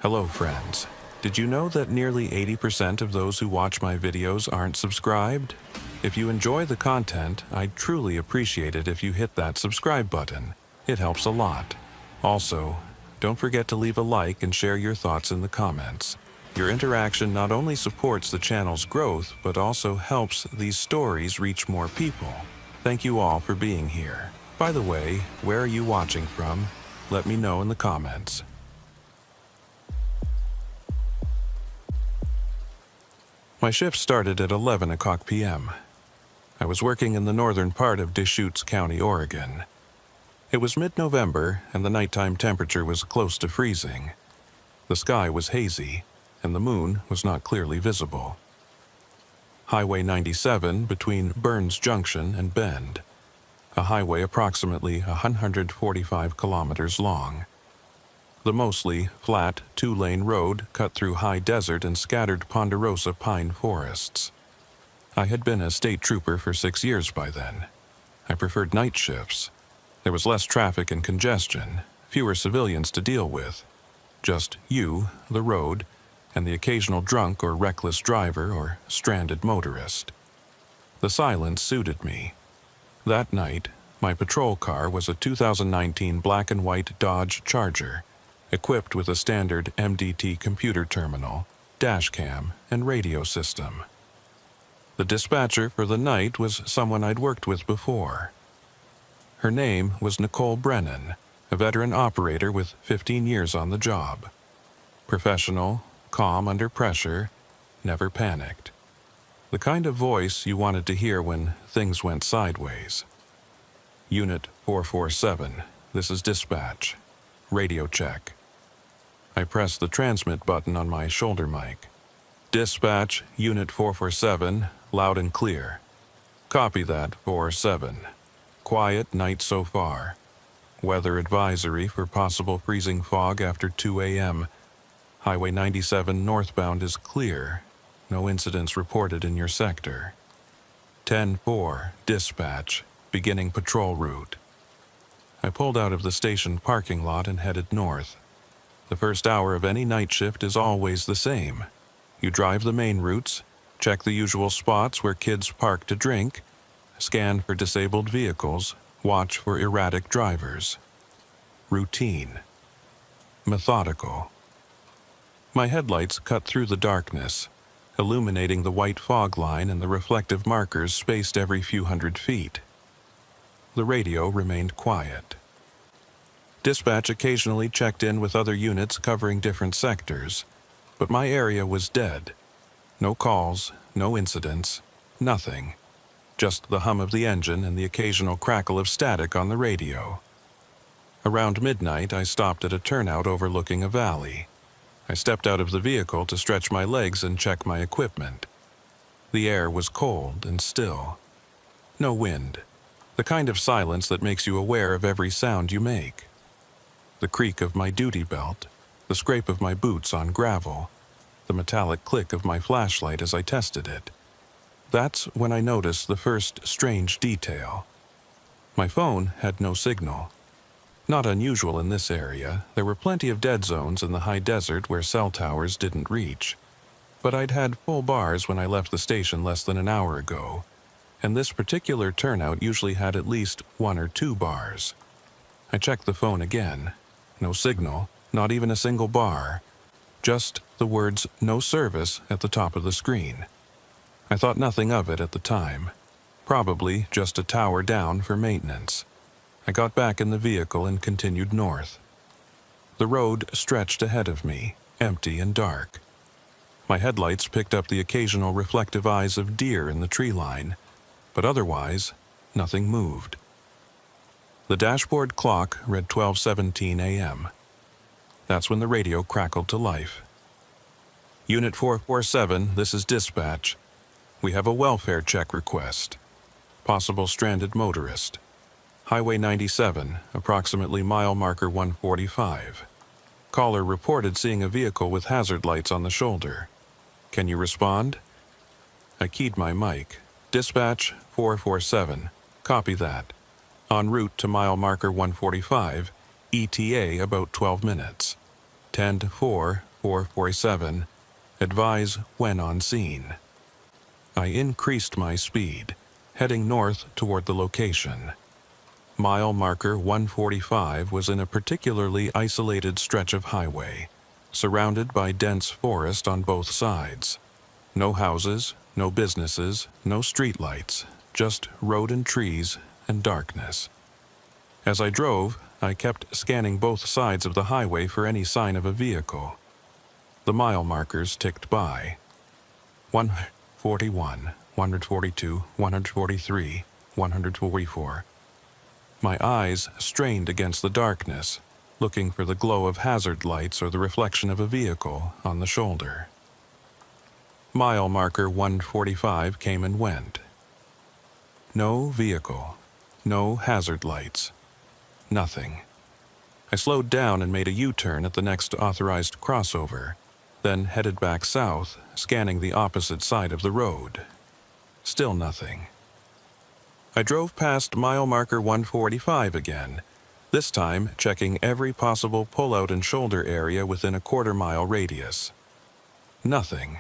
Hello, friends. Did you know that nearly 80% of those who watch my videos aren't subscribed? If you enjoy the content, I'd truly appreciate it if you hit that subscribe button. It helps a lot. Also, don't forget to leave a like and share your thoughts in the comments. Your interaction not only supports the channel's growth, but also helps these stories reach more people. Thank you all for being here. By the way, where are you watching from? Let me know in the comments. My shift started at 11 o'clock p.m. I was working in the northern part of Deschutes County, Oregon. It was mid-November, and the nighttime temperature was close to freezing. The sky was hazy, and the moon was not clearly visible. Highway 97 between Burns Junction and Bend, a highway approximately 145 kilometers long. The mostly flat, two-lane road cut through high desert and scattered ponderosa pine forests. I had been a state trooper for 6 years by then. I preferred night shifts. There was less traffic and congestion, fewer civilians to deal with. Just you, the road, and the occasional drunk or reckless driver or stranded motorist. The silence suited me. That night, my patrol car was a 2019 black and white Dodge Charger, equipped with a standard MDT computer terminal, dash cam, and radio system. The dispatcher for the night was someone I'd worked with before. Her name was Nicole Brennan, a veteran operator with 15 years on the job. Professional, calm under pressure, never panicked. The kind of voice you wanted to hear when things went sideways. Unit 447, this is dispatch. Radio check. I pressed the transmit button on my shoulder mic. Dispatch, Unit 447, loud and clear. Copy that, 47. Quiet night so far. Weather advisory for possible freezing fog after 2 a.m. Highway 97 northbound is clear. No incidents reported in your sector. 10-4, dispatch, beginning patrol route. I pulled out of the station parking lot and headed north. The first hour of any night shift is always the same. You drive the main routes, check the usual spots where kids park to drink, scan for disabled vehicles, watch for erratic drivers. Routine. Methodical. My headlights cut through the darkness, illuminating the white fog line and the reflective markers spaced every few hundred feet. The radio remained quiet. Dispatch occasionally checked in with other units covering different sectors, but my area was dead. No calls, no incidents, nothing. Just the hum of the engine and the occasional crackle of static on the radio. Around midnight, I stopped at a turnout overlooking a valley. I stepped out of the vehicle to stretch my legs and check my equipment. The air was cold and still. No wind. The kind of silence that makes you aware of every sound you make. The creak of my duty belt, the scrape of my boots on gravel, the metallic click of my flashlight as I tested it. That's when I noticed the first strange detail. My phone had no signal. Not unusual in this area, there were plenty of dead zones in the high desert where cell towers didn't reach. But I'd had full bars when I left the station less than an hour ago, and this particular turnout usually had at least 1 or 2 bars. I checked the phone again. No signal, not even a single bar. Just the words "no service" at the top of the screen. I thought nothing of it at the time. Probably just a tower down for maintenance. I got back in the vehicle and continued north. The road stretched ahead of me, empty and dark. My headlights picked up the occasional reflective eyes of deer in the tree line, but otherwise, nothing moved. The dashboard clock read 12:17 a.m. That's when the radio crackled to life. Unit 447, this is dispatch. We have a welfare check request. Possible stranded motorist. Highway 97, approximately mile marker 145. Caller reported seeing a vehicle with hazard lights on the shoulder. Can you respond? I keyed my mic. Dispatch 447. Copy that. En route to mile marker 145, ETA about 12 minutes. 10-4, 447, advise when on scene. I increased my speed, heading north toward the location. Mile marker 145 was in a particularly isolated stretch of highway, surrounded by dense forest on both sides. No houses, no businesses, no streetlights, just road and trees and darkness. As I drove, I kept scanning both sides of the highway for any sign of a vehicle. The mile markers ticked by. 141, 142, 143, 144. My eyes strained against the darkness, looking for the glow of hazard lights or the reflection of a vehicle on the shoulder. Mile marker 145 came and went. No vehicle, no hazard lights, nothing. I slowed down and made a U-turn at the next authorized crossover, then headed back south, scanning the opposite side of the road. Still nothing. I drove past mile marker 145 again, this time checking every possible pull-out and shoulder area within a quarter-mile radius. Nothing.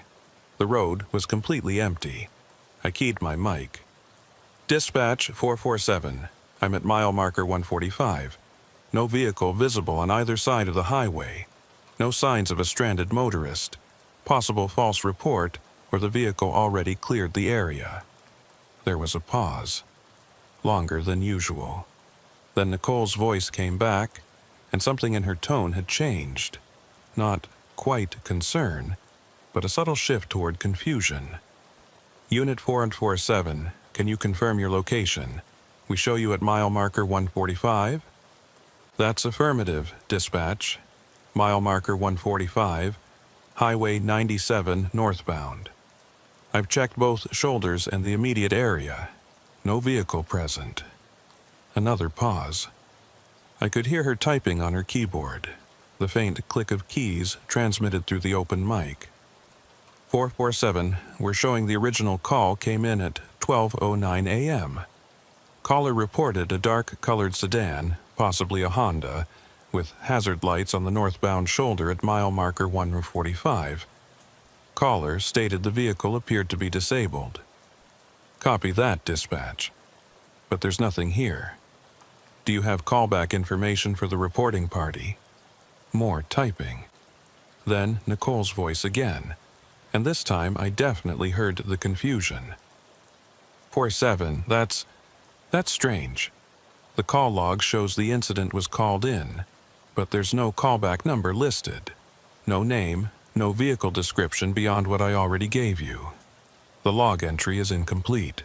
The road was completely empty. I keyed my mic. Dispatch 447. I'm at mile marker 145. No vehicle visible on either side of the highway. No signs of a stranded motorist. Possible false report, or the vehicle already cleared the area. There was a pause. Longer than usual. Then Nicole's voice came back, and something in her tone had changed. Not quite concern, but a subtle shift toward confusion. Unit 447, can you confirm your location? We show you at mile marker 145? That's affirmative, dispatch. Mile marker 145, Highway 97 northbound. I've checked both shoulders and the immediate area. No vehicle present. Another pause. I could hear her typing on her keyboard, the faint click of keys transmitted through the open mic. 447, we're showing the original call came in at 12:09 a.m. Caller reported a dark-colored sedan, possibly a Honda, with hazard lights on the northbound shoulder at mile marker 145. Caller stated the vehicle appeared to be disabled. Copy that, dispatch. But there's nothing here. Do you have callback information for the reporting party? More typing. Then Nicole's voice again, and this time I definitely heard the confusion. 47, that's strange. The call log shows the incident was called in, but there's no callback number listed. No name, no vehicle description beyond what I already gave you. The log entry is incomplete.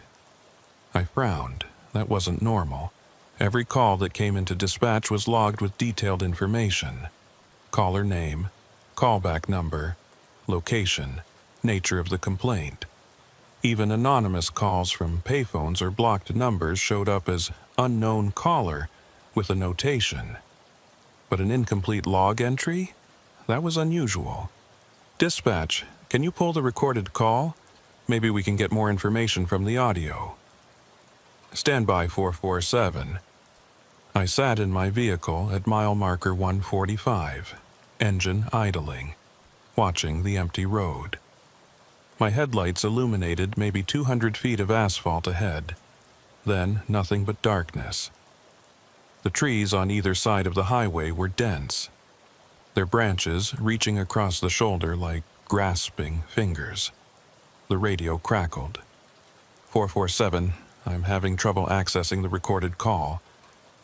I frowned. That wasn't normal. Every call that came into dispatch was logged with detailed information. Caller name, callback number, location, nature of the complaint. Even anonymous calls from payphones or blocked numbers showed up as unknown caller with a notation. But an incomplete log entry? That was unusual. Dispatch, can you pull the recorded call? Maybe we can get more information from the audio. Standby 447. I sat in my vehicle at mile marker 145, engine idling, watching the empty road. My headlights illuminated maybe 200 feet of asphalt ahead, then nothing but darkness. The trees on either side of the highway were dense, their branches reaching across the shoulder like grasping fingers. The radio crackled. 447, I'm having trouble accessing the recorded call.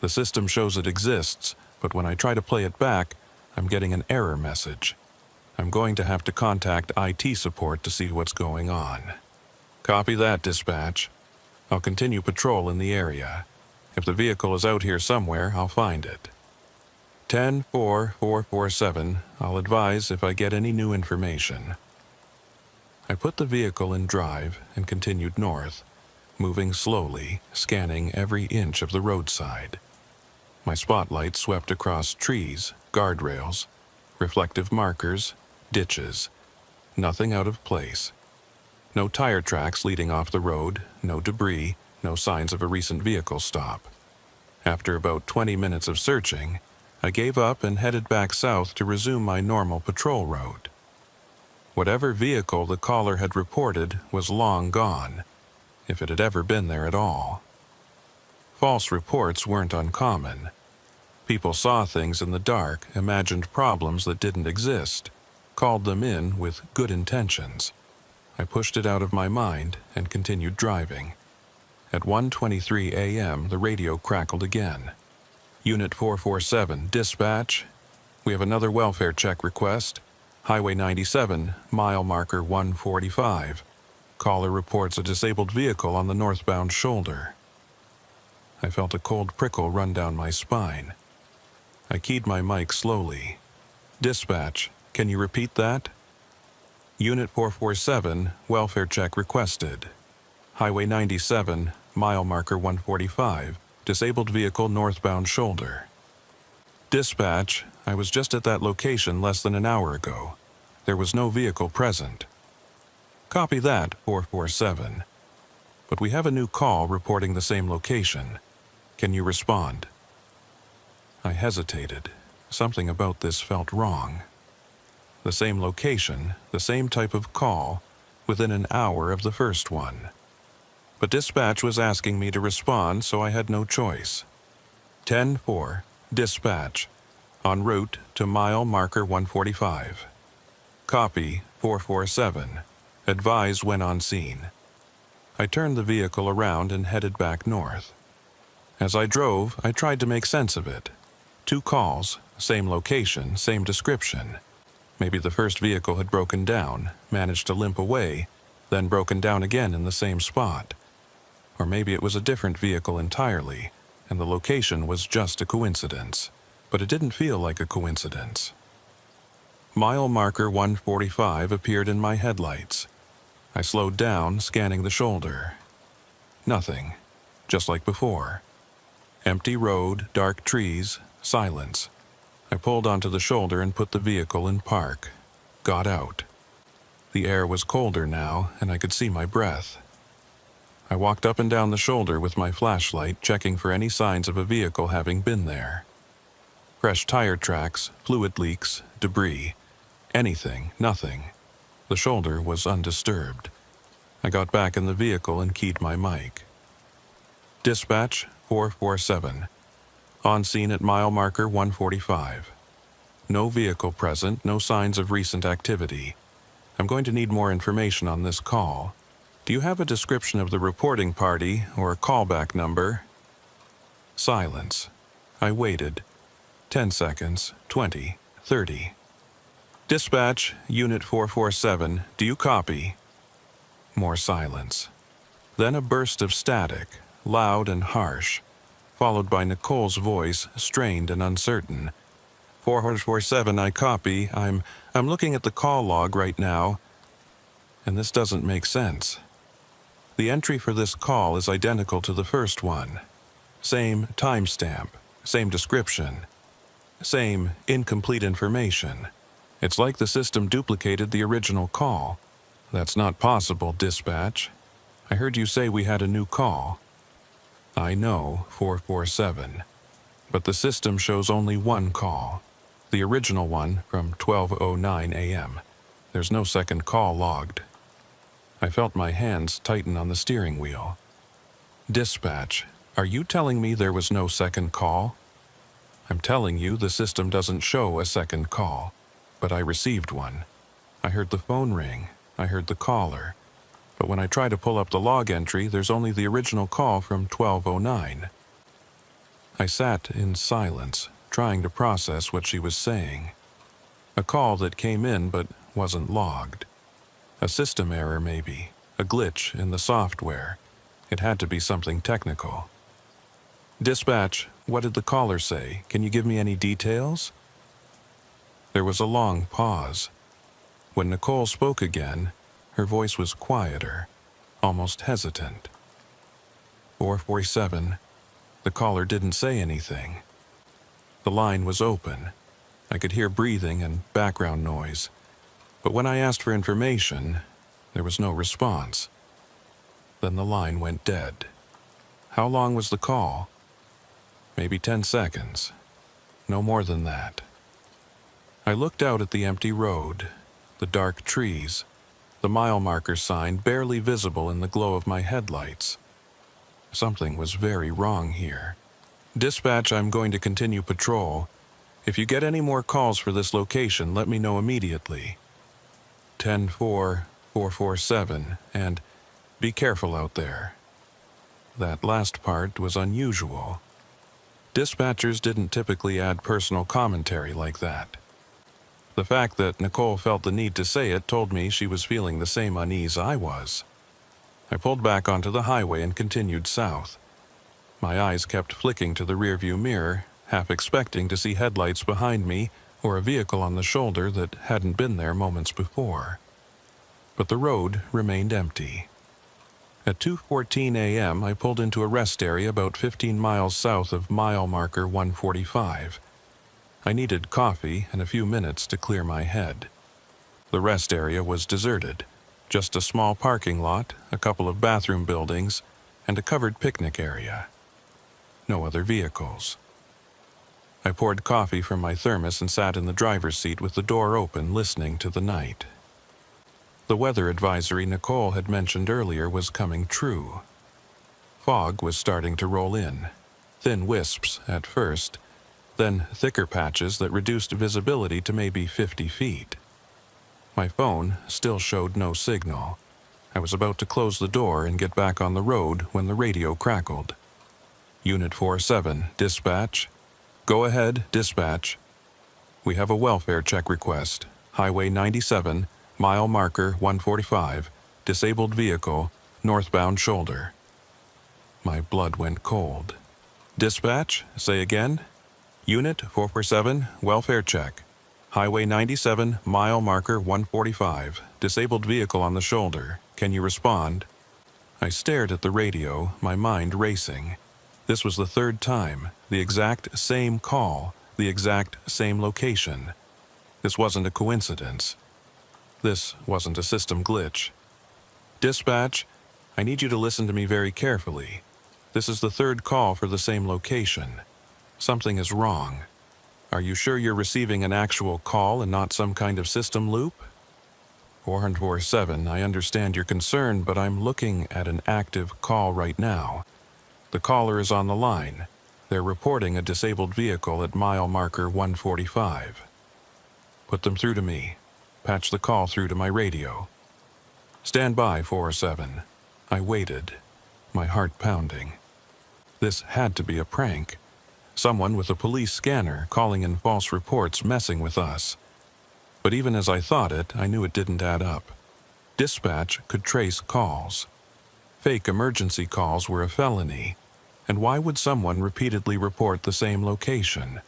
The system shows it exists, but when I try to play it back, I'm getting an error message. I'm going to have to contact IT support to see what's going on. Copy that, dispatch. I'll continue patrol in the area. If the vehicle is out here somewhere, I'll find it. 10-4-447, I'll advise if I get any new information. I put the vehicle in drive and continued north, moving slowly, scanning every inch of the roadside. My spotlight swept across trees, guardrails, reflective markers, ditches. Nothing out of place. No tire tracks leading off the road, no debris, no signs of a recent vehicle stop. After about 20 minutes of searching, I gave up and headed back south to resume my normal patrol route. Whatever vehicle the caller had reported was long gone, if it had ever been there at all. False reports weren't uncommon. People saw things in the dark, imagined problems that didn't exist, called them in with good intentions. I pushed it out of my mind and continued driving. At 1:23 a.m., the radio crackled again. Unit 447, dispatch. We have another welfare check request. Highway 97, mile marker 145. Caller reports a disabled vehicle on the northbound shoulder. I felt a cold prickle run down my spine. I keyed my mic slowly. Dispatch, can you repeat that? Unit 447, welfare check requested. Highway 97, mile marker 145, disabled vehicle northbound shoulder. Dispatch, I was just at that location less than an hour ago. There was no vehicle present. Copy that, 447. But we have a new call reporting the same location. Can you respond? I hesitated. Something about this felt wrong. The same location, the same type of call, within an hour of the first one. But dispatch was asking me to respond, so I had no choice. 10-4, dispatch, en route to mile marker 145. Copy, 447. Advise when on scene. I turned the vehicle around and headed back north. As I drove, I tried to make sense of it. 2 calls, same location, same description. Maybe the first vehicle had broken down, managed to limp away, then broken down again in the same spot. Or maybe it was a different vehicle entirely, and the location was just a coincidence. But it didn't feel like a coincidence. Mile marker 145 appeared in my headlights. I slowed down, scanning the shoulder. Nothing, just like before. Empty road, dark trees, silence. I pulled onto the shoulder and put the vehicle in park. Got out. The air was colder now, and I could see my breath. I walked up and down the shoulder with my flashlight, checking for any signs of a vehicle having been there. Fresh tire tracks, fluid leaks, debris. Anything, nothing. The shoulder was undisturbed. I got back in the vehicle and keyed my mic. Dispatch 447. On scene at mile marker 145. No vehicle present, no signs of recent activity. I'm going to need more information on this call. Do you have a description of the reporting party or a callback number? Silence. I waited. 10 seconds, 20, 30. Dispatch, Unit 447, do you copy? More silence. Then a burst of static, loud and harsh, followed by Nicole's voice, strained and uncertain. 447, I copy. I'm looking at the call log right now, and this doesn't make sense. The entry for this call is identical to the first one. Same timestamp, same description, same incomplete information. It's like the system duplicated the original call. That's not possible, dispatch. I heard you say we had a new call. I know, 447. But the system shows only one call. The original one from 12:09 a.m. There's no second call logged. I felt my hands tighten on the steering wheel. Dispatch, are you telling me there was no second call? I'm telling you the system doesn't show a second call, but I received one. I heard the phone ring. I heard the caller. But when I try to pull up the log entry, there's only the original call from 12:09. I sat in silence, trying to process what she was saying. A call that came in but wasn't logged. A system error maybe, a glitch in the software. It had to be something technical. Dispatch, what did the caller say? Can you give me any details? There was a long pause. When Nicole spoke again, her voice was quieter, almost hesitant. 447. The caller didn't say anything. The line was open. I could hear breathing and background noise. But when I asked for information, there was no response. Then the line went dead. How long was the call? Maybe 10 seconds. no more than that. I looked out at the empty road, the dark trees, the mile marker sign barely visible in the glow of my headlights. Something was very wrong here. Dispatch, I'm going to continue patrol. If you get any more calls for this location, let me know immediately. 10-4-447, and be careful out there. That last part was unusual. Dispatchers didn't typically add personal commentary like that. The fact that Nicole felt the need to say it told me she was feeling the same unease I was. I pulled back onto the highway and continued south. My eyes kept flicking to the rearview mirror, half expecting to see headlights behind me or a vehicle on the shoulder that hadn't been there moments before. But the road remained empty. At 2:14 a.m., I pulled into a rest area about 15 miles south of mile marker 145. I needed coffee and a few minutes to clear my head. The rest area was deserted, just a small parking lot, a couple of bathroom buildings, and a covered picnic area. No other vehicles. I poured coffee from my thermos and sat in the driver's seat with the door open, listening to the night. The weather advisory Nicole had mentioned earlier was coming true. Fog was starting to roll in, thin wisps at first, then thicker patches that reduced visibility to maybe 50 feet. My phone still showed no signal. I was about to close the door and get back on the road when the radio crackled. Unit 47, dispatch. Go ahead, dispatch. We have a welfare check request. Highway 97, mile marker 145, disabled vehicle, northbound shoulder. My blood went cold. Dispatch, say again. Unit 447, welfare check. Highway 97, mile marker 145, disabled vehicle on the shoulder. Can you respond? I stared at the radio, my mind racing. This was the third time, the exact same call, the exact same location. This wasn't a coincidence. This wasn't a system glitch. Dispatch, I need you to listen to me very carefully. This is the third call for the same location. Something is wrong. Are you sure you're receiving an actual call and not some kind of system loop? 447, I understand your concern, but I'm looking at an active call right now. The caller is on the line. They're reporting a disabled vehicle at mile marker 145. Put them through to me. Patch the call through to my radio. Stand by, 407. I waited, my heart pounding. This had to be a prank. Someone with a police scanner calling in false reports messing with us. But even as I thought it, I knew it didn't add up. Dispatch could trace calls. Fake emergency calls were a felony. And why would someone repeatedly report the same location?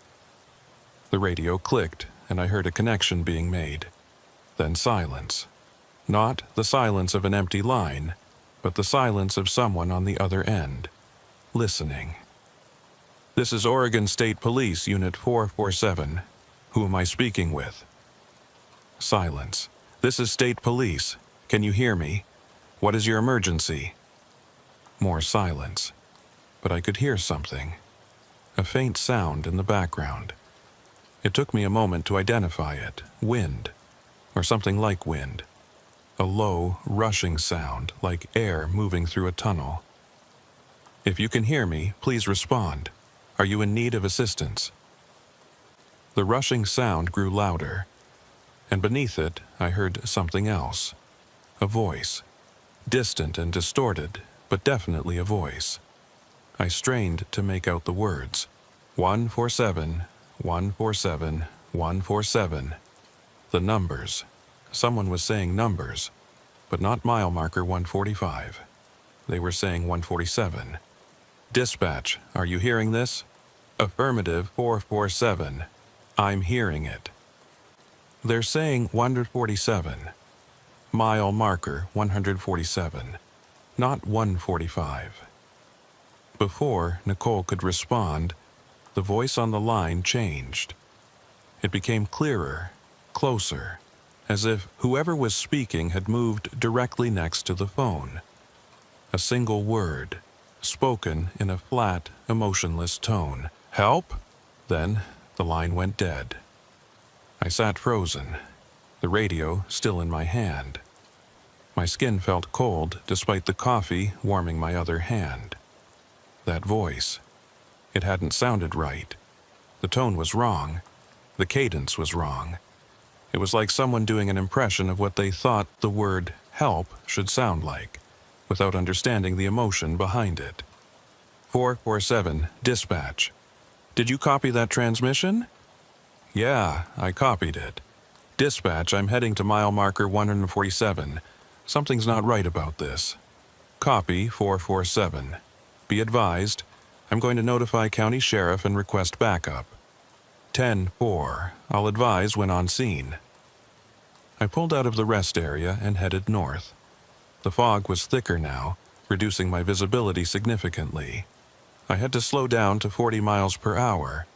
The radio clicked, and I heard a connection being made. Then silence. Not the silence of an empty line, but the silence of someone on the other end, listening. This is Oregon State Police, Unit 447. Who am I speaking with? Silence. This is State Police. Can you hear me? What is your emergency? More silence. But I could hear something. A faint sound in the background. It took me a moment to identify it. Wind. Or something like wind. A low, rushing sound, like air moving through a tunnel. If you can hear me, please respond. Are you in need of assistance? The rushing sound grew louder, and beneath it I heard something else. A voice. Distant and distorted, but definitely a voice. I strained to make out the words. 147, 147, 147. The numbers. Someone was saying numbers, but not mile marker 145. They were saying 147. Dispatch, are you hearing this? Affirmative 447. I'm hearing it. They're saying 147. Mile marker 147, not 145. Before Nicole could respond, the voice on the line changed. It became clearer, closer, as if whoever was speaking had moved directly next to the phone. A single word, spoken in a flat, emotionless tone. Help? Then The line went dead. I sat frozen, the radio still in my hand. My skin felt cold despite the coffee warming my other hand. That voice. It hadn't sounded right. The tone was wrong. The cadence was wrong. It was like someone doing an impression of what they thought the word help should sound like, without understanding the emotion behind it. 447, dispatch. Did you copy that transmission? Yeah, I copied it. Dispatch, I'm heading to mile marker 147. Something's not right about this. Copy 447. Be advised, I'm going to notify County Sheriff and request backup. 10-4. I'll advise when on scene. I pulled out of the rest area and headed north. The fog was thicker now, reducing my visibility significantly. I had to slow down to 40 miles per hour,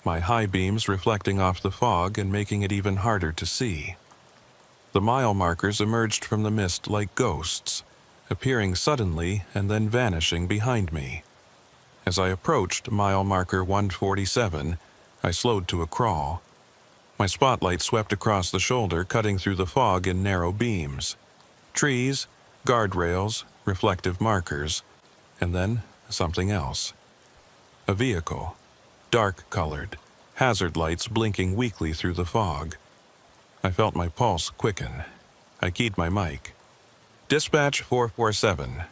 my high beams reflecting off the fog and making it even harder to see. The mile markers emerged from the mist like ghosts, appearing suddenly and then vanishing behind me. As I approached mile marker 147, I slowed to a crawl. My spotlight swept across the shoulder, cutting through the fog in narrow beams. Trees, guardrails, reflective markers, and then something else. A vehicle, dark-colored, hazard lights blinking weakly through the fog. I felt my pulse quicken. I keyed my mic. Dispatch 447.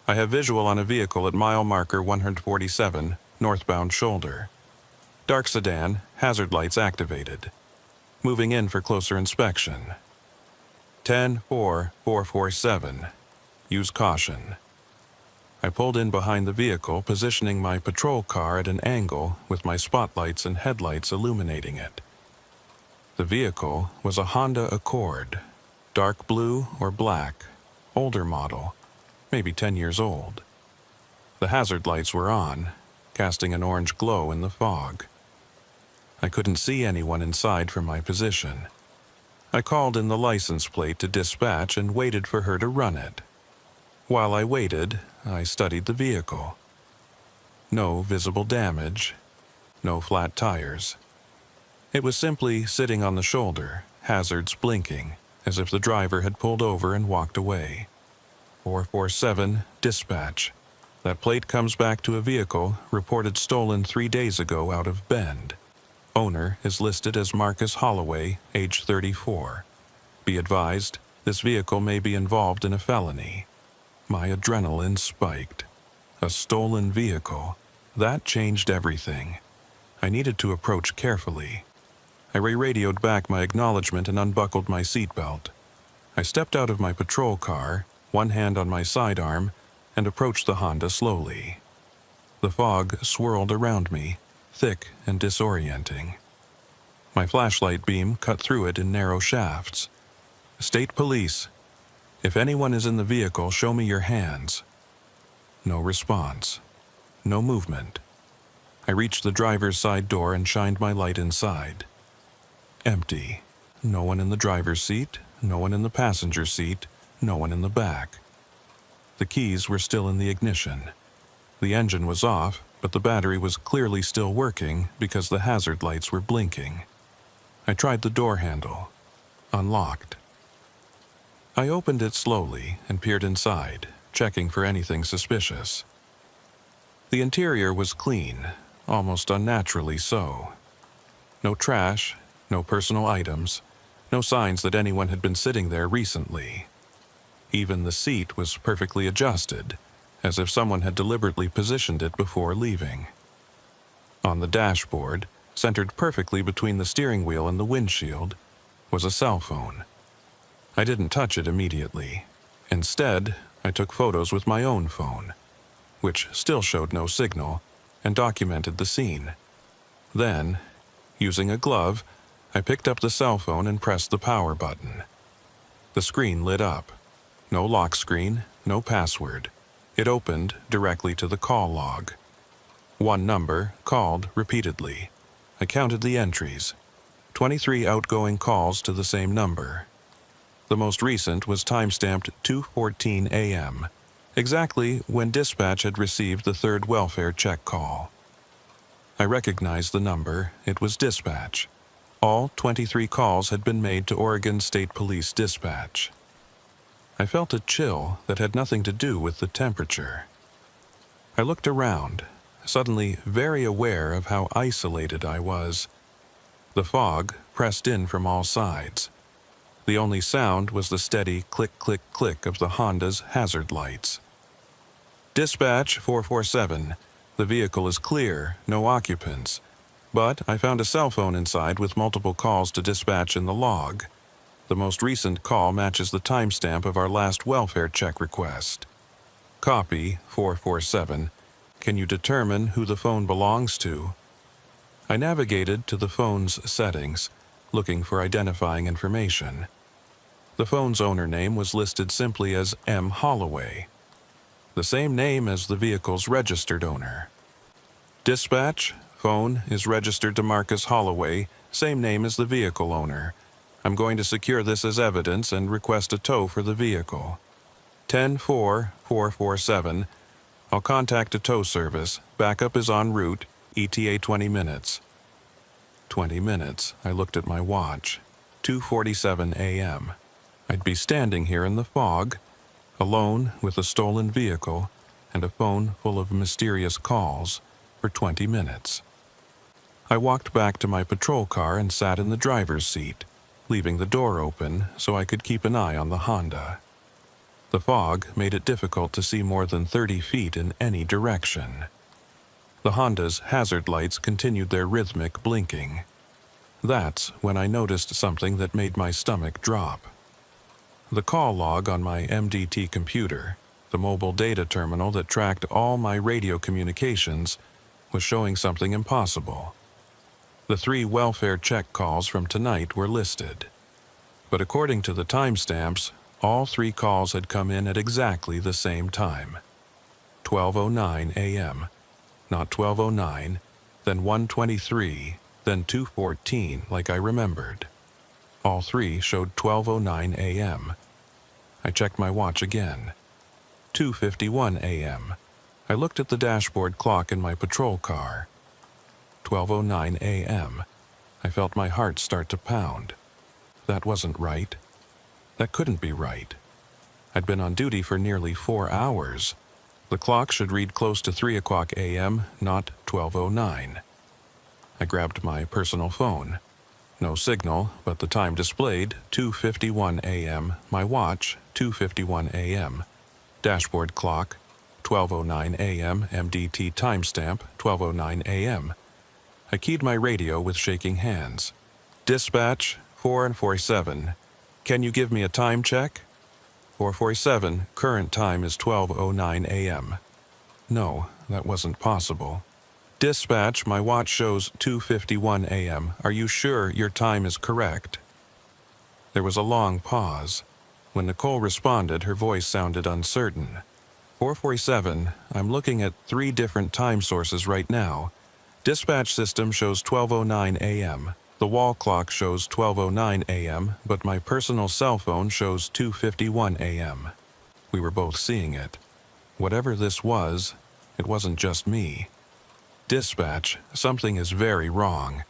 I have visual on a vehicle at mile marker 147, northbound shoulder. Dark sedan, hazard lights activated. Moving in for closer inspection. 10-4-447. Use caution. I pulled in behind the vehicle, positioning my patrol car at an angle with my spotlights and headlights illuminating it. The vehicle was a Honda Accord, dark blue or black, older model, maybe 10 years old. The hazard lights were on, casting an orange glow in the fog. I couldn't see anyone inside from my position. I called in the license plate to dispatch and waited for her to run it. While I waited, I studied the vehicle. No visible damage, no flat tires. It was simply sitting on the shoulder, hazards blinking, as if the driver had pulled over and walked away. 447, dispatch. That plate comes back to a vehicle reported stolen 3 days ago out of Bend. Owner is listed as Marcus Holloway, age 34. Be advised, this vehicle may be involved in a felony. My adrenaline spiked. A stolen vehicle. That changed everything. I needed to approach carefully. I re-radioed back my acknowledgement and unbuckled my seatbelt. I stepped out of my patrol car, one hand on my sidearm, and approached the Honda slowly. The fog swirled around me, thick and disorienting. My flashlight beam cut through it in narrow shafts. State Police. If anyone is in the vehicle, show me your hands. No response. No movement. I reached the driver's side door and shined my light inside. Empty. No one in the driver's seat, no one in the passenger seat, no one in the back. The keys were still in the ignition. The engine was off, but the battery was clearly still working because the hazard lights were blinking. I tried the door handle. Unlocked. I opened it slowly and peered inside, checking for anything suspicious. The interior was clean, almost unnaturally so. No trash, no personal items, no signs that anyone had been sitting there recently. Even the seat was perfectly adjusted, as if someone had deliberately positioned it before leaving. On the dashboard, centered perfectly between the steering wheel and the windshield, was a cell phone. I didn't touch it immediately. Instead, I took photos with my own phone, which still showed no signal, and documented the scene. Then, using a glove, I picked up the cell phone and pressed the power button. The screen lit up. No lock screen, no password. It opened directly to the call log. One number called repeatedly. I counted the entries. 23 outgoing calls to the same number. The most recent was timestamped 2:14 a.m., exactly when dispatch had received the third welfare check call. I recognized the number. It was dispatch. All 23 calls had been made to Oregon State Police Dispatch. I felt a chill that had nothing to do with the temperature. I looked around, suddenly very aware of how isolated I was. The fog pressed in from all sides. The only sound was the steady click-click-click of the Honda's hazard lights. Dispatch 447. The vehicle is clear, no occupants. But I found a cell phone inside with multiple calls to dispatch in the log. The most recent call matches the timestamp of our last welfare check request. Copy 447. Can you determine who the phone belongs to? I navigated to the phone's settings, looking for identifying information. The phone's owner name was listed simply as M. Holloway, the same name as the vehicle's registered owner. Dispatch, phone is registered to Marcus Holloway, same name as the vehicle owner. I'm going to secure this as evidence and request a tow for the vehicle. 10-4-447. I'll contact a tow service. Backup is en route. ETA 20 minutes. 20 minutes. I looked at my watch. 2:47 a.m. I'd be standing here in the fog, alone with a stolen vehicle and a phone full of mysterious calls for 20 minutes. I walked back to my patrol car and sat in the driver's seat, leaving the door open so I could keep an eye on the Honda. The fog made it difficult to see more than 30 feet in any direction. The Honda's hazard lights continued their rhythmic blinking. That's when I noticed something that made my stomach drop. The call log on my MDT computer, the mobile data terminal that tracked all my radio communications, was showing something impossible. The 3 welfare check calls from tonight were listed. But according to the timestamps, all 3 calls had come in at exactly the same time. 12:09 a.m., not 12:09, then 1:23, then 2:14 like I remembered. All 3 showed 12:09 a.m. I checked my watch again. 2:51 a.m. I looked at the dashboard clock in my patrol car. 12:09 a.m. I felt my heart start to pound. That wasn't right. That couldn't be right. I'd been on duty for nearly 4 hours. The clock should read close to 3 o'clock a.m., not 12:09. I grabbed my personal phone. No signal, but the time displayed, 2:51 a.m., my watch, 2:51 a.m. Dashboard clock, 12:09 a.m., MDT timestamp, 12:09 a.m. I keyed my radio with shaking hands. Dispatch, 447. Can you give me a time check? 447, current time is 12:09 a.m. No, that wasn't possible. Dispatch, my watch shows 2:51 a.m. Are you sure your time is correct? There was a long pause. When Nicole responded, her voice sounded uncertain. 447, I'm looking at 3 different time sources right now. Dispatch system shows 12:09 a.m. The wall clock shows 12:09 a.m., but my personal cell phone shows 2:51 a.m. We were both seeing it. Whatever this was, it wasn't just me. Dispatch, something is very wrong.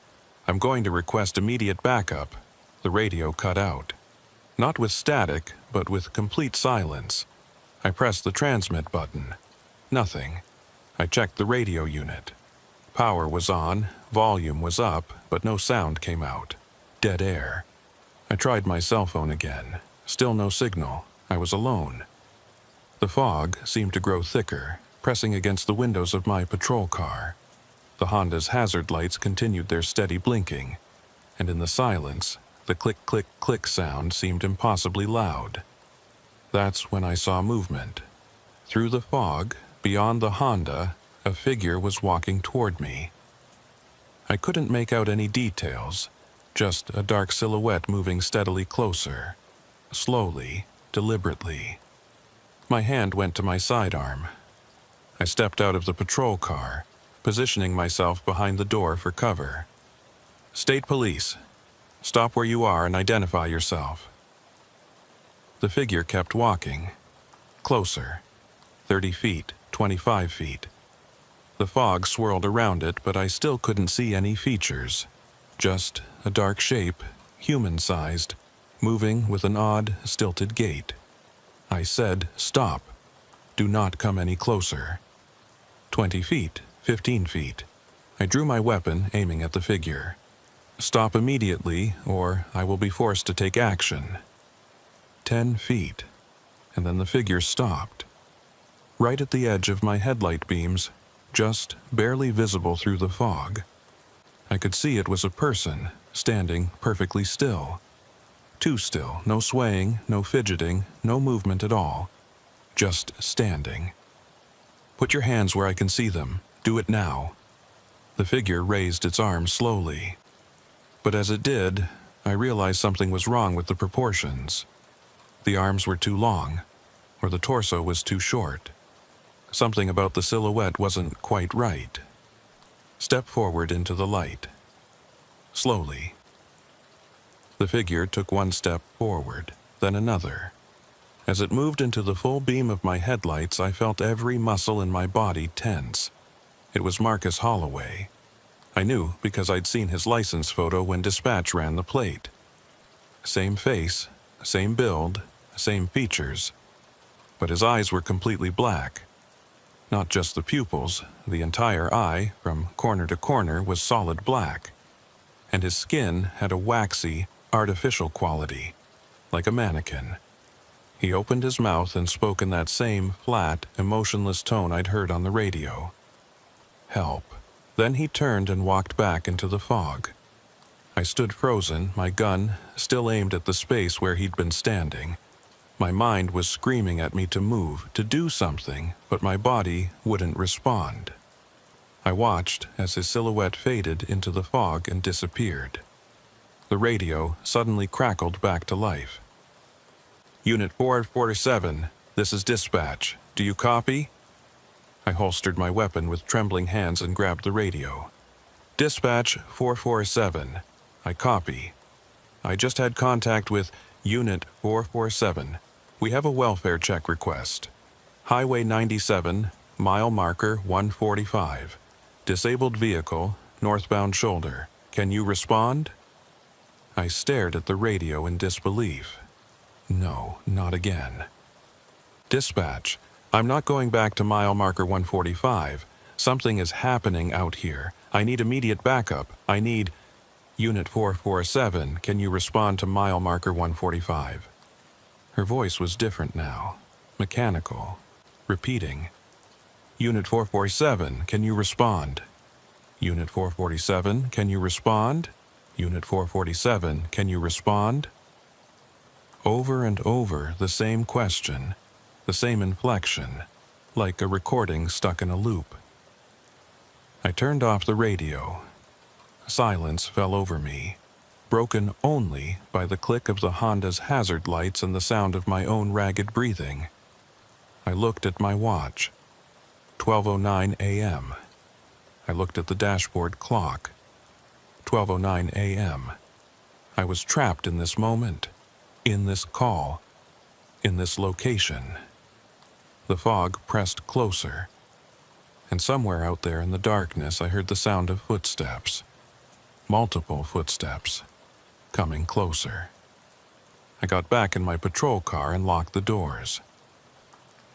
I'm going to request immediate backup. The radio cut out. Not with static, but with complete silence. I pressed the transmit button. Nothing. I checked the radio unit. Power was on, volume was up, but no sound came out. Dead air. I tried my cell phone again. Still no signal. I was alone. The fog seemed to grow thicker, pressing against the windows of my patrol car. The Honda's hazard lights continued their steady blinking, and in the silence, the click-click-click sound seemed impossibly loud. That's when I saw movement. Through the fog, beyond the Honda, a figure was walking toward me. I couldn't make out any details, just a dark silhouette moving steadily closer, slowly, deliberately. My hand went to my sidearm. I stepped out of the patrol car, positioning myself behind the door for cover. State Police, stop where you are and identify yourself. The figure kept walking. Closer. 30 feet, 25 feet. The fog swirled around it, but I still couldn't see any features. Just a dark shape, human-sized, moving with an odd, stilted gait. I said, "Stop. Do not come any closer." 20 feet, 15 feet. I drew my weapon, aiming at the figure. "Stop immediately, or I will be forced to take action." 10 feet, and then the figure stopped. Right at the edge of my headlight beams, just barely visible through the fog. I could see it was a person, standing perfectly still. Too still, no swaying, no fidgeting, no movement at all. Just standing. "Put your hands where I can see them. Do it now." The figure raised its arms slowly. But as it did, I realized something was wrong with the proportions. The arms were too long, or the torso was too short. Something about the silhouette wasn't quite right. Step forward into the light. Slowly. The figure took one step forward, then another. As it moved into the full beam of my headlights, I felt every muscle in my body tense. It was Marcus Holloway. I knew because I'd seen his license photo when dispatch ran the plate. Same face, same build, same features. But his eyes were completely black. Not just the pupils, the entire eye, from corner to corner, was solid black. And his skin had a waxy, artificial quality, like a mannequin. He opened his mouth and spoke in that same flat, emotionless tone I'd heard on the radio. "Help." Then he turned and walked back into the fog. I stood frozen, my gun still aimed at the space where he'd been standing. My mind was screaming at me to move, to do something, but my body wouldn't respond. I watched as his silhouette faded into the fog and disappeared. The radio suddenly crackled back to life. "Unit 447, this is dispatch. Do you copy?" I holstered my weapon with trembling hands and grabbed the radio. "Dispatch 447, I copy. I just had contact with Unit 447. We have a welfare check request. Highway 97, mile marker 145. Disabled vehicle, northbound shoulder. Can you respond?" I stared at the radio in disbelief. No, not again. "Dispatch, I'm not going back to mile marker 145. Something is happening out here. I need immediate backup. I need... Unit 447, can you respond to mile marker 145? Her voice was different now. Mechanical. Repeating. "Unit 447, can you respond? Unit 447, can you respond? Unit 447, can you respond?" Over and over, the same question, the same inflection, like a recording stuck in a loop. I turned off the radio. Silence fell over me, broken only by the click of the Honda's hazard lights and the sound of my own ragged breathing. I looked at my watch. 12:09 a.m. I looked at the dashboard clock. 12:09 a.m. I was trapped in this moment, in this call, in this location. The fog pressed closer, and somewhere out there in the darkness I heard the sound of footsteps. Multiple footsteps, coming closer. I got back in my patrol car and locked the doors.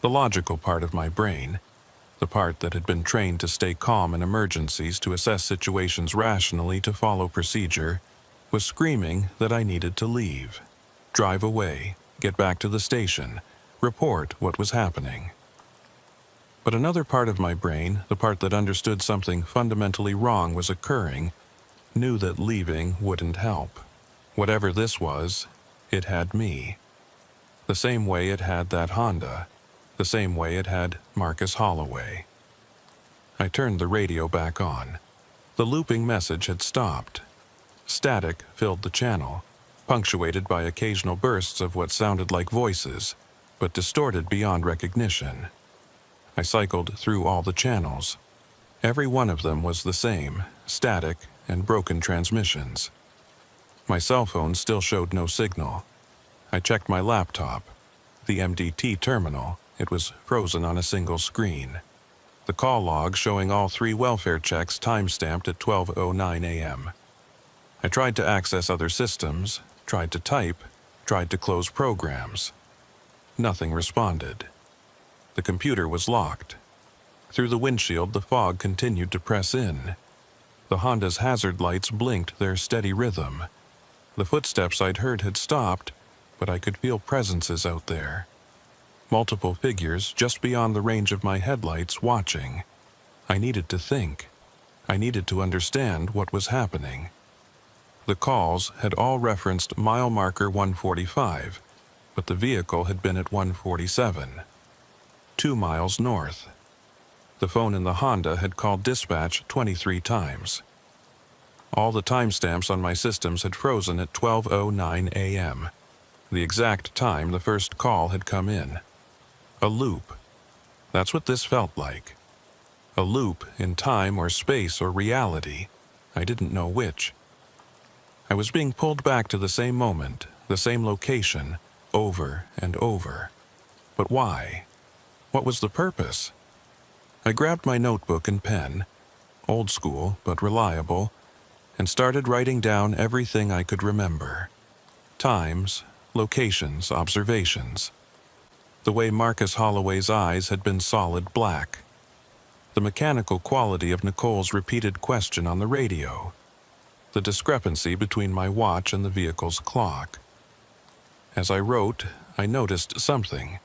The logical part of my brain, the part that had been trained to stay calm in emergencies, to assess situations rationally, to follow procedure, was screaming that I needed to leave, drive away, get back to the station, report what was happening. But another part of my brain, the part that understood something fundamentally wrong was occurring, knew that leaving wouldn't help. Whatever this was, it had me. The same way it had that Honda. The same way it had Marcus Holloway. I turned the radio back on. The looping message had stopped. Static filled the channel, punctuated by occasional bursts of what sounded like voices, but distorted beyond recognition. I cycled through all the channels. Every one of them was the same, static and broken transmissions. My cell phone still showed no signal. I checked my laptop. The MDT terminal, it was frozen on a single screen. the call log showing all 3 welfare checks time-stamped at 12:09 a.m. I tried to access other systems, tried to type, tried to close programs. Nothing responded. The computer was locked. Through the windshield, the fog continued to press in. The Honda's hazard lights blinked their steady rhythm. The footsteps I'd heard had stopped, but I could feel presences out there. Multiple figures just beyond the range of my headlights watching. I needed to think. I needed to understand what was happening. The calls had all referenced mile marker 145, but the vehicle had been at 147, 2 miles north. The phone in the Honda had called dispatch 23 times. All the timestamps on my systems had frozen at 12:09 a.m., the exact time the first call had come in. A loop. That's what this felt like. A loop in time or space or reality. I didn't know which. I was being pulled back to the same moment, the same location, over and over. But why? What was the purpose? I grabbed my notebook and pen, old school but reliable, and started writing down everything I could remember. Times, locations, observations. The way Marcus Holloway's eyes had been solid black. The mechanical quality of Nicole's repeated question on the radio. The discrepancy between my watch and the vehicle's clock. As I wrote, I noticed something.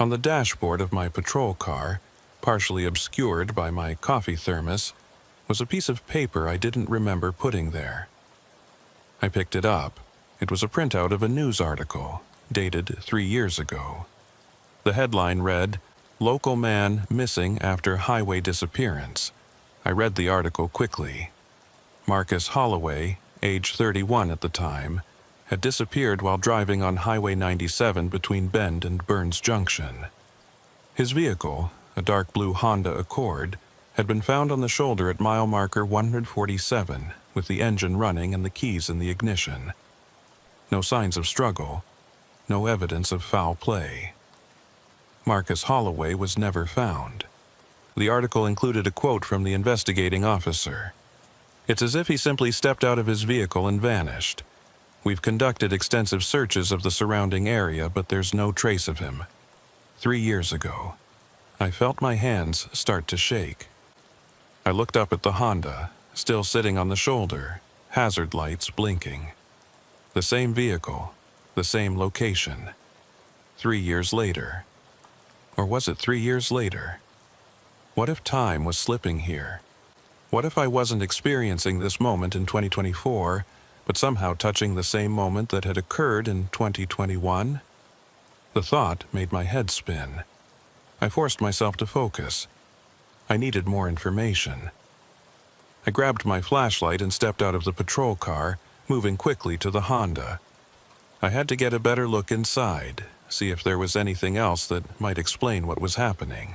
On the dashboard of my patrol car, partially obscured by my coffee thermos, was a piece of paper I didn't remember putting there. I picked it up. It was a printout of a news article, dated 3 years ago. The headline read, "Local Man Missing After Highway Disappearance." I read the article quickly. Marcus Holloway, age 31 at the time, had disappeared while driving on Highway 97 between Bend and Burns Junction. His vehicle, a dark blue Honda Accord, had been found on the shoulder at mile marker 147, with the engine running and the keys in the ignition. No signs of struggle, no evidence of foul play. Marcus Holloway was never found. The article included a quote from the investigating officer. "It's as if he simply stepped out of his vehicle and vanished. We've conducted extensive searches of the surrounding area, but there's no trace of him. 3 years ago." I felt my hands start to shake. I looked up at the Honda, still sitting on the shoulder, hazard lights blinking. The same vehicle, the same location. 3 years later. Or was it 3 years later? What if time was slipping here? What if I wasn't experiencing this moment in 2024, but somehow touching the same moment that had occurred in 2021? The thought made my head spin. I forced myself to focus. I needed more information. I grabbed my flashlight and stepped out of the patrol car, moving quickly to the Honda. I had to get a better look inside, see if there was anything else that might explain what was happening.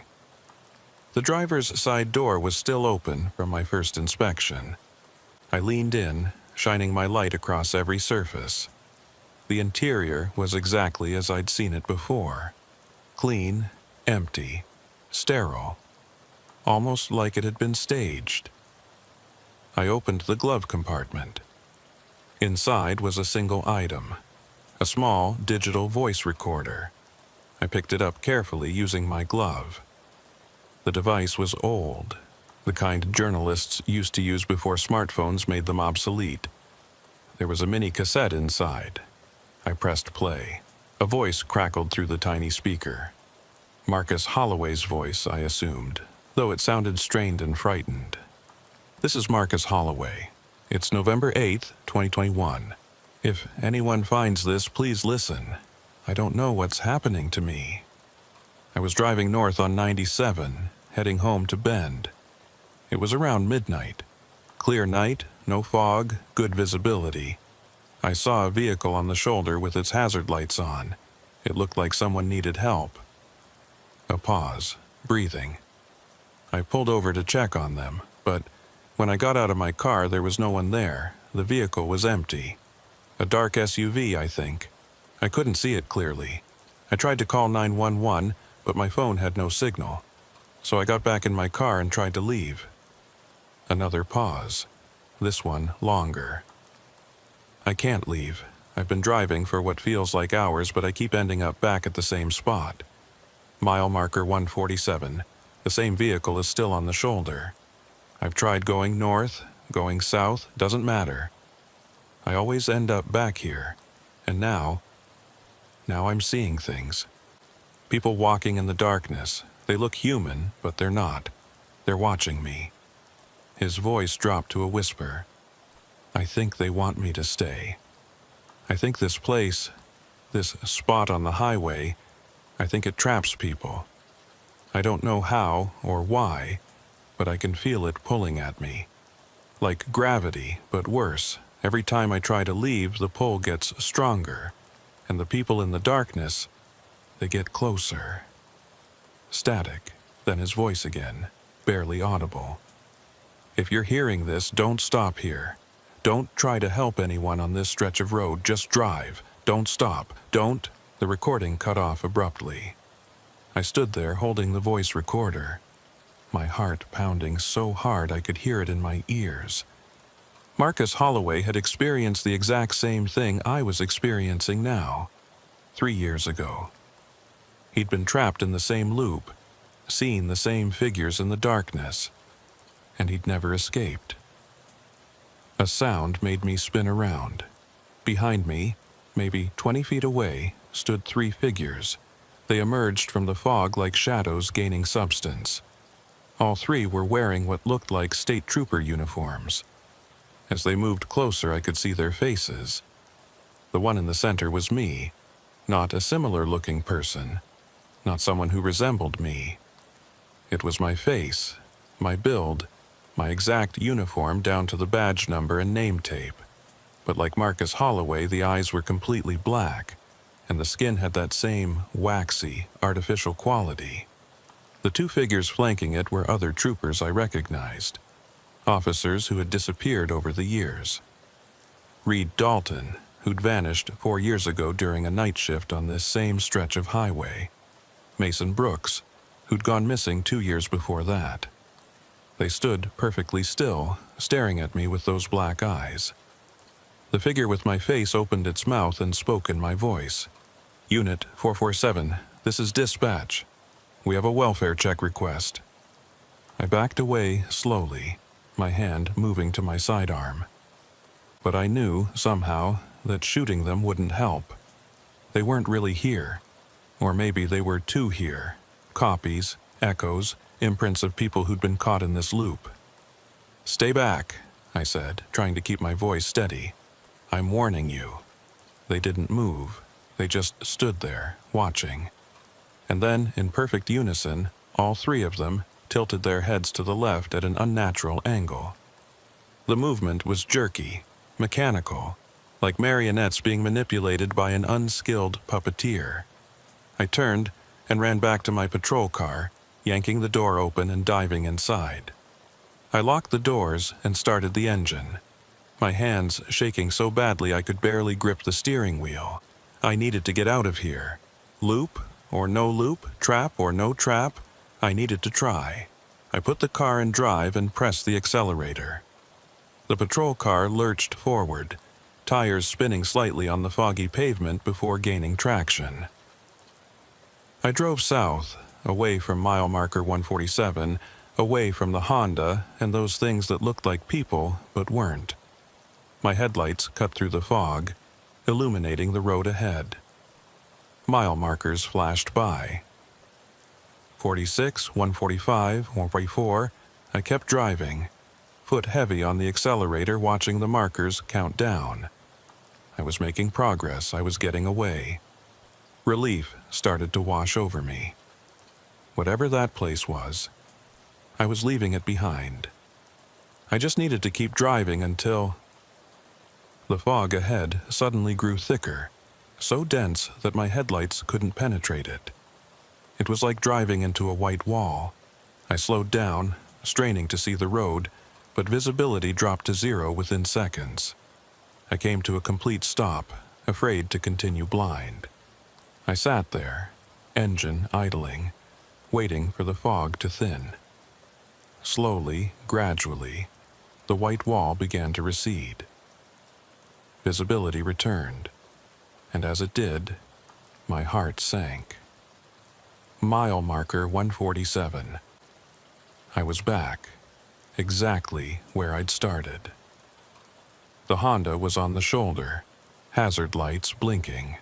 The driver's side door was still open from my first inspection. I leaned in, shining my light across every surface. The interior was exactly as I'd seen it before. Clean, empty, sterile. Almost like it had been staged. I opened the glove compartment. Inside was a single item, a small digital voice recorder. I picked it up carefully using my glove. The device was old, the kind journalists used to use before smartphones made them obsolete. There was a mini cassette inside. I pressed play. A voice crackled through the tiny speaker. Marcus Holloway's voice, I assumed, though it sounded strained and frightened. "This is Marcus Holloway. It's November 8th, 2021. If anyone finds this, please listen. I don't know what's happening to me." I was driving north on 97, heading home to Bend. It was around midnight. Clear night, no fog, good visibility. I saw a vehicle on the shoulder with its hazard lights on. It looked like someone needed help. A pause, breathing. I pulled over to check on them, but when I got out of my car, there was no one there. The vehicle was empty. A dark SUV, I think. I couldn't see it clearly. I tried to call 911, but my phone had no signal. so I got back in my car and tried to leave. Another pause, this one longer. I can't leave. I've been driving for what feels like hours, but I keep ending up back at the same spot. Mile marker 147. The same vehicle is still on the shoulder. I've tried going north, going south, doesn't matter. I always end up back here. And now I'm seeing things. People walking in the darkness. They look human, but they're not. They're watching me. His voice dropped to a whisper. I think they want me to stay. I think this place, this spot on the highway, I think it traps people. I don't know how or why, but I can feel it pulling at me. Like gravity, but worse. Every time I try to leave, the pull gets stronger, and the people in the darkness, they get closer. Static, then his voice again, barely audible. If you're hearing this, don't stop here. Don't try to help anyone on this stretch of road, just drive. Don't stop. Don't. The recording cut off abruptly. I stood there holding the voice recorder, my heart pounding so hard I could hear it in my ears. Marcus Holloway had experienced the exact same thing I was experiencing now, 3 years ago. He'd been trapped in the same loop, seen the same figures in the darkness, and he'd never escaped. A sound made me spin around. Behind me, maybe 20 feet away, stood 3 figures. They emerged from the fog like shadows gaining substance. All 3 were wearing what looked like state trooper uniforms. As they moved closer, I could see their faces. The one in the center was me, not a similar-looking person, not someone who resembled me. It was my face, my build, my exact uniform down to the badge number and name tape. But like Marcus Holloway, the eyes were completely black, and the skin had that same waxy, artificial quality. The 2 figures flanking it were other troopers I recognized, officers who had disappeared over the years. Reed Dalton, who'd vanished 4 years ago during a night shift on this same stretch of highway. Mason Brooks, who'd gone missing 2 years before that. They stood perfectly still, staring at me with those black eyes. The figure with my face opened its mouth and spoke in my voice. Unit 447, this is dispatch. We have a welfare check request. I backed away slowly, my hand moving to my sidearm. But I knew, somehow, that shooting them wouldn't help. They weren't really here. Or maybe they were too here. Copies, echoes, imprints of people who'd been caught in this loop. Stay back, I said, trying to keep my voice steady. I'm warning you. They didn't move. They just stood there, watching. And then, in perfect unison, all 3 of them tilted their heads to the left at an unnatural angle. The movement was jerky, mechanical, like marionettes being manipulated by an unskilled puppeteer. I turned and ran back to my patrol car, yanking the door open and diving inside. I locked the doors and started the engine, my hands shaking so badly I could barely grip the steering wheel. I needed to get out of here. Loop or no loop, trap or no trap, I needed to try. I put the car in drive and pressed the accelerator. The patrol car lurched forward, tires spinning slightly on the foggy pavement before gaining traction. I drove south, away from mile marker 147, away from the Honda and those things that looked like people but weren't. My headlights cut through the fog, illuminating the road ahead. Mile markers flashed by. 46, 145, 144, I kept driving, foot heavy on the accelerator, watching the markers count down. I was making progress. I was getting away. Relief started to wash over me. Whatever that place was, I was leaving it behind. I just needed to keep driving until... The fog ahead suddenly grew thicker, so dense that my headlights couldn't penetrate it. It was like driving into a white wall. I slowed down, straining to see the road, but visibility dropped to 0 within seconds. I came to a complete stop, afraid to continue blind. I sat there, engine idling, waiting for the fog to thin. Slowly, gradually, the white wall began to recede. Visibility returned, and as it did, my heart sank. Mile marker 147. I was back, exactly where I'd started. The Honda was on the shoulder, hazard lights blinking.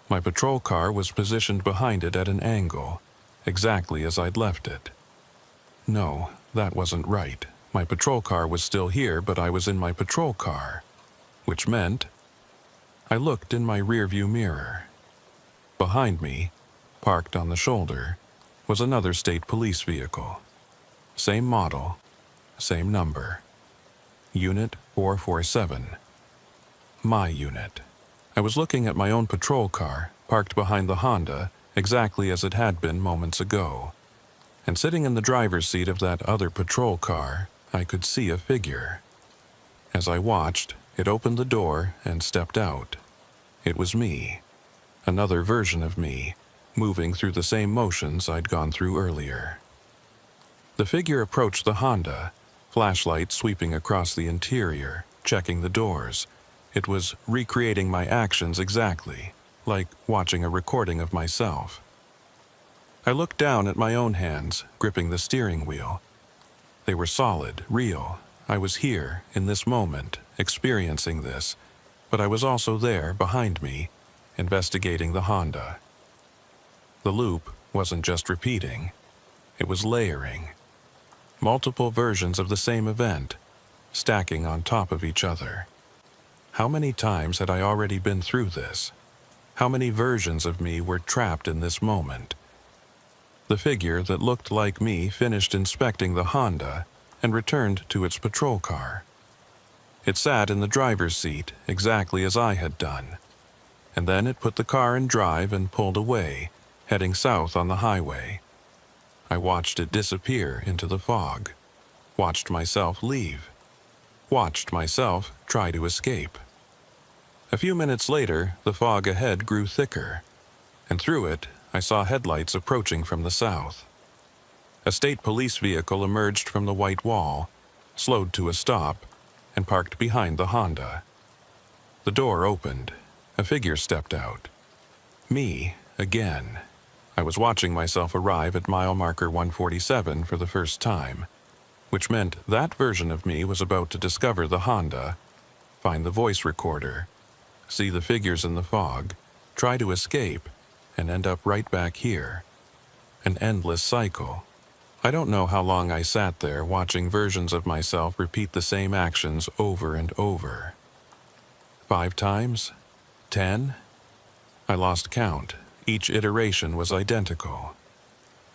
My patrol car was positioned behind it at an angle, exactly as I'd left it. No, that wasn't right. My patrol car was still here, but I was in my patrol car, which meant I looked in my rearview mirror. Behind me, parked on the shoulder, was another state police vehicle. Same model, same number. Unit 447. My unit. I was looking at my own patrol car, parked behind the Honda, exactly as it had been moments ago. And sitting in the driver's seat of that other patrol car, I could see a figure. As I watched, it opened the door and stepped out. It was me. Another version of me, moving through the same motions I'd gone through earlier. The figure approached the Honda, flashlight sweeping across the interior, checking the doors. It was recreating my actions exactly, like watching a recording of myself. I looked down at my own hands, gripping the steering wheel. They were solid, real. I was here, in this moment, experiencing this, but I was also there, behind me, investigating the Honda. The loop wasn't just repeating, it was layering. Multiple versions of the same event, stacking on top of each other. How many times had I already been through this? How many versions of me were trapped in this moment? The figure that looked like me finished inspecting the Honda and returned to its patrol car. It sat in the driver's seat exactly as I had done, and then it put the car in drive and pulled away, heading south on the highway. I watched it disappear into the fog, watched myself leave, watched myself try to escape. A few minutes later, the fog ahead grew thicker, and through it, I saw headlights approaching from the south. A state police vehicle emerged from the white wall, slowed to a stop, and parked behind the Honda. The door opened. A figure stepped out. Me, again. I was watching myself arrive at mile marker 147 for the first time, which meant that version of me was about to discover the Honda, find the voice recorder, see the figures in the fog, try to escape, and end up right back here. An endless cycle. I don't know how long I sat there watching versions of myself repeat the same actions over and over. 5 times? 10? I lost count. Each iteration was identical.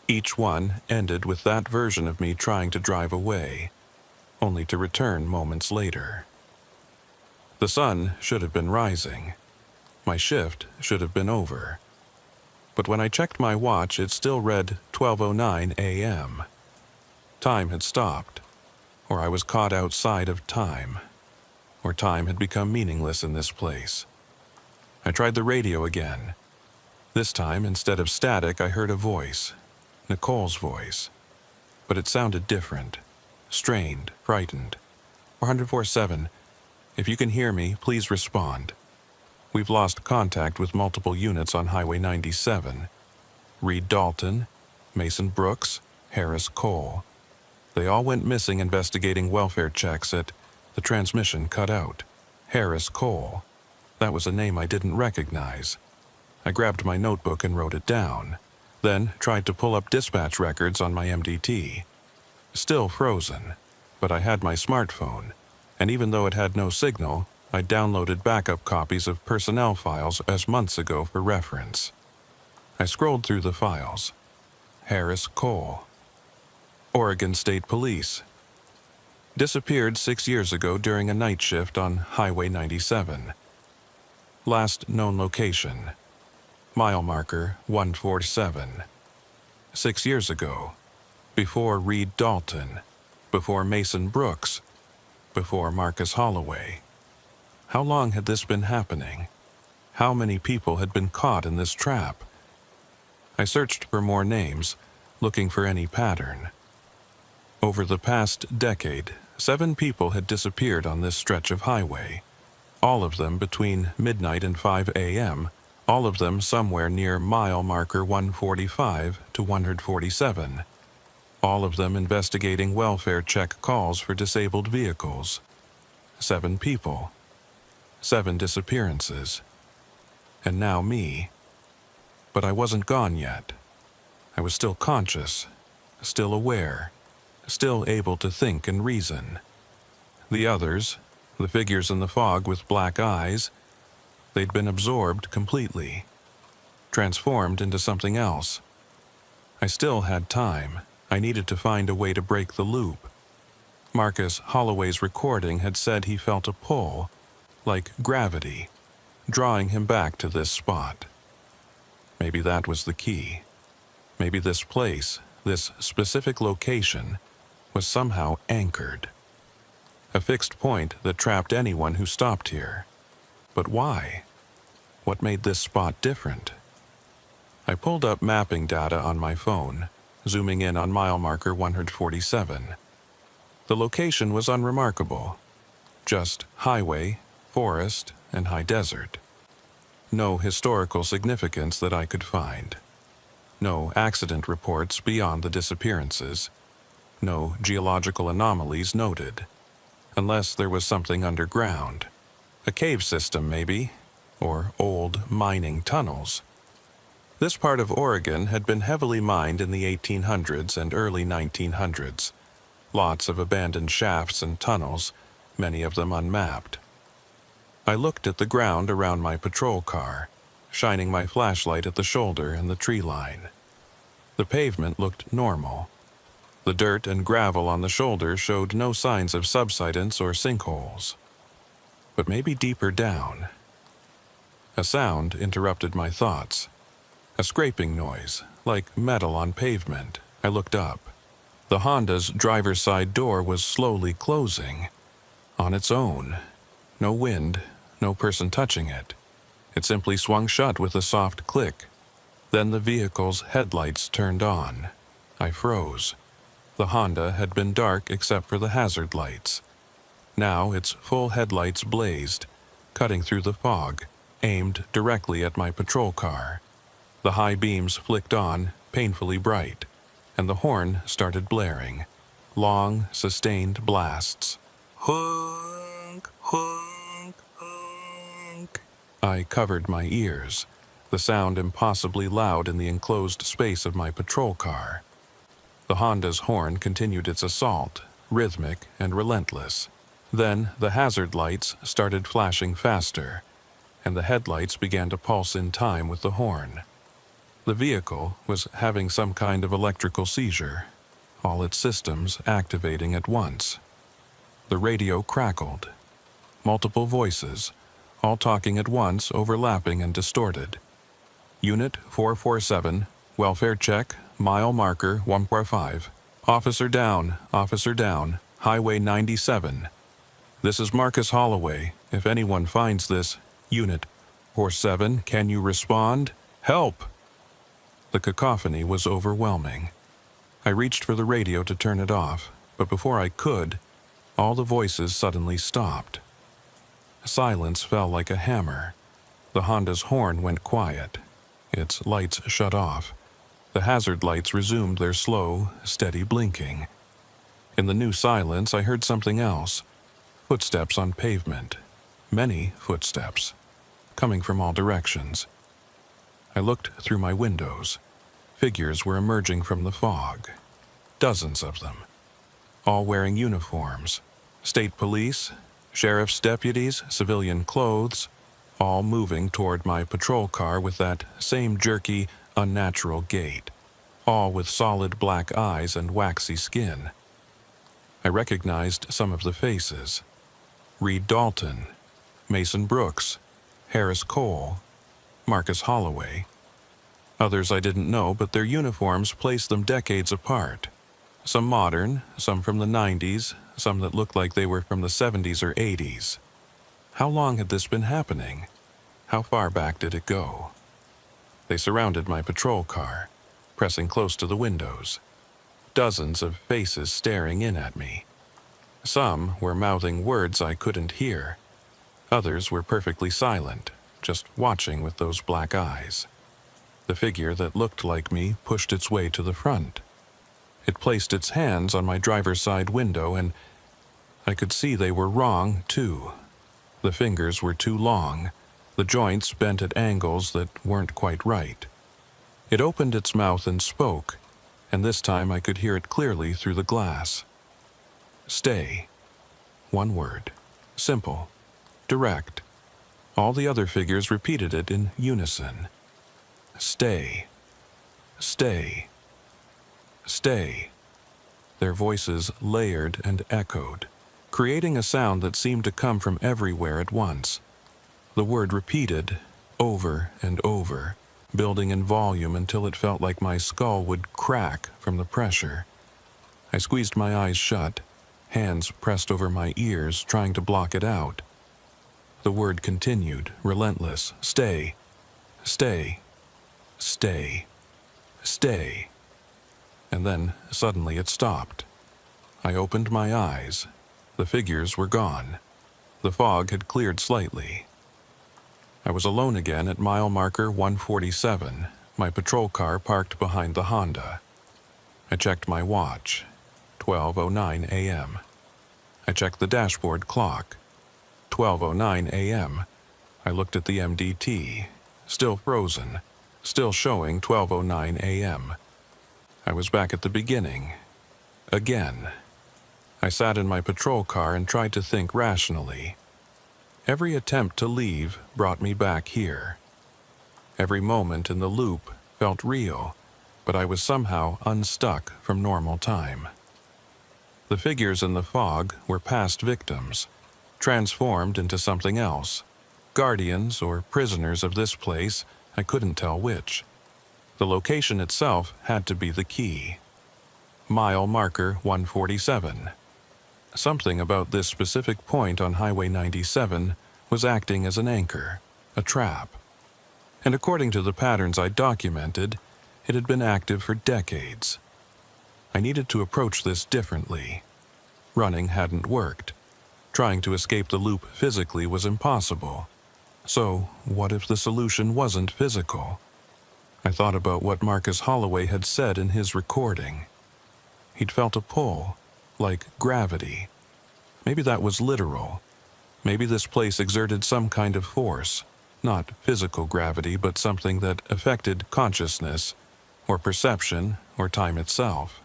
Each one ended with that version of me trying to drive away, only to return moments later. The sun should have been rising. My shift should have been over. But when I checked my watch, it still read 12:09 a.m. Time had stopped, or I was caught outside of time, or time had become meaningless in this place. I tried the radio again. This time, instead of static, I heard a voice, Nicole's voice. But it sounded different, strained, frightened. 447, if you can hear me, please respond. We've lost contact with multiple units on Highway 97. Reed Dalton, Mason Brooks, Harris Cole. They all went missing investigating welfare checks at the transmission cut out. Harris Cole. That was a name I didn't recognize. I grabbed my notebook and wrote it down, then tried to pull up dispatch records on my MDT. Still frozen, but I had my smartphone, and even though it had no signal, I downloaded backup copies of personnel files as months ago for reference. I scrolled through the files. Harris Cole. Oregon State Police. Disappeared 6 years ago during a night shift on Highway 97. Last known location. Mile marker 147. 6 years ago. Before Reed Dalton. Before Mason Brooks. Before Marcus Holloway. How long had this been happening? How many people had been caught in this trap? I searched for more names, looking for any pattern. Over the past decade, 7 people had disappeared on this stretch of highway, all of them between midnight and 5 a.m., all of them somewhere near mile marker 145 to 147, all of them investigating welfare check calls for disabled vehicles. 7 people, 7 disappearances, and now me. But I wasn't gone yet. I was still conscious, still aware, still able to think and reason. The others, the figures in the fog with black eyes, they'd been absorbed completely, transformed into something else. I still had time. I needed to find a way to break the loop. Marcus Holloway's recording had said he felt a pull, like gravity, drawing him back to this spot. Maybe that was the key. Maybe this place, this specific location, was somehow anchored. A fixed point that trapped anyone who stopped here. But why? What made this spot different? I pulled up mapping data on my phone, zooming in on mile marker 147. The location was unremarkable. Just highway, forest, and high desert. No historical significance that I could find. No accident reports beyond the disappearances. No geological anomalies noted. Unless there was something underground. A cave system, maybe, or old mining tunnels. This part of Oregon had been heavily mined in the 1800s and early 1900s. Lots of abandoned shafts and tunnels, many of them unmapped. I looked at the ground around my patrol car, shining my flashlight at the shoulder and the tree line. The pavement looked normal. The dirt and gravel on the shoulder showed no signs of subsidence or sinkholes. But maybe deeper down. A sound interrupted my thoughts. A scraping noise, like metal on pavement. I looked up. The Honda's driver's side door was slowly closing. On its own. No wind, no person touching it. It simply swung shut with a soft click. Then the vehicle's headlights turned on. I froze. The Honda had been dark except for the hazard lights. Now its full headlights blazed, cutting through the fog, aimed directly at my patrol car. The high beams flicked on, painfully bright, and the horn started blaring. Long, sustained blasts. Honk, honk, honk. I covered my ears, the sound impossibly loud in the enclosed space of my patrol car. The Honda's horn continued its assault, rhythmic and relentless. Then the hazard lights started flashing faster, and the headlights began to pulse in time with the horn. The vehicle was having some kind of electrical seizure, all its systems activating at once. The radio crackled. Multiple voices, all talking at once, overlapping and distorted. Unit 447, welfare check, mile marker 145. Officer down, Highway 97. This is Marcus Holloway. If anyone finds this, Unit 47, can you respond? Help! The cacophony was overwhelming. I reached for the radio to turn it off, but before I could, all the voices suddenly stopped. Silence fell like a hammer. The Honda's horn went quiet. Its lights shut off. The hazard lights resumed their slow, steady blinking. In the new silence, I heard something else. Footsteps on pavement. Many footsteps. Coming from all directions. I looked through my windows. Figures were emerging from the fog. Dozens of them. All wearing uniforms. State police, sheriff's deputies, civilian clothes, all moving toward my patrol car with that same jerky, unnatural gait. All with solid black eyes and waxy skin. I recognized some of the faces. Reed Dalton, Mason Brooks, Harris Cole, Marcus Holloway. Others I didn't know, but their uniforms placed them decades apart. Some modern, some from the 90s, some that looked like they were from the 70s or 80s. How long had this been happening? How far back did it go? They surrounded my patrol car, pressing close to the windows. Dozens of faces staring in at me. Some were mouthing words I couldn't hear. Others were perfectly silent, just watching with those black eyes. The figure that looked like me pushed its way to the front. It placed its hands on my driver's side window, and I could see they were wrong, too. The fingers were too long, the joints bent at angles that weren't quite right. It opened its mouth and spoke, and this time I could hear it clearly through the glass. Stay. One word. Simple. Direct. All the other figures repeated it in unison. Stay. Stay. Stay. Their voices layered and echoed, creating a sound that seemed to come from everywhere at once. The word repeated, over and over, building in volume until it felt like my skull would crack from the pressure. I squeezed my eyes shut, hands pressed over my ears, trying to block it out. The word continued, relentless. Stay. Stay. Stay. Stay. And then, suddenly, it stopped. I opened my eyes. The figures were gone. The fog had cleared slightly. I was alone again at mile marker 147, my patrol car parked behind the Honda. I checked my watch. 12:09 a.m. I checked the dashboard clock. 12:09 a.m. I looked at the MDT. Still frozen. Still showing 12:09 a.m. I was back at the beginning. Again. I sat in my patrol car and tried to think rationally. Every attempt to leave brought me back here. Every moment in the loop felt real, but I was somehow unstuck from normal time. The figures in the fog were past victims, transformed into something else. Guardians or prisoners of this place, I couldn't tell which. The location itself had to be the key. Mile marker 147. Something about this specific point on Highway 97 was acting as an anchor, a trap. And according to the patterns I documented, it had been active for decades. I needed to approach this differently. Running hadn't worked. Trying to escape the loop physically was impossible. So, what if the solution wasn't physical? I thought about what Marcus Holloway had said in his recording. He'd felt a pull, like gravity. Maybe that was literal. Maybe this place exerted some kind of force, not physical gravity, but something that affected consciousness, or perception, or time itself.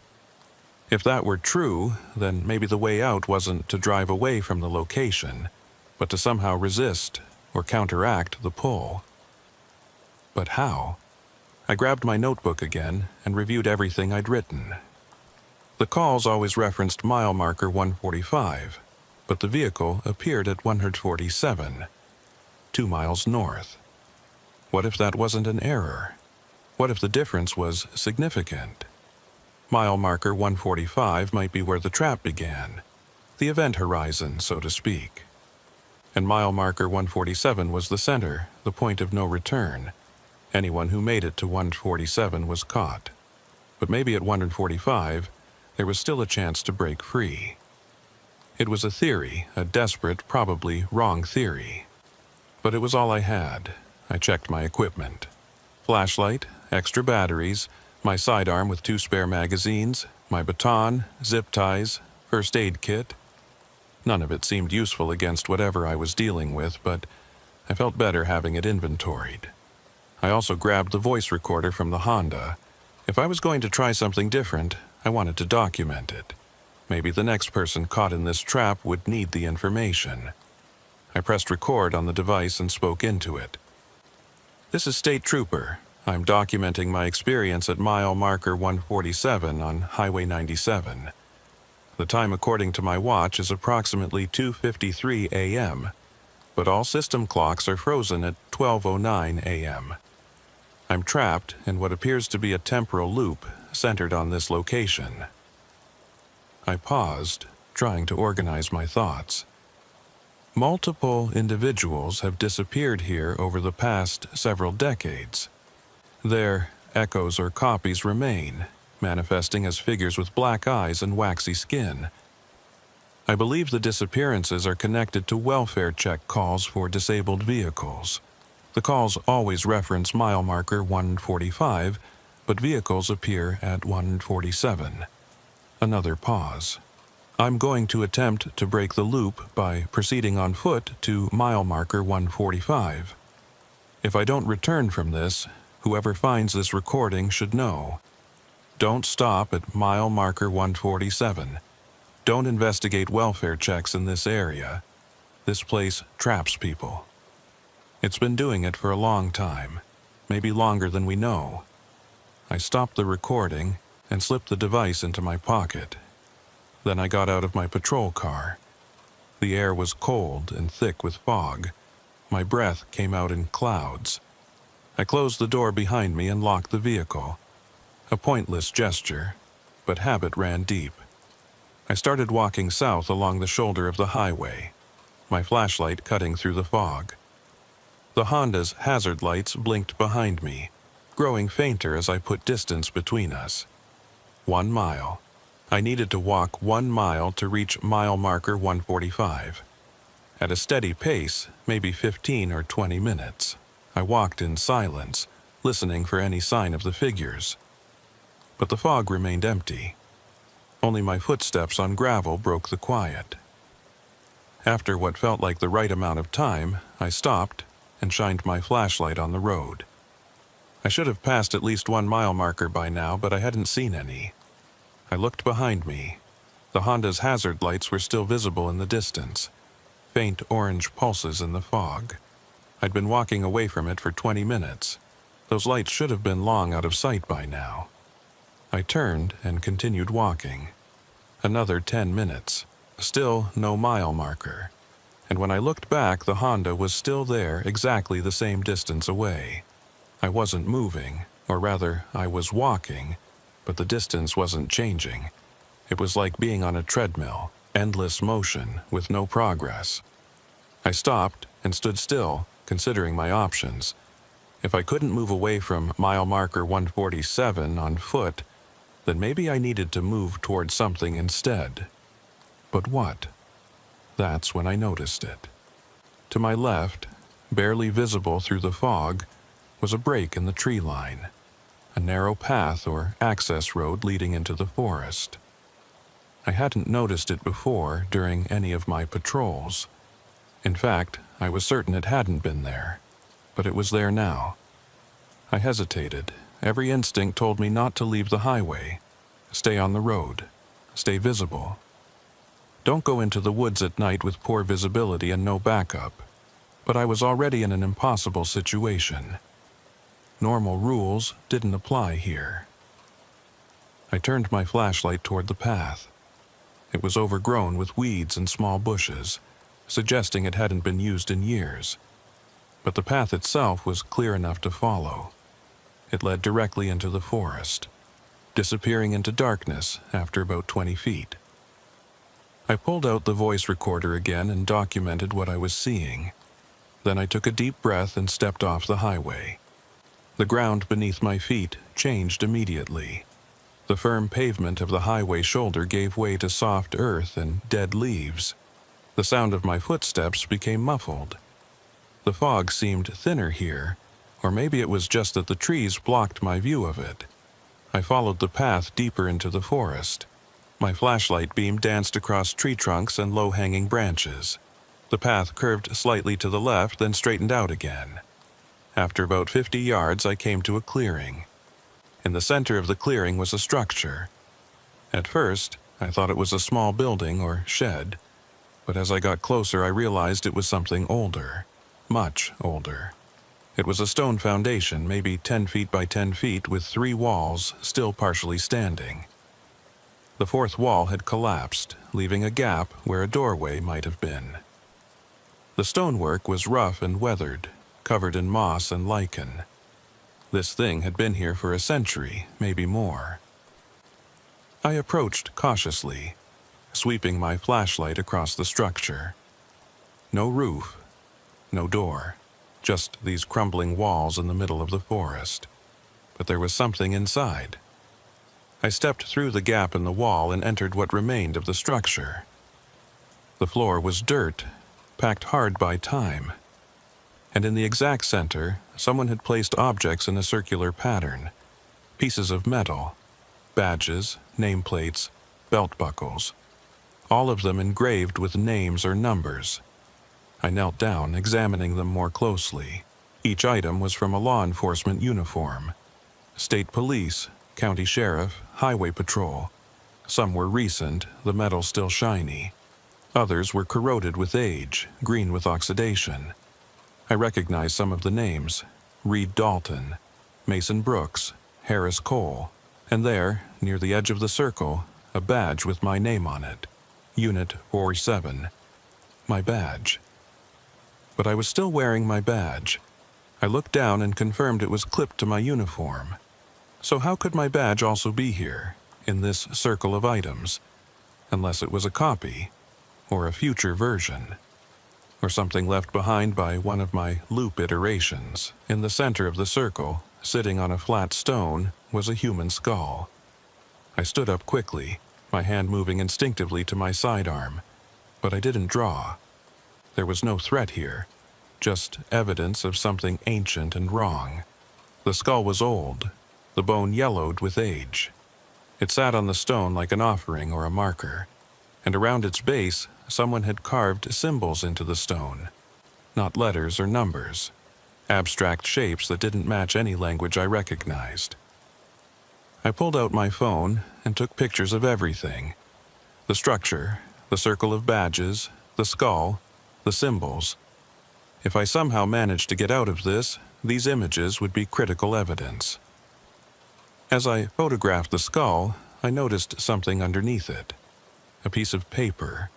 If that were true, then maybe the way out wasn't to drive away from the location, but to somehow resist or counteract the pull. But how? I grabbed my notebook again and reviewed everything I'd written. The calls always referenced mile marker 145, but the vehicle appeared at 147, 2 miles north. What if that wasn't an error? What if the difference was significant? Mile marker 145 might be where the trap began, the event horizon, so to speak. And mile marker 147 was the center, the point of no return. Anyone who made it to 147 was caught. But maybe at 145, there was still a chance to break free. It was a theory, a desperate, probably wrong theory. But it was all I had. I checked my equipment. Flashlight, extra batteries, my sidearm with 2 spare magazines, my baton, zip ties, first aid kit. None of it seemed useful against whatever I was dealing with, but I felt better having it inventoried. I also grabbed the voice recorder from the Honda. If I was going to try something different, I wanted to document it. Maybe the next person caught in this trap would need the information. I pressed record on the device and spoke into it. This is State Trooper. I'm documenting my experience at mile marker 147 on Highway 97. The time according to my watch is approximately 2:53 a.m., but all system clocks are frozen at 12:09 a.m. I'm trapped in what appears to be a temporal loop centered on this location. I paused, trying to organize my thoughts. Multiple individuals have disappeared here over the past several decades. Their echoes or copies remain, manifesting as figures with black eyes and waxy skin. I believe the disappearances are connected to welfare check calls for disabled vehicles. The calls always reference mile marker 145, but vehicles appear at 147. Another pause. I'm going to attempt to break the loop by proceeding on foot to mile marker 145. If I don't return from this, whoever finds this recording should know. Don't stop at mile marker 147. Don't investigate welfare checks in this area. This place traps people. It's been doing it for a long time, maybe longer than we know. I stopped the recording and slipped the device into my pocket. Then I got out of my patrol car. The air was cold and thick with fog. My breath came out in clouds. I closed the door behind me and locked the vehicle. A pointless gesture, but habit ran deep. I started walking south along the shoulder of the highway, my flashlight cutting through the fog. The Honda's hazard lights blinked behind me, growing fainter as I put distance between us. 1 mile. I needed to walk 1 mile to reach mile marker 145. At a steady pace, maybe 15 or 20 minutes, I walked in silence, listening for any sign of the figures. But the fog remained empty. Only my footsteps on gravel broke the quiet. After what felt like the right amount of time, I stopped and shined my flashlight on the road. I should have passed at least 1 mile marker by now, but I hadn't seen any. I looked behind me. The Honda's hazard lights were still visible in the distance, faint orange pulses in the fog. I'd been walking away from it for 20 minutes. Those lights should have been long out of sight by now. I turned and continued walking. Another 10 minutes. Still no mile marker. And when I looked back, the Honda was still there, exactly the same distance away. I wasn't moving, or rather, I was walking, but the distance wasn't changing. It was like being on a treadmill, endless motion with no progress. I stopped and stood still, considering my options. If I couldn't move away from mile marker 147 on foot, then maybe I needed to move toward something instead. But what? That's when I noticed it. To my left, barely visible through the fog, was a break in the tree line, a narrow path or access road leading into the forest. I hadn't noticed it before during any of my patrols. In fact, I was certain it hadn't been there, but it was there now. I hesitated. Every instinct told me not to leave the highway. Stay on the road. Stay visible. Don't go into the woods at night with poor visibility and no backup. But I was already in an impossible situation. Normal rules didn't apply here. I turned my flashlight toward the path. It was overgrown with weeds and small bushes, suggesting it hadn't been used in years. But the path itself was clear enough to follow. It led directly into the forest, disappearing into darkness after about 20 feet. I pulled out the voice recorder again and documented what I was seeing. Then I took a deep breath and stepped off the highway. The ground beneath my feet changed immediately. The firm pavement of the highway shoulder gave way to soft earth and dead leaves. The sound of my footsteps became muffled. The fog seemed thinner here, or maybe it was just that the trees blocked my view of it. I followed the path deeper into the forest. My flashlight beam danced across tree trunks and low-hanging branches. The path curved slightly to the left, then straightened out again. After about 50 yards, I came to a clearing. In the center of the clearing was a structure. At first, I thought it was a small building or shed, but as I got closer, I realized it was something older, much older. It was a stone foundation, maybe 10 feet by 10 feet, with 3 walls still partially standing. The 4th wall had collapsed, leaving a gap where a doorway might have been. The stonework was rough and weathered, covered in moss and lichen. This thing had been here for a century, maybe more. I approached cautiously, sweeping my flashlight across the structure. No roof, no door, just these crumbling walls in the middle of the forest. but there was something inside. I stepped through the gap in the wall and entered what remained of the structure. The floor was dirt, packed hard by time, and in the exact center, someone had placed objects in a circular pattern, pieces of metal, badges, nameplates, belt buckles, all of them engraved with names or numbers. I knelt down, examining them more closely. Each item was from a law enforcement uniform: state police, county sheriff, highway patrol. Some were recent, the metal still shiny. Others were corroded with age, green with oxidation. I recognized some of the names: Reed Dalton, Mason Brooks, Harris Cole, and there, near the edge of the circle, a badge with my name on it, Unit 47. My badge. But I was still wearing my badge. I looked down and confirmed it was clipped to my uniform. So how could my badge also be here, in this circle of items, unless it was a copy, or a future version, or something left behind by one of my loop iterations? In the center of the circle, sitting on a flat stone, was a human skull. I stood up quickly, my hand moving instinctively to my sidearm, but I didn't draw. There was no threat here, just evidence of something ancient and wrong. The skull was old, the bone yellowed with age. It sat on the stone like an offering or a marker, and around its base, someone had carved symbols into the stone. Not letters or numbers, abstract shapes that didn't match any language I recognized. I pulled out my phone and took pictures of everything: the structure, the circle of badges, the skull, the symbols. If I somehow managed to get out of this, these images would be critical evidence. As I photographed the skull, I noticed something underneath it. A piece of paper,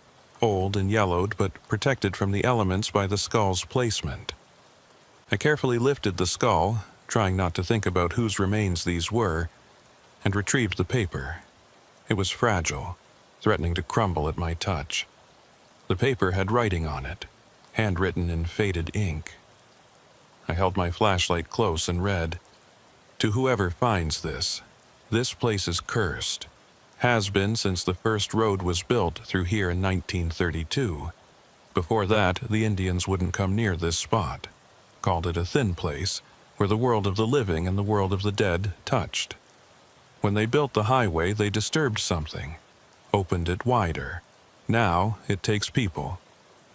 old and yellowed but protected from the elements by the skull's placement. I carefully lifted the skull, trying not to think about whose remains these were, and retrieved the paper. It was fragile, threatening to crumble at my touch. The paper had writing on it, handwritten in faded ink. I held my flashlight close and read, "To whoever finds this, this place is cursed. Has been since the first road was built through here in 1932. Before that, the Indians wouldn't come near this spot. Called it a thin place, where the world of the living and the world of the dead touched. When they built the highway, they disturbed something, opened it wider. Now it takes people,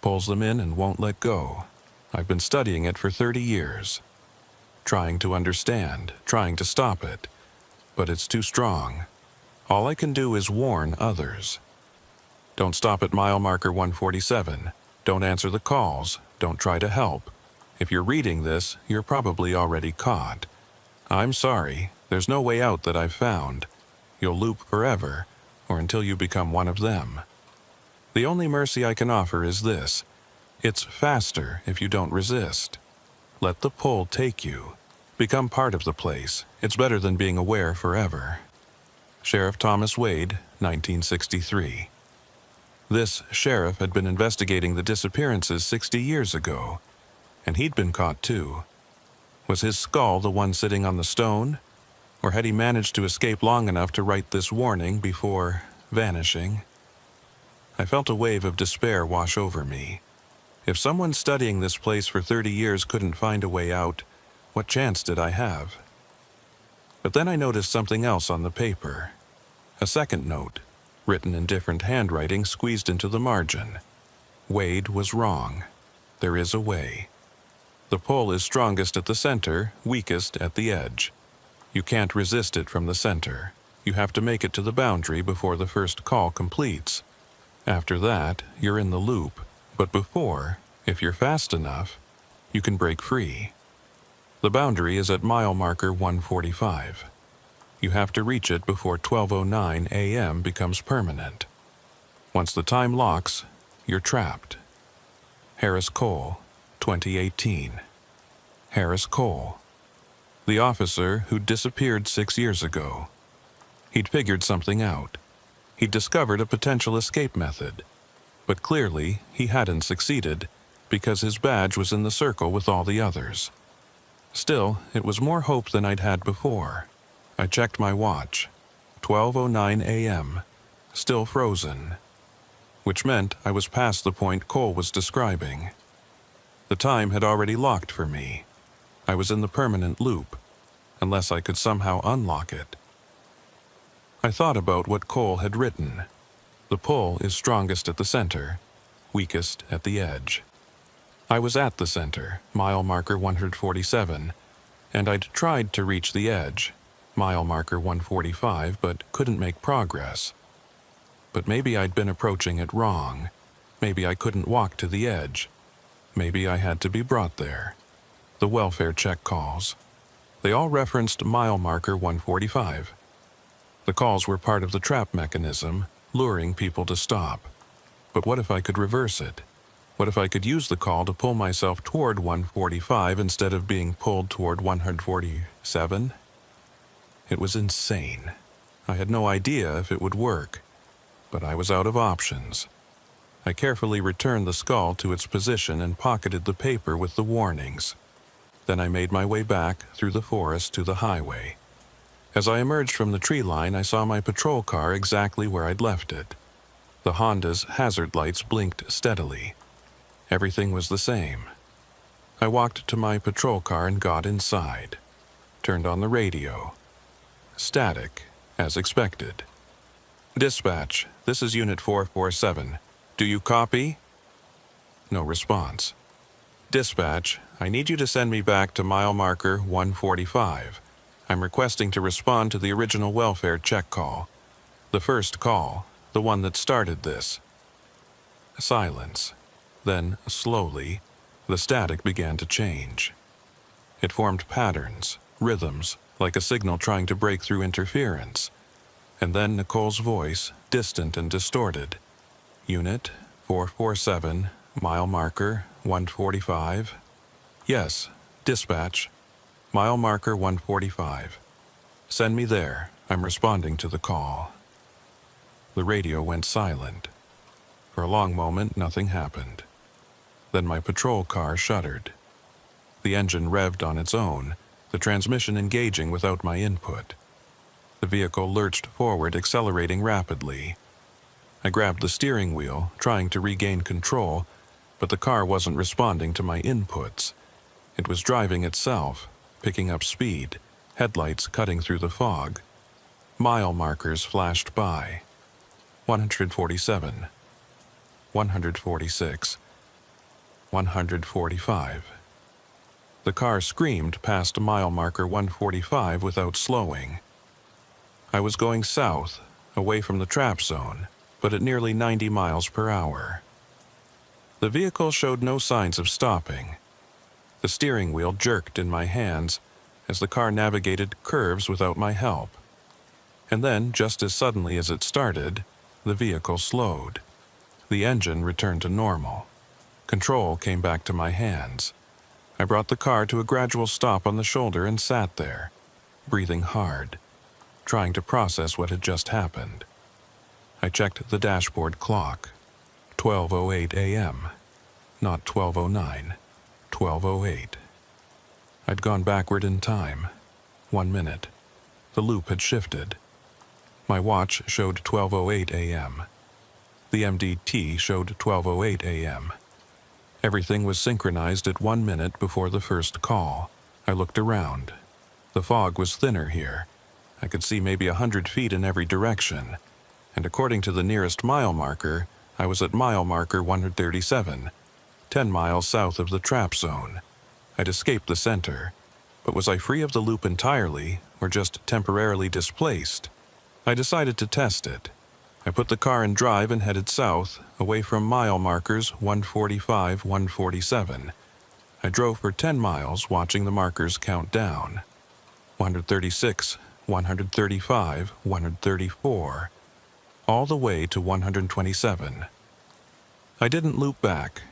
pulls them in and won't let go. I've been studying it for 30 years. Trying to understand, trying to stop it, but it's too strong. All I can do is warn others. Don't stop at mile marker 147. Don't answer the calls. Don't try to help. If you're reading this, you're probably already caught. I'm sorry, there's no way out that I've found. You'll loop forever, or until you become one of them. The only mercy I can offer is this: it's faster if you don't resist. Let the pull take you. Become part of the place. It's better than being aware forever." Sheriff Thomas Wade, 1963. This sheriff had been investigating the disappearances 60 years ago, and he'd been caught too. Was his skull the one sitting on the stone, or had he managed to escape long enough to write this warning before vanishing? I felt a wave of despair wash over me. If someone studying this place for 30 years couldn't find a way out, what chance did I have? But then I noticed something else on the paper. A second note, written in different handwriting, squeezed into the margin. Wade was wrong. There is a way. The pull is strongest at the center, weakest at the edge. You can't resist it from the center. You have to make it to the boundary before the first call completes. After that, you're in the loop. But before, if you're fast enough, you can break free. The boundary is at mile marker 145. You have to reach it before 12:09 a.m. becomes permanent. Once the time locks, you're trapped. Harris Cole, 2018. Harris Cole, the officer who disappeared 6 years ago. He'd figured something out. He'd discovered a potential escape method. But clearly, he hadn't succeeded because his badge was in the circle with all the others. Still, it was more hope than I'd had before. I checked my watch. 12:09 a.m. Still frozen. Which meant I was past the point Cole was describing. The time had already locked for me. I was in the permanent loop, unless I could somehow unlock it. I thought about what Cole had written. The pull is strongest at the center, weakest at the edge. I was at the center, mile marker 147, and I'd tried to reach the edge, mile marker 145, but couldn't make progress. But maybe I'd been approaching it wrong. Maybe I couldn't walk to the edge. Maybe I had to be brought there. The welfare check calls. They all referenced mile marker 145. The calls were part of the trap mechanism, luring people to stop. But what if I could reverse it? What if I could use the call to pull myself toward 145 instead of being pulled toward 147? It was insane. I had no idea if it would work, but I was out of options. I carefully returned the skull to its position and pocketed the paper with the warnings. Then I made my way back through the forest to the highway. As I emerged from the tree line, I saw my patrol car exactly where I'd left it. The Honda's hazard lights blinked steadily. Everything was the same. I walked to my patrol car and got inside. Turned on the radio. Static, as expected. "Dispatch, this is Unit 447. Do you copy?" No response. "Dispatch, I need you to send me back to mile marker 145. I'm requesting to respond to the original welfare check call. The first call, the one that started this." Silence. Then, slowly, the static began to change. It formed patterns, rhythms, like a signal trying to break through interference. And then Nicole's voice, distant and distorted. "Unit 447, mile marker 145. Yes, dispatch. Mile marker 145. Send me there. I'm responding to the call." The radio went silent. For a long moment, nothing happened. Then my patrol car shuddered. The engine revved on its own, the transmission engaging without my input. The vehicle lurched forward, accelerating rapidly. I grabbed the steering wheel, trying to regain control, but the car wasn't responding to my inputs. It was driving itself, picking up speed, headlights cutting through the fog. Mile markers flashed by. 147. 146. 145. The car screamed past mile marker 145 without slowing. I was going south, away from the trap zone, but at nearly 90 miles per hour. The vehicle showed no signs of stopping. The steering wheel jerked in my hands as the car navigated curves without my help. And then, just as suddenly as it started, the vehicle slowed. The engine returned to normal. Control came back to my hands. I brought the car to a gradual stop on the shoulder and sat there, breathing hard, trying to process what had just happened. I checked the dashboard clock. 12:08 a.m. Not 12:09. 12:08. I'd gone backward in time. 1 minute. The loop had shifted. My watch showed 12:08 a.m. The MDT showed 12:08 a.m. Everything was synchronized at 1 minute before the first call. I looked around. The fog was thinner here. I could see maybe 100 feet in every direction. And according to the nearest mile marker, I was at mile marker 137, 10 miles south of the trap zone. I'd escaped the center. But was I free of the loop entirely, or just temporarily displaced? I decided to test it. I put the car in drive and headed south, away from mile markers 145, 147. I drove for 10 miles, watching the markers count down. 136, 135, 134, all the way to 127. I didn't loop back.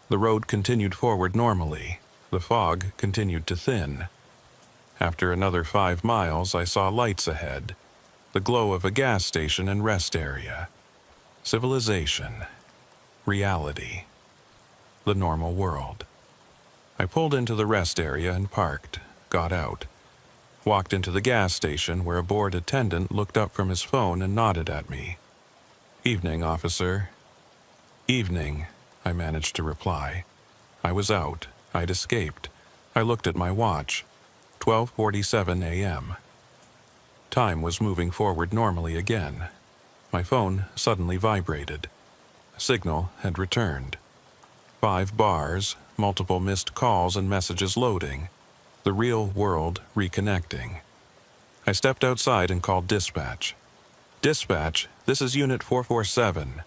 The road continued forward normally. The fog continued to thin. After another 5 miles, I saw lights ahead. The glow of a gas station and rest area. Civilization. Reality. The normal world. I pulled into the rest area and parked, got out, walked into the gas station where a bored attendant looked up from his phone and nodded at me. "Evening, officer." "Evening," I managed to reply. I was out. I'd escaped. I looked at my watch. 12:47 a.m. Time was moving forward normally again. My phone suddenly vibrated. Signal had returned. 5 bars, multiple missed calls and messages loading. The real world reconnecting. I stepped outside and called dispatch. "Dispatch, this is Unit 447.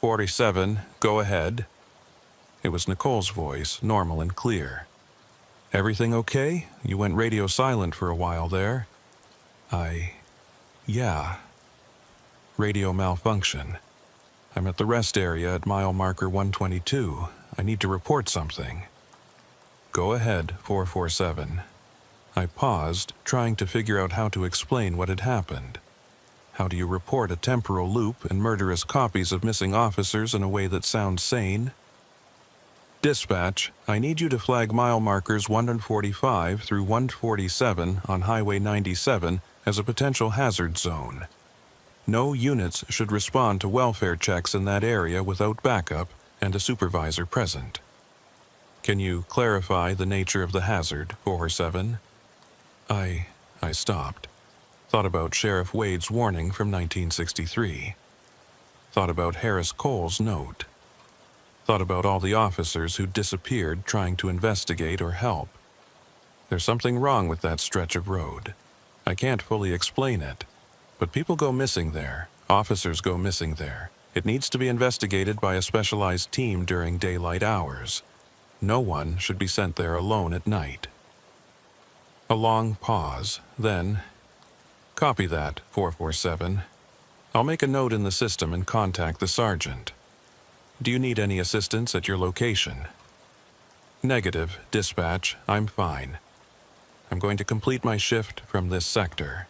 47, go ahead." It was Nicole's voice, normal and clear. "Everything okay? You went radio silent for a while there." Yeah. "Radio malfunction. I'm at the rest area at mile marker 122. I need to report something." "Go ahead, 447. I paused, trying to figure out how to explain what had happened. How do you report a temporal loop and murderous copies of missing officers in a way that sounds sane? "Dispatch, I need you to flag mile markers 145 through 147 on Highway 97 as a potential hazard zone. No units should respond to welfare checks in that area without backup and a supervisor present." "Can you clarify the nature of the hazard, 447? I stopped. Thought about Sheriff Wade's warning from 1963. Thought about Harris Cole's note. Thought about all the officers who disappeared trying to investigate or help. There's something wrong with that stretch of road. I can't fully explain it, but people go missing there. Officers go missing there. It needs to be investigated by a specialized team during daylight hours. No one should be sent there alone at night." A long pause, then, "Copy that, 447. I'll make a note in the system and contact the sergeant. Do you need any assistance at your location?" "Negative, dispatch. I'm fine. I'm going to complete my shift from this sector."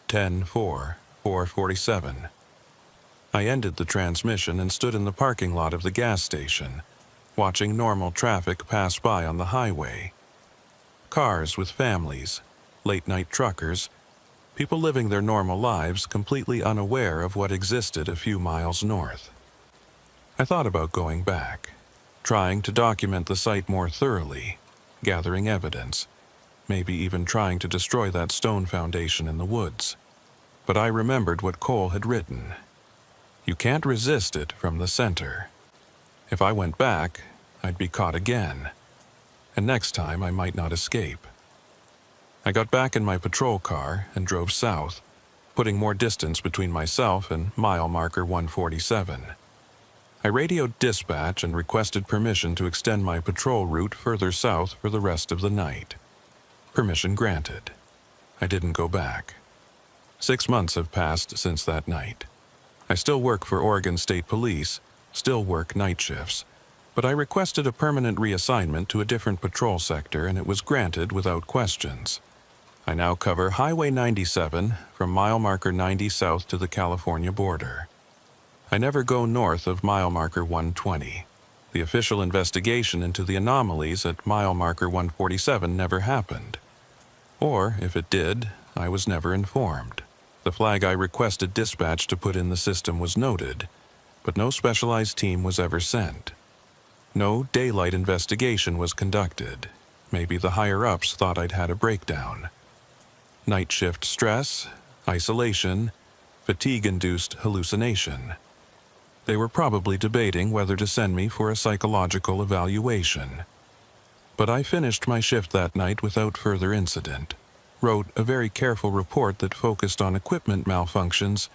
10-4, 447. I ended the transmission and stood in the parking lot of the gas station, watching normal traffic pass by on the highway. Cars with families, late-night truckers, people living their normal lives completely unaware of what existed a few miles north. I thought about going back, trying to document the site more thoroughly, gathering evidence, maybe even trying to destroy that stone foundation in the woods. But I remembered what Cole had written. You can't resist it from the center. If I went back, I'd be caught again. And next time I might not escape. I got back in my patrol car and drove south, putting more distance between myself and mile marker 147. I radioed dispatch and requested permission to extend my patrol route further south for the rest of the night. Permission granted. I didn't go back. 6 months have passed since that night. I still work for Oregon State Police, still work night shifts, but I requested a permanent reassignment to a different patrol sector and it was granted without questions. I now cover Highway 97 from mile marker 90 south to the California border. I never go north of mile marker 120. The official investigation into the anomalies at mile marker 147 never happened. Or, if it did, I was never informed. The flag I requested dispatch to put in the system was noted, but no specialized team was ever sent. No daylight investigation was conducted. Maybe the higher-ups thought I'd had a breakdown. Night shift stress, isolation, fatigue-induced hallucination. They were probably debating whether to send me for a psychological evaluation. But I finished my shift that night without further incident, wrote a very careful report that focused on equipment malfunctions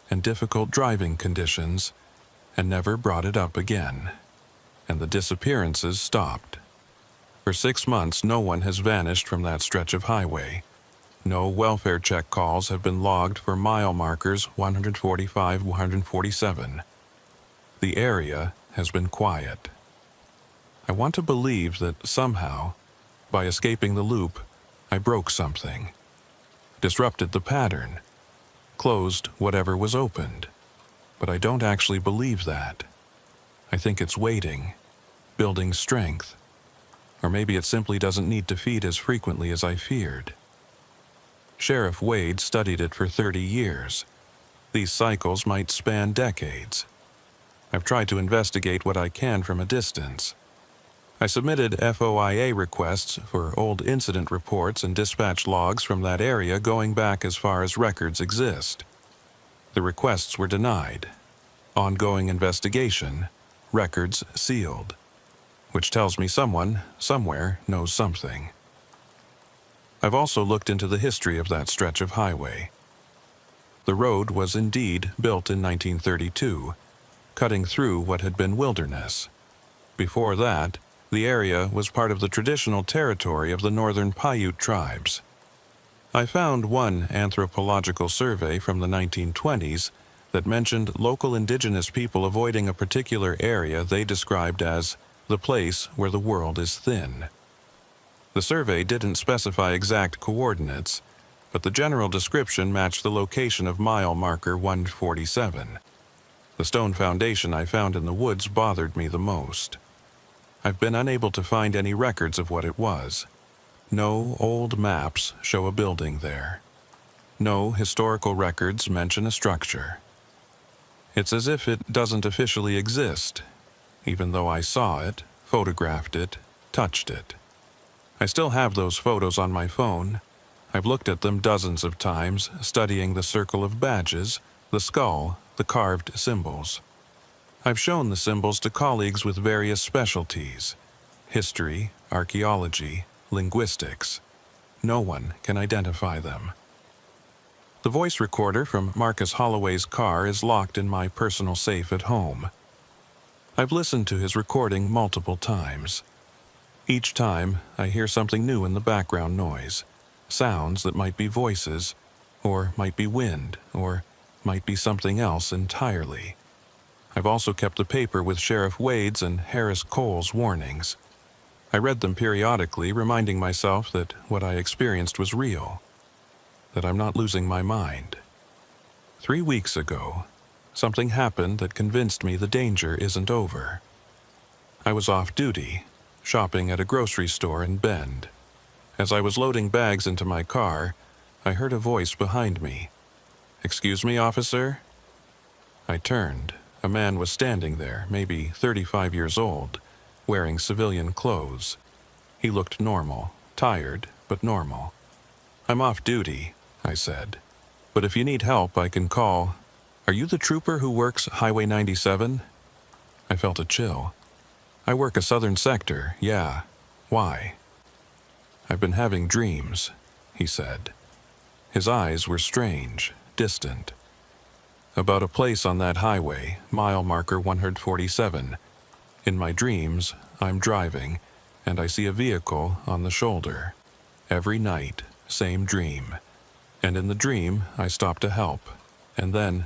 and difficult driving conditions, and never brought it up again. And the disappearances stopped. For 6 months, no one has vanished from that stretch of highway. No welfare check calls have been logged for mile markers 145-147. The area has been quiet. I want to believe that somehow, by escaping the loop, I broke something, disrupted the pattern, closed whatever was opened. But I don't actually believe that. I think it's waiting, building strength, Or maybe it simply doesn't need to feed as frequently as I feared. Sheriff Wade studied it for 30 years. These cycles might span decades. I've tried to investigate what I can from a distance. I submitted FOIA requests for old incident reports and dispatch logs from that area going back as far as records exist. The requests were denied. Ongoing investigation, records sealed. Which tells me someone, somewhere, knows something. I've also looked into the history of that stretch of highway. The road was indeed built in 1932, cutting through what had been wilderness. Before that, the area was part of the traditional territory of the northern Paiute tribes. I found one anthropological survey from the 1920s that mentioned local indigenous people avoiding a particular area they described as the place where the world is thin. The survey didn't specify exact coordinates, but the general description matched the location of mile marker 147. The stone foundation I found in the woods bothered me the most. I've been unable to find any records of what it was. No old maps show a building there. No historical records mention a structure. It's as if it doesn't officially exist, even though I saw it, photographed it, touched it. I still have those photos on my phone. I've looked at them dozens of times, studying the circle of badges, the skull, the carved symbols. I've shown the symbols to colleagues with various specialties: history, archaeology, linguistics. No one can identify them. The voice recorder from Marcus Holloway's car is locked in my personal safe at home. I've listened to his recording multiple times. Each time, I hear something new in the background noise, sounds that might be voices, or might be wind, or might be something else entirely. I've also kept the paper with Sheriff Wade's and Harris Cole's warnings. I read them periodically, reminding myself that what I experienced was real, that I'm not losing my mind. 3 weeks ago, something happened that convinced me the danger isn't over. I was off duty, shopping at a grocery store in Bend. As I was loading bags into my car, I heard a voice behind me. "Excuse me, officer?" I turned. A man was standing there, maybe 35 years old, wearing civilian clothes. He looked normal, tired, but normal. "I'm off duty," I said. "But if you need help, I can call. Are you the trooper who works Highway 97? I felt a chill. "I work a southern sector, yeah. Why?" "I've been having dreams," he said. His eyes were strange, distant. "About a place on that highway, mile marker 147. In my dreams, I'm driving, and I see a vehicle on the shoulder. Every night, same dream. And in the dream, I stop to help. And then..."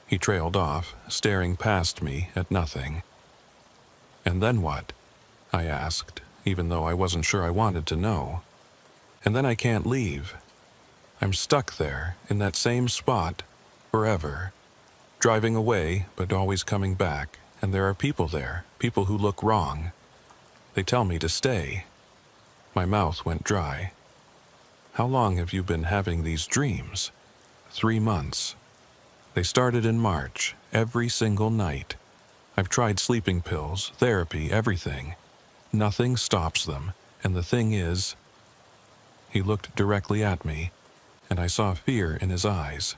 He trailed off, staring past me at nothing. "And then what?" I asked, even though I wasn't sure I wanted to know. "And then I can't leave. I'm stuck there, in that same spot, forever. Driving away, but always coming back, and there are people there, people who look wrong. They tell me to stay." My mouth went dry. "How long have you been having these dreams?" 3 months. They started in March, every single night. I've tried sleeping pills, therapy, everything. Nothing stops them, and the thing is..." He looked directly at me, and I saw fear in his eyes.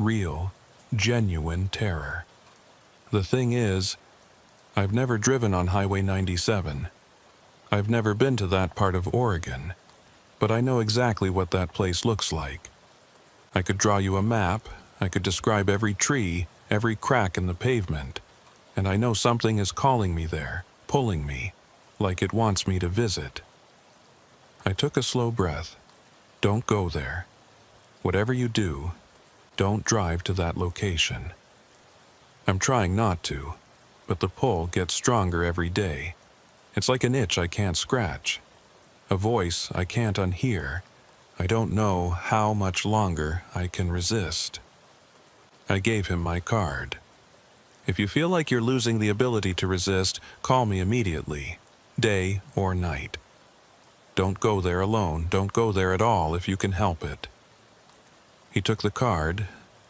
Real, genuine terror. "The thing is, I've never driven on Highway 97. I've never been to that part of Oregon, but I know exactly what that place looks like. I could draw you a map, I could describe every tree, every crack in the pavement, and I know something is calling me there, pulling me, like it wants me to visit." I took a slow breath. "Don't go there. Whatever you do, don't drive to that location." I'm trying not to, but the pull gets stronger every day. It's like an itch I can't scratch. A voice I can't unhear. I don't know how much longer I can resist. I gave him my card. "If you feel like you're losing the ability to resist, call me immediately. day or night. Don't go there alone. Don't go there at all if you can help it. He took the card,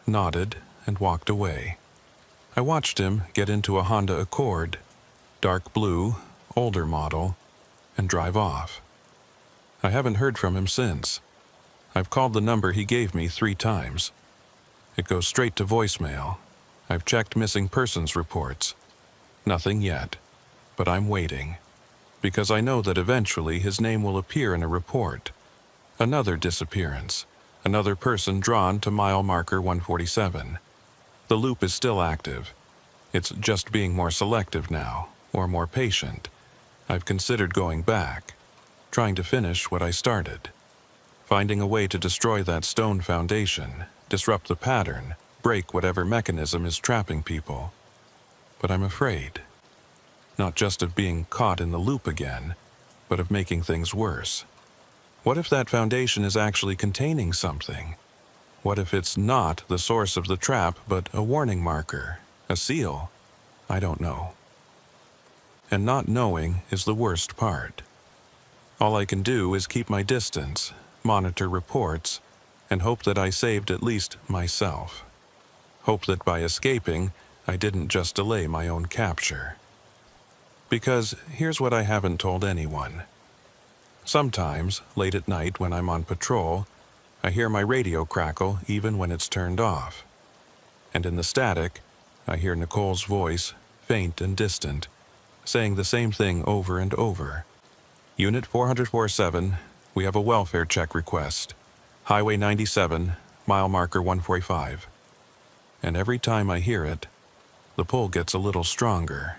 nodded, and walked away. I watched him get into a Honda Accord, dark blue, older model, and drive off. I haven't heard from him since. I've called the number he gave me 3 times. It goes straight to voicemail. I've checked missing persons reports. Nothing yet, but I'm waiting, because I know that eventually his name will appear in a report. Another disappearance, another person drawn to mile marker 147. The loop is still active. It's just being more selective now, or more patient. I've considered going back, trying to finish what I started. Finding a way to destroy that stone foundation, disrupt the pattern, break whatever mechanism is trapping people. But I'm afraid. Not just of being caught in the loop again, but of making things worse. What if that foundation is actually containing something? What if it's not the source of the trap, but a warning marker, a seal? I don't know. And not knowing is the worst part. All I can do is keep my distance, monitor reports, and hope that I saved at least myself. Hope that by escaping, I didn't just delay my own capture. Because here's what I haven't told anyone. Sometimes, late at night when I'm on patrol, I hear my radio crackle even when it's turned off. And in the static, I hear Nicole's voice, faint and distant, saying the same thing over and over. Unit 447, we have a welfare check request. Highway 97, mile marker 145. And every time I hear it, the pull gets a little stronger.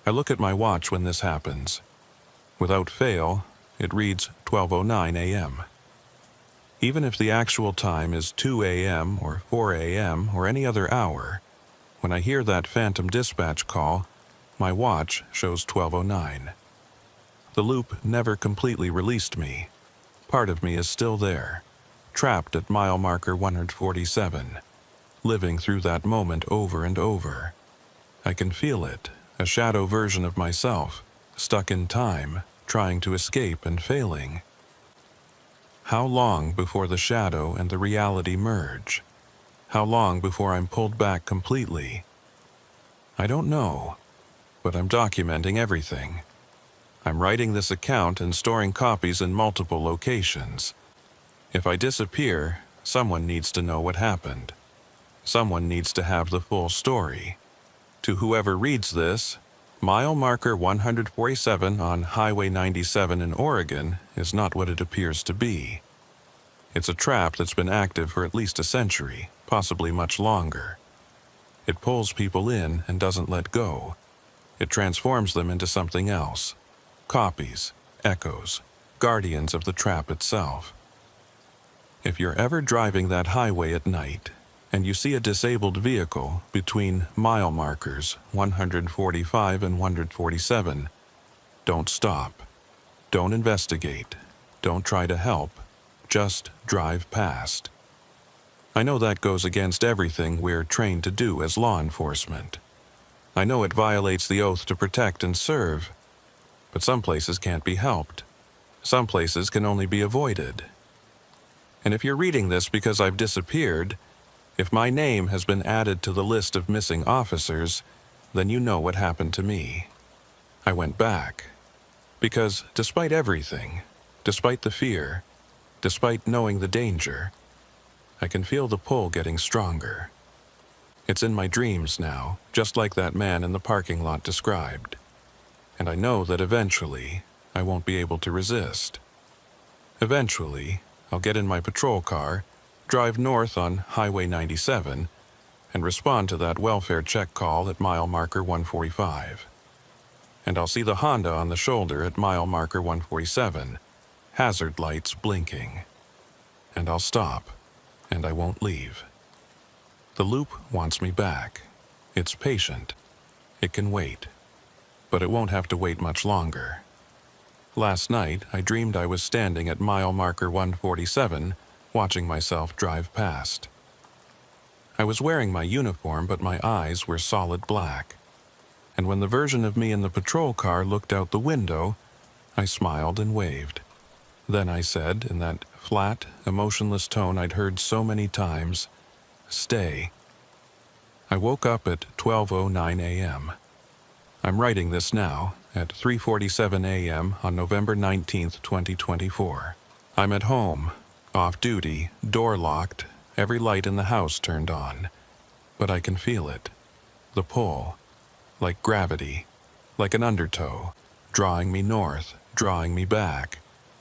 I look at my watch when this happens. Without fail, it reads 12:09 a.m. Even if the actual time is 2 a.m. or 4 a.m. or any other hour, when I hear that phantom dispatch call, my watch shows 12:09. The loop never completely released me. Part of me is still there, trapped at mile marker 147, living through that moment over and over. I can feel it, a shadow version of myself, stuck in time, trying to escape and failing. How long before the shadow and the reality merge? How long before I'm pulled back completely? I don't know, but I'm documenting everything. I'm writing this account and storing copies in multiple locations. If I disappear, someone needs to know what happened. Someone needs to have the full story. To whoever reads this, mile marker 147 on Highway 97 in Oregon is not what it appears to be. It's a trap that's been active for at least a century, possibly much longer. It pulls people in and doesn't let go. It transforms them into something else. Copies, echoes, guardians of the trap itself. If you're ever driving that highway at night, and you see a disabled vehicle between mile markers 145 and 147, don't stop. Don't investigate. Don't try to help. Just drive past. I know that goes against everything we're trained to do as law enforcement. I know it violates the oath to protect and serve, but some places can't be helped. Some places can only be avoided. And if you're reading this because I've disappeared, if my name has been added to the list of missing officers, then you know what happened to me. I went back. Because despite everything, despite the fear, despite knowing the danger, I can feel the pull getting stronger. It's in my dreams now, just like that man in the parking lot described. And I know that eventually, I won't be able to resist. Eventually, I'll get in my patrol car, drive north on Highway 97, and respond to that welfare check call at mile marker 145. And I'll see the Honda on the shoulder at mile marker 147, hazard lights blinking. And I'll stop, and I won't leave. The loop wants me back. It's patient. It can wait. But it won't have to wait much longer. Last night, I dreamed I was standing at mile marker 147, watching myself drive past. I was wearing my uniform, but my eyes were solid black. and when the version of me in the patrol car looked out the window, I smiled and waved. Then I said, in that flat, emotionless tone I'd heard so many times, "Stay." I woke up at 12:09 a.m. I'm writing this now, at 3:47 a.m. on November 19th, 2024. I'm at home, off duty, door locked, every light in the house turned on. But I can feel it. The pull. Like gravity. Like an undertow. Drawing me north, drawing me back.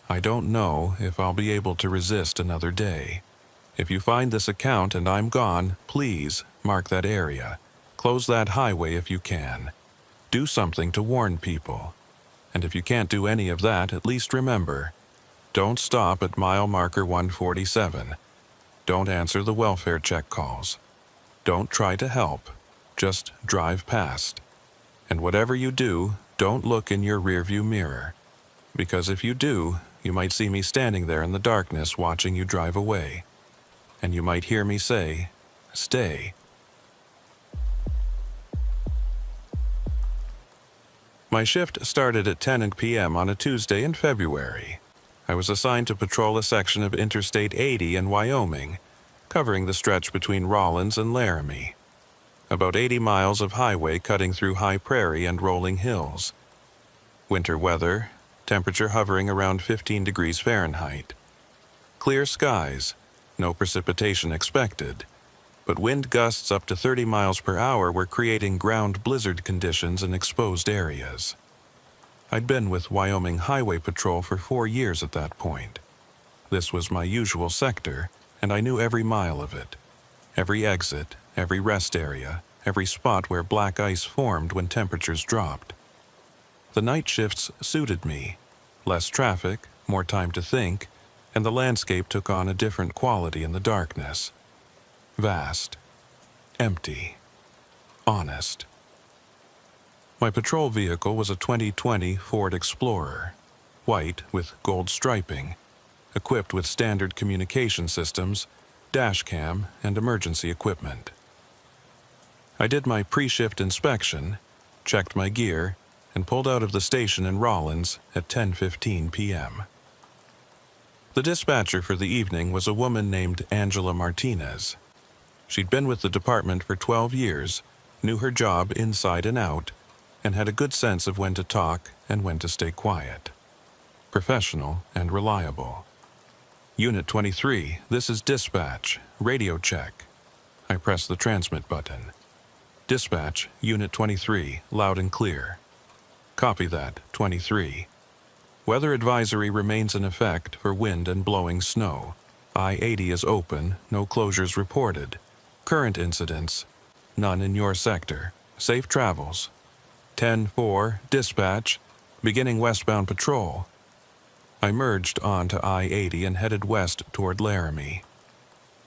I don't know if I'll be able to resist another day. If you find this account and I'm gone, please mark that area. Close that highway if you can. Do something to warn people. And if you can't do any of that, at least remember, don't stop at mile marker 147. Don't answer the welfare check calls. Don't try to help. Just drive past. And whatever you do, don't look in your rearview mirror. Because if you do, you might see me standing there in the darkness watching you drive away. And you might hear me say, "Stay." My shift started at 10 p.m. on a Tuesday in February. I was assigned to patrol a section of Interstate 80 in Wyoming, covering the stretch between Rawlins and Laramie. About 80 miles of highway cutting through high prairie and rolling hills. Winter weather, temperature hovering around 15 degrees Fahrenheit. Clear skies, no precipitation expected, but wind gusts up to 30 miles per hour were creating ground blizzard conditions in exposed areas. I'd been with Wyoming Highway Patrol for 4 years at that point. This was my usual sector, and I knew every mile of it. Every exit, every rest area, every spot where black ice formed when temperatures dropped. The night shifts suited me. Less traffic, more time to think, and the landscape took on a different quality in the darkness. Vast. Empty. Honest. My patrol vehicle was a 2020 Ford Explorer, white with gold striping, equipped with standard communication systems, dash cam, and emergency equipment. I did my pre-shift inspection, checked my gear, and pulled out of the station in Rawlins at 10:15 p.m. The dispatcher for the evening was a woman named Angela Martinez. She'd been with the department for 12 years, knew her job inside and out, and had a good sense of when to talk and when to stay quiet. Professional and reliable. Unit 23, this is dispatch. Radio check. I press the transmit button. Dispatch, Unit 23, loud and clear. Copy that, 23. Weather advisory remains in effect for wind and blowing snow. I-80 is open, no closures reported. Current incidents, none in your sector. Safe travels. 10-4, dispatch, beginning westbound patrol. I merged onto I-80 and headed west toward Laramie.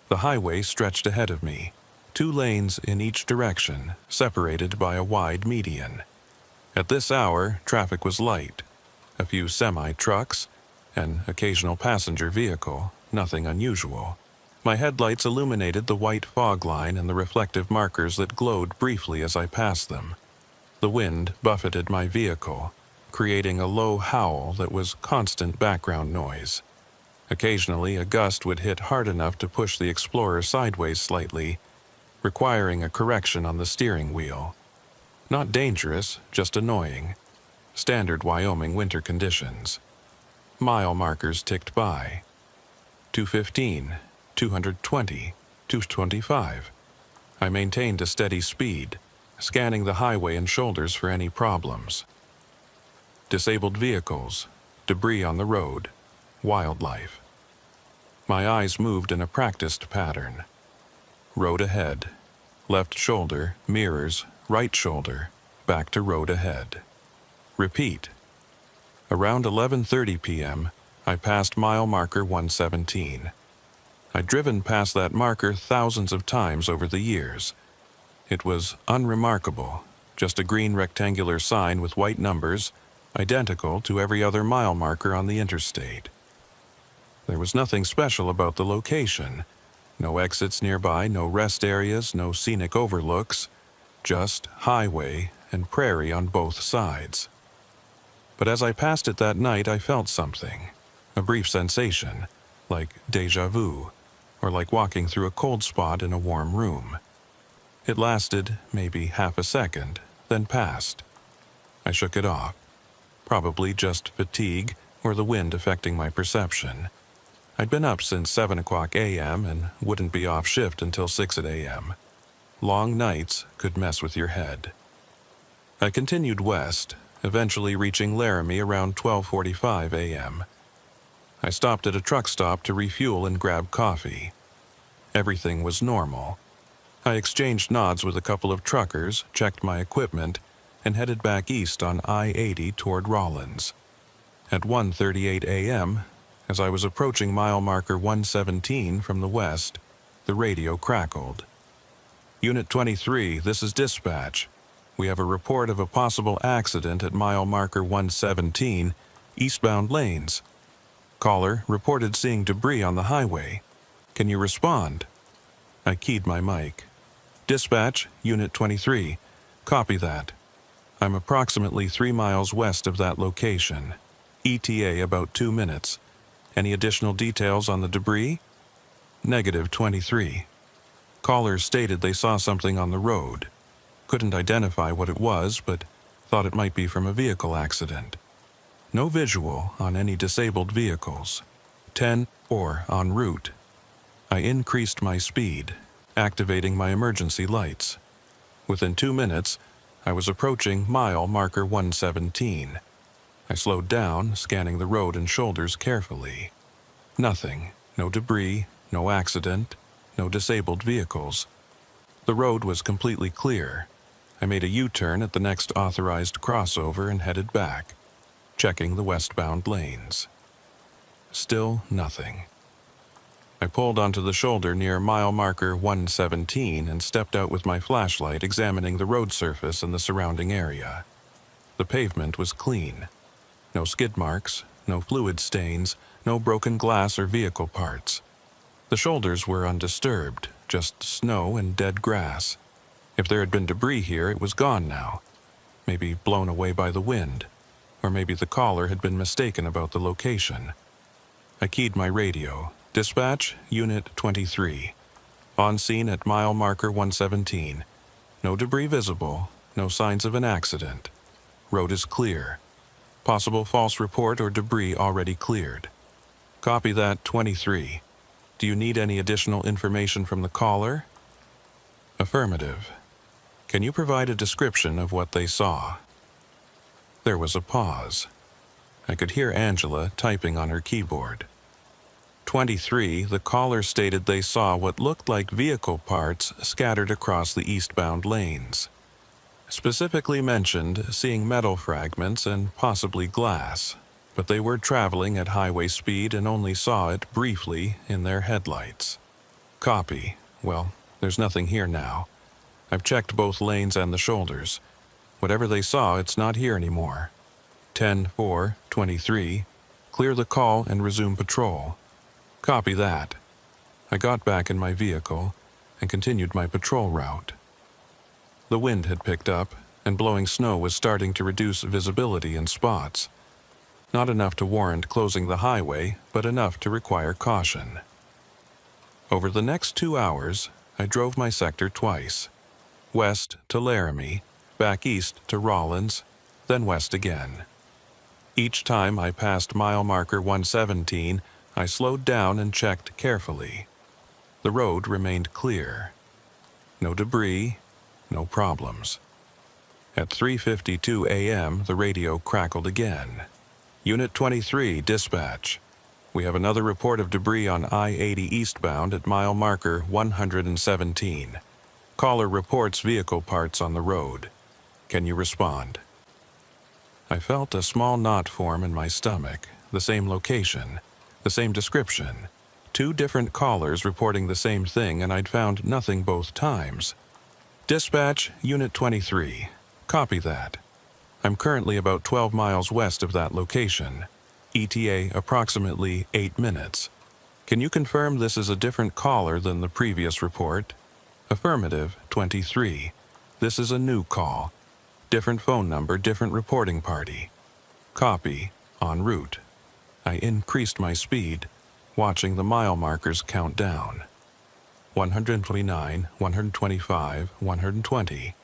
The highway stretched ahead of me, 2 lanes in each direction, separated by a wide median. At this hour, traffic was light. A few semi-trucks, an occasional passenger vehicle, nothing unusual. My headlights illuminated the white fog line and the reflective markers that glowed briefly as I passed them. The wind buffeted my vehicle, creating a low howl that was constant background noise. Occasionally, a gust would hit hard enough to push the Explorer sideways slightly, requiring a correction on the steering wheel. Not dangerous, just annoying. Standard Wyoming winter conditions. Mile markers ticked by. 215, 220, 225. I maintained a steady speed, scanning the highway and shoulders for any problems. Disabled vehicles, debris on the road, wildlife. My eyes moved in a practiced pattern. Road ahead. Left shoulder, mirrors, right shoulder, back to road ahead. Repeat. Around 11:30 p.m., I passed mile marker 117. I'd driven past that marker thousands of times over the years. It was unremarkable, just a green rectangular sign with white numbers, identical to every other mile marker on the interstate. There was nothing special about the location. No exits nearby, no rest areas, no scenic overlooks, just highway and prairie on both sides. But as I passed it that night, I felt something, a brief sensation, like déjà vu, or like walking through a cold spot in a warm room. It lasted maybe half a second, then passed. I shook it off. Probably just fatigue or the wind affecting my perception. I'd been up since 7 o'clock a.m. and wouldn't be off shift until 6 a.m. Long nights could mess with your head. I continued west, eventually reaching Laramie around 12:45 a.m. I stopped at a truck stop to refuel and grab coffee. Everything was normal. I exchanged nods with a couple of truckers, checked my equipment, and headed back east on I-80 toward Rawlins. At 1:38 a.m., as I was approaching mile marker 117 from the west, the radio crackled. Unit 23, this is dispatch. We have a report of a possible accident at mile marker 117, eastbound lanes. Caller reported seeing debris on the highway. Can you respond? I keyed my mic. Dispatch, Unit 23. Copy that. I'm approximately 3 miles west of that location. ETA about 2 minutes. Any additional details on the debris? Negative 23. Callers stated they saw something on the road. Couldn't identify what it was, but thought it might be from a vehicle accident. No visual on any disabled vehicles. 10 or en route. I increased my speed, activating my emergency lights. Within 2 minutes, I was approaching mile marker 117. I slowed down, scanning the road and shoulders carefully. Nothing. No debris, no accident, no disabled vehicles. The road was completely clear. I made a U-turn at the next authorized crossover and headed back, checking the westbound lanes. Still nothing. I pulled onto the shoulder near mile marker 117 and stepped out with my flashlight, examining the road surface and the surrounding area. The pavement was clean. No skid marks, no fluid stains, no broken glass or vehicle parts. The shoulders were undisturbed, just snow and dead grass. If there had been debris here, it was gone now. Maybe blown away by the wind, or maybe the caller had been mistaken about the location. I keyed my radio. Dispatch, Unit 23. On scene at mile marker 117. No debris visible, no signs of an accident. Road is clear. Possible false report or debris already cleared. Copy that, 23. Do you need any additional information from the caller? Affirmative. Can you provide a description of what they saw? There was a pause. I could hear Angela typing on her keyboard. 23, the caller stated they saw what looked like vehicle parts scattered across the eastbound lanes. Specifically mentioned seeing metal fragments and possibly glass, but they were traveling at highway speed and only saw it briefly in their headlights. Copy. Well, there's nothing here now. I've checked both lanes and the shoulders. Whatever they saw, it's not here anymore. 10-4-23. Clear the call and resume patrol. Copy that. I got back in my vehicle and continued my patrol route. The wind had picked up, and blowing snow was starting to reduce visibility in spots. Not enough to warrant closing the highway, but enough to require caution. Over the next 2 hours, I drove my sector twice. West to Laramie, back east to Rawlins, then west again. Each time I passed mile marker 117, I slowed down and checked carefully. The road remained clear. No debris, no problems. At 3:52 a.m., the radio crackled again. Unit 23, dispatch. We have another report of debris on I-80 eastbound at mile marker 117. Caller reports vehicle parts on the road. Can you respond? I felt a small knot form in my stomach, the same location, the same description. 2 different callers reporting the same thing, and I'd found nothing both times. Dispatch, Unit 23. Copy that. I'm currently about 12 miles west of that location. ETA approximately 8 minutes. Can you confirm this is a different caller than the previous report? Affirmative, 23. This is a new call. Different phone number, different reporting party. Copy, en route. I increased my speed, watching the mile markers count down. 129, 125, 120.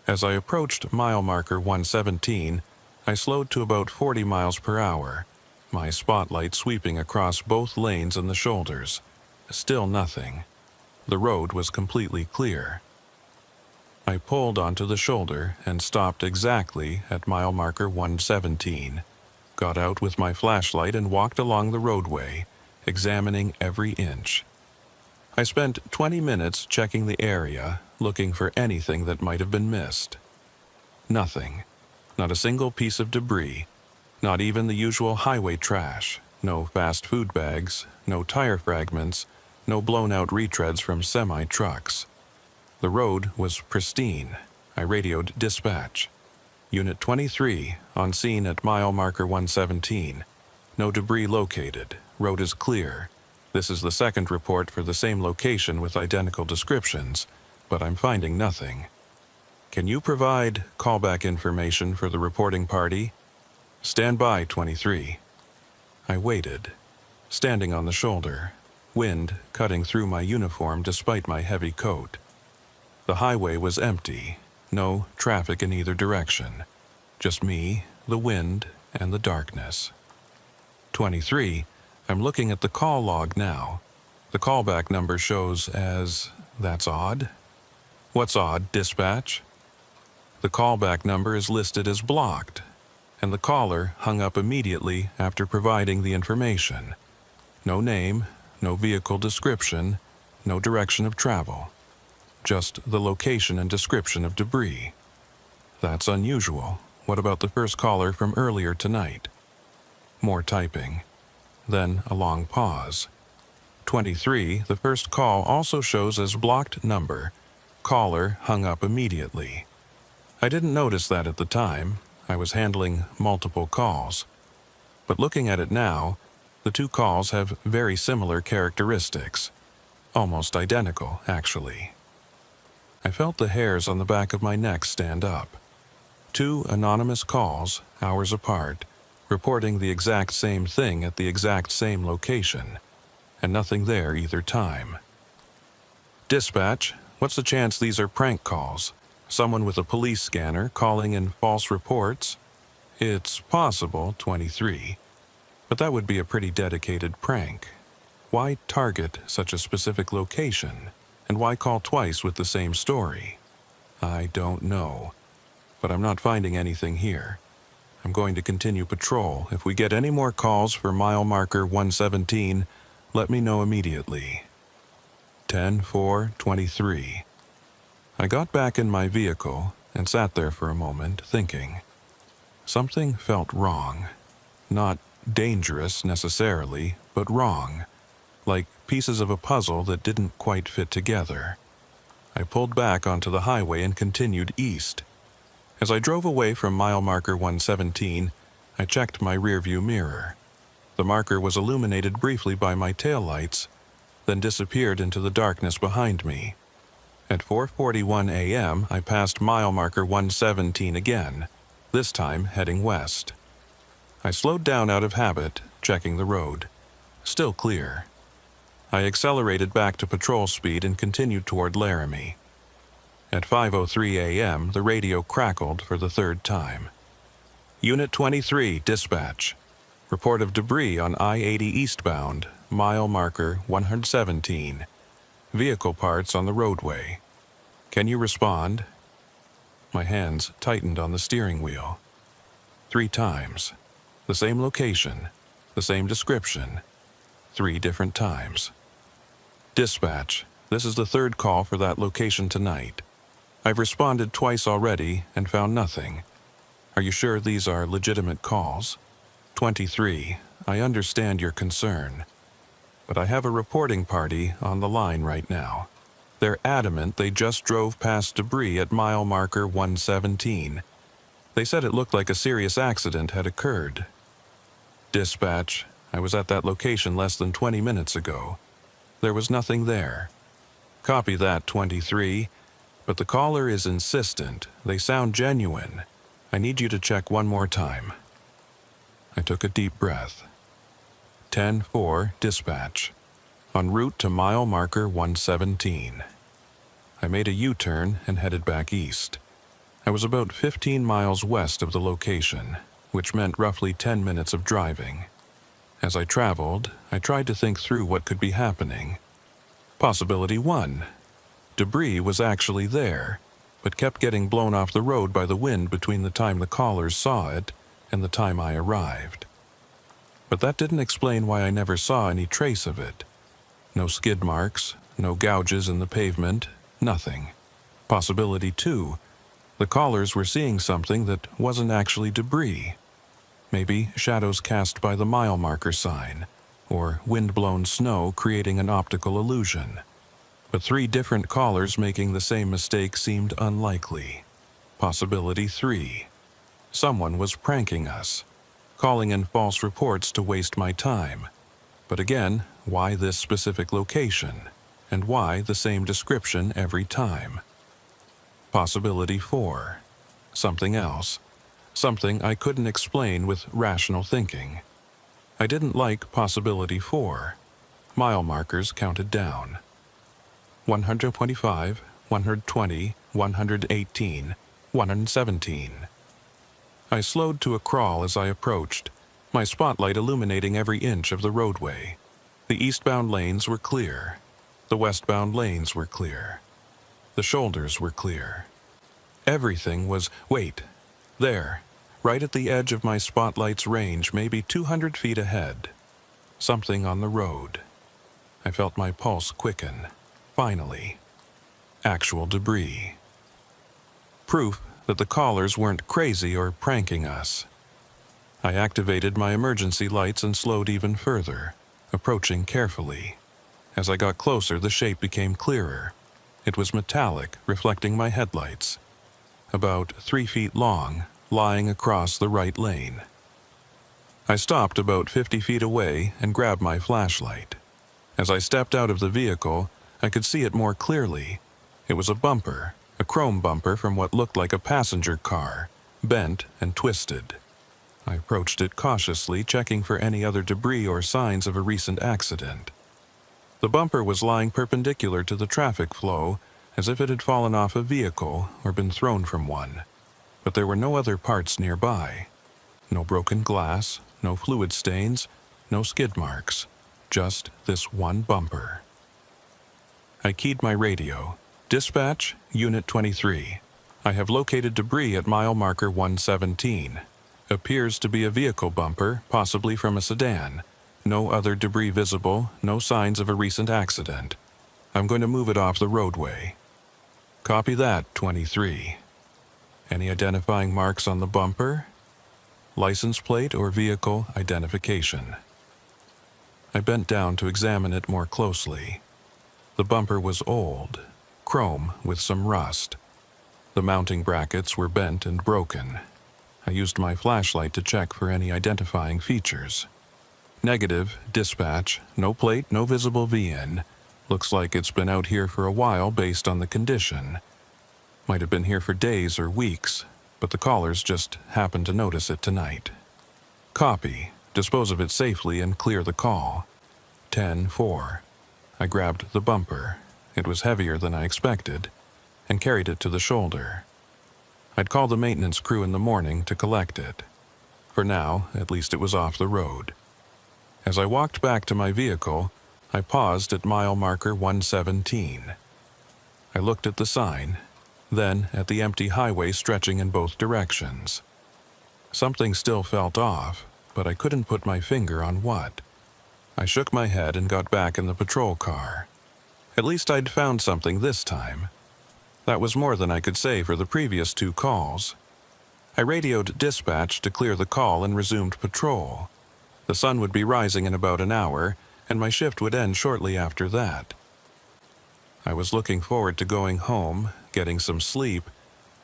As I approached mile marker 117, I slowed to about 40 miles per hour, my spotlight sweeping across both lanes and the shoulders. Still nothing. The road was completely clear. I pulled onto the shoulder and stopped exactly at mile marker 117, got out with my flashlight and walked along the roadway, examining every inch. I spent 20 minutes checking the area, looking for anything that might have been missed. Nothing. Not a single piece of debris, not even the usual highway trash, no fast food bags, no tire fragments, no blown-out retreads from semi-trucks. The road was pristine. I radioed dispatch. Unit 23, on scene at mile marker 117. No debris located. Road is clear. This is the second report for the same location with identical descriptions, but I'm finding nothing. Can you provide callback information for the reporting party? Stand by, 23. I waited, standing on the shoulder, wind cutting through my uniform despite my heavy coat. The highway was empty, no traffic in either direction. Just me, the wind, and the darkness. 23. I'm looking at the call log now. The callback number shows as... That's odd. What's odd, dispatch? The callback number is listed as blocked, and the caller hung up immediately after providing the information. No name, no vehicle description, no direction of travel. Just the location and description of debris. That's unusual. What about the first caller from earlier tonight? More typing. Then a long pause. 23, the first call also shows as blocked number. Caller hung up immediately. I didn't notice that at the time. I was handling multiple calls. But looking at it now, the two calls have very similar characteristics. Almost identical, actually. I felt the hairs on the back of my neck stand up. Two anonymous calls, hours apart, reporting the exact same thing at the exact same location, and nothing there either time. Dispatch, what's the chance these are prank calls? Someone with a police scanner calling in false reports? It's possible, 23, but that would be a pretty dedicated prank. Why target such a specific location? And why call twice with the same story? I don't know, but I'm not finding anything here. I'm going to continue patrol. If we get any more calls for mile marker 117, let me know immediately. 10-4-23. I got back in my vehicle and sat there for a moment, thinking. Something felt wrong. Not dangerous necessarily, but wrong. Like pieces of a puzzle that didn't quite fit together. I pulled back onto the highway and continued east. As I drove away from mile marker 117, I checked my rearview mirror. The marker was illuminated briefly by my taillights, then disappeared into the darkness behind me. At 4:41 a.m., I passed mile marker 117 again, this time heading west. I slowed down out of habit, checking the road. Still clear. I accelerated back to patrol speed and continued toward Laramie. At 5:03 a.m., the radio crackled for the third time. Unit 23, dispatch. Report of debris on I-80 eastbound, mile marker 117. Vehicle parts on the roadway. Can you respond? My hands tightened on the steering wheel. 3 times. The same location, the same description. 3 different times. Dispatch, this is the third call for that location tonight. I've responded twice already and found nothing. Are you sure these are legitimate calls? 23, I understand your concern, but I have a reporting party on the line right now. They're adamant they just drove past debris at mile marker 117. They said it looked like a serious accident had occurred. Dispatch, I was at that location less than 20 minutes ago. There was nothing there. Copy that, 23. But the caller is insistent. They sound genuine. I need you to check one more time. I took a deep breath. 10-4 dispatch. En route to mile marker 117. I made a U-turn and headed back east. I was about 15 miles west of the location, which meant roughly 10 minutes of driving. As I traveled, I tried to think through what could be happening. Possibility 1. Debris was actually there, but kept getting blown off the road by the wind between the time the callers saw it and the time I arrived. But that didn't explain why I never saw any trace of it. No skid marks, no gouges in the pavement, nothing. Possibility 2. The callers were seeing something that wasn't actually debris. Maybe shadows cast by the mile marker sign, or wind-blown snow creating an optical illusion. But 3 different callers making the same mistake seemed unlikely. Possibility 3. Someone was pranking us, calling in false reports to waste my time. But again, why this specific location? And why the same description every time? Possibility 4. Something else. Something I couldn't explain with rational thinking. I didn't like possibility 4. Mile markers counted down. 125, 120, 118, 117. I slowed to a crawl as I approached, my spotlight illuminating every inch of the roadway. The eastbound lanes were clear. The westbound lanes were clear. The shoulders were clear. Everything was, there, right at the edge of my spotlight's range, maybe 200 feet ahead. Something on the road. I felt my pulse quicken. Finally. Actual debris. Proof that the callers weren't crazy or pranking us. I activated my emergency lights and slowed even further, approaching carefully. As I got closer, the shape became clearer. It was metallic, reflecting my headlights. About 3 feet long, lying across the right lane. I stopped about 50 feet away and grabbed my flashlight. As I stepped out of the vehicle, I could see it more clearly. It was a bumper, a chrome bumper from what looked like a passenger car, bent and twisted. I approached it cautiously, checking for any other debris or signs of a recent accident. The bumper was lying perpendicular to the traffic flow, as if it had fallen off a vehicle or been thrown from one. But there were no other parts nearby. No broken glass, no fluid stains, no skid marks. Just this one bumper. I keyed my radio. Dispatch, Unit 23. I have located debris at mile marker 117. Appears to be a vehicle bumper, possibly from a sedan. No other debris visible, no signs of a recent accident. I'm going to move it off the roadway. Copy that, 23. Any identifying marks on the bumper? License plate or vehicle identification. I bent down to examine it more closely. The bumper was old, chrome with some rust. The mounting brackets were bent and broken. I used my flashlight to check for any identifying features. Negative, dispatch, no plate, no visible VIN. Looks like it's been out here for a while based on the condition. Might have been here for days or weeks, but the callers just happened to notice it tonight. Copy. Dispose of it safely and clear the call. 10-4. I grabbed the bumper. It was heavier than I expected, and carried it to the shoulder. I'd call the maintenance crew in the morning to collect it. For now, at least it was off the road. As I walked back to my vehicle, I paused at mile marker 117. I looked at the sign, then at the empty highway stretching in both directions. Something still felt off, but I couldn't put my finger on what. I shook my head and got back in the patrol car. At least I'd found something this time. That was more than I could say for the previous 2 calls. I radioed dispatch to clear the call and resumed patrol. The sun would be rising in about an hour, and my shift would end shortly after that. I was looking forward to going home, getting some sleep,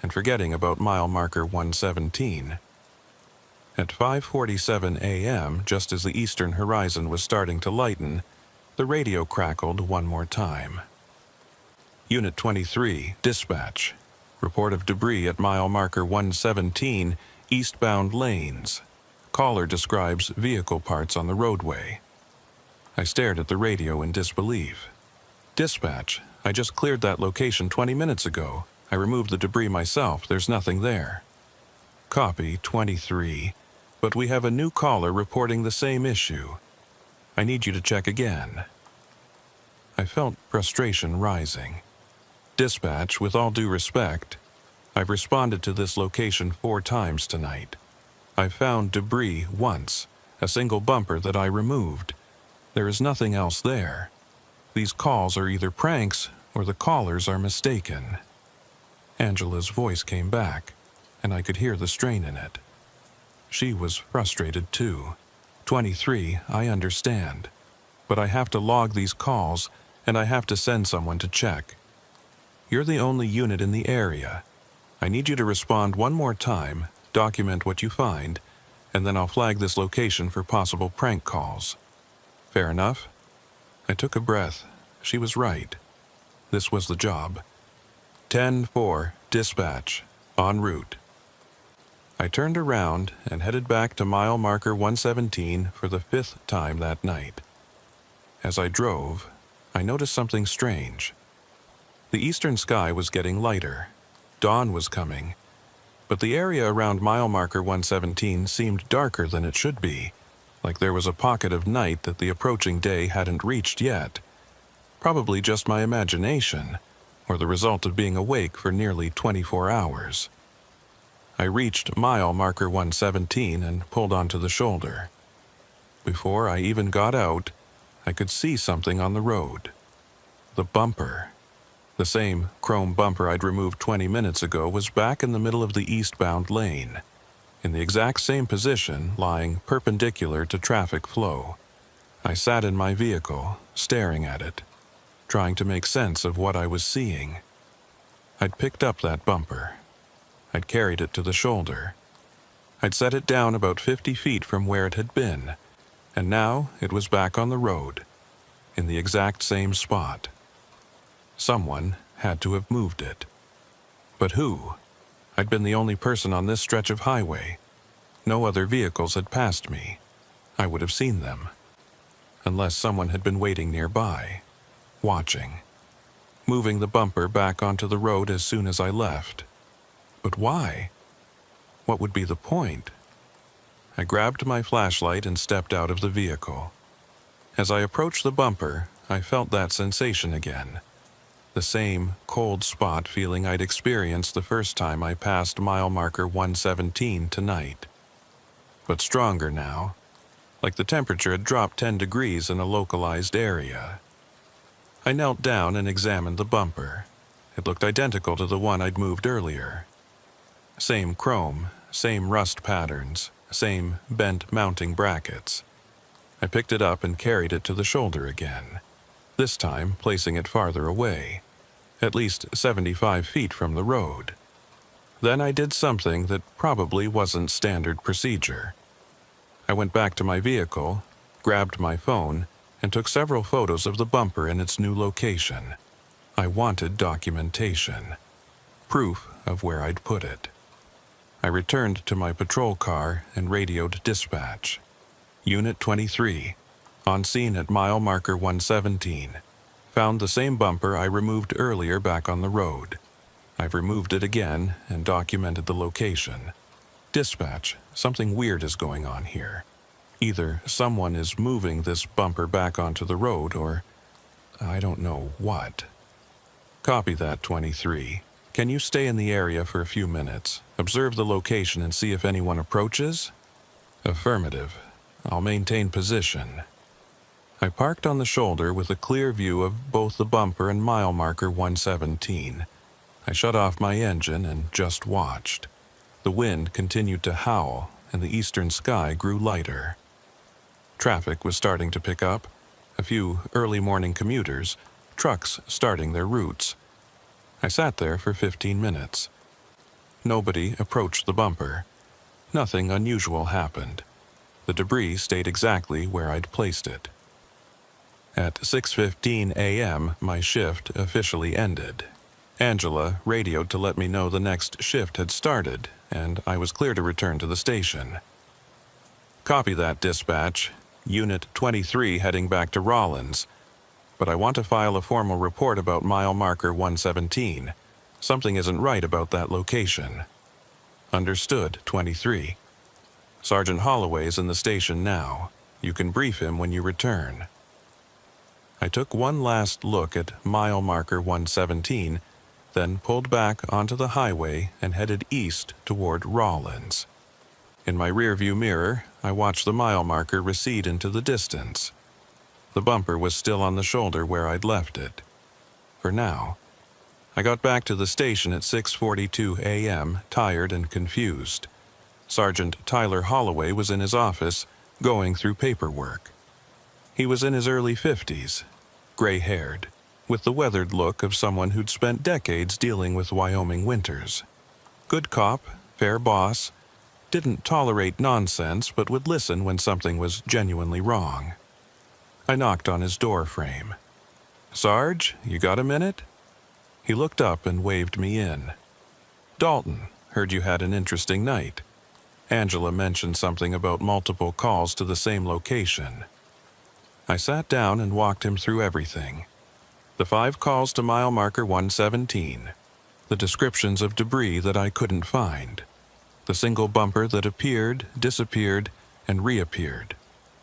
and forgetting about mile marker 117. At 5:47 a.m., just as the eastern horizon was starting to lighten, the radio crackled one more time. Unit 23, dispatch. Report of debris at mile marker 117, eastbound lanes. Caller describes vehicle parts on the roadway. I stared at the radio in disbelief. Dispatch, I just cleared that location 20 minutes ago. I removed the debris myself. There's nothing there. Copy 23. But we have a new caller reporting the same issue. I need you to check again. I felt frustration rising. Dispatch, with all due respect, I've responded to this location 4 times tonight. I've found debris once, a single bumper that I removed. There is nothing else there. These calls are either pranks or the callers are mistaken. Angela's voice came back, and I could hear the strain in it. She was frustrated too. 23, I understand. But I have to log these calls, and I have to send someone to check. You're the only unit in the area. I need you to respond one more time, document what you find, and then I'll flag this location for possible prank calls. Fair enough? I took a breath. She was right. This was the job. 10-4, dispatch, en route. I turned around and headed back to mile marker 117 for the 5th time that night. As I drove, I noticed something strange. The eastern sky was getting lighter. Dawn was coming. But the area around mile marker 117 seemed darker than it should be, like there was a pocket of night that the approaching day hadn't reached yet. Probably just my imagination, or the result of being awake for nearly 24 hours. I reached mile marker 117 and pulled onto the shoulder. Before I even got out, I could see something on the road. The bumper. The same chrome bumper I'd removed 20 minutes ago was back in the middle of the eastbound lane, in the exact same position, lying perpendicular to traffic flow. I sat in my vehicle, staring at it, trying to make sense of what I was seeing. I'd picked up that bumper. I'd carried it to the shoulder. I'd set it down about 50 feet from where it had been, and now it was back on the road, in the exact same spot. Someone had to have moved it. But who? I'd been the only person on this stretch of highway. No other vehicles had passed me. I would have seen them. Unless someone had been waiting nearby, watching, moving the bumper back onto the road as soon as I left. But why? What would be the point? I grabbed my flashlight and stepped out of the vehicle. As I approached the bumper, I felt that sensation again. The same cold spot feeling I'd experienced the first time I passed mile marker 117 tonight. But stronger now, like the temperature had dropped 10 degrees in a localized area. I knelt down and examined the bumper. It looked identical to the one I'd moved earlier. Same chrome, same rust patterns, same bent mounting brackets. I picked it up and carried it to the shoulder again, this time placing it farther away, at least 75 feet from the road. Then I did something that probably wasn't standard procedure. I went back to my vehicle, grabbed my phone, and took several photos of the bumper in its new location. I wanted documentation, proof of where I'd put it. I returned to my patrol car and radioed dispatch. Unit 23, on scene at mile marker 117. Found the same bumper I removed earlier back on the road. I've removed it again and documented the location. Dispatch, something weird is going on here. Either someone is moving this bumper back onto the road or I don't know what. Copy that, 23. Can you stay in the area for a few minutes, observe the location and see if anyone approaches? Affirmative. I'll maintain position. I parked on the shoulder with a clear view of both the bumper and mile marker 117. I shut off my engine and just watched. The wind continued to howl and the eastern sky grew lighter. Traffic was starting to pick up. A few early morning commuters, trucks starting their routes. I sat there for 15 minutes. Nobody approached the bumper. Nothing unusual happened. The debris stayed exactly where I'd placed it. At 6:15 a.m., my shift officially ended. Angela radioed to let me know the next shift had started, and I was clear to return to the station. Copy that, dispatch. Unit 23 heading back to Rollins. But I want to file a formal report about mile marker 117. Something isn't right about that location. Understood, 23. Sergeant Holloway's in the station now. You can brief him when you return. I took one last look at mile marker 117, then pulled back onto the highway and headed east toward Rollins. In my rearview mirror, I watched the mile marker recede into the distance. The bumper was still on the shoulder where I'd left it. For now. I got back to the station at 6:42 a.m., tired and confused. Sergeant Tyler Holloway was in his office, going through paperwork. He was in his early 50s, gray-haired, with the weathered look of someone who'd spent decades dealing with Wyoming winters. Good cop, fair boss, didn't tolerate nonsense but would listen when something was genuinely wrong. I knocked on his door frame. "Sarge, you got a minute?" He looked up and waved me in. "Dalton, heard you had an interesting night." Angela mentioned something about multiple calls to the same location. I sat down and walked him through everything. The 5 calls to mile marker 117. The descriptions of debris that I couldn't find. The single bumper that appeared, disappeared, and reappeared.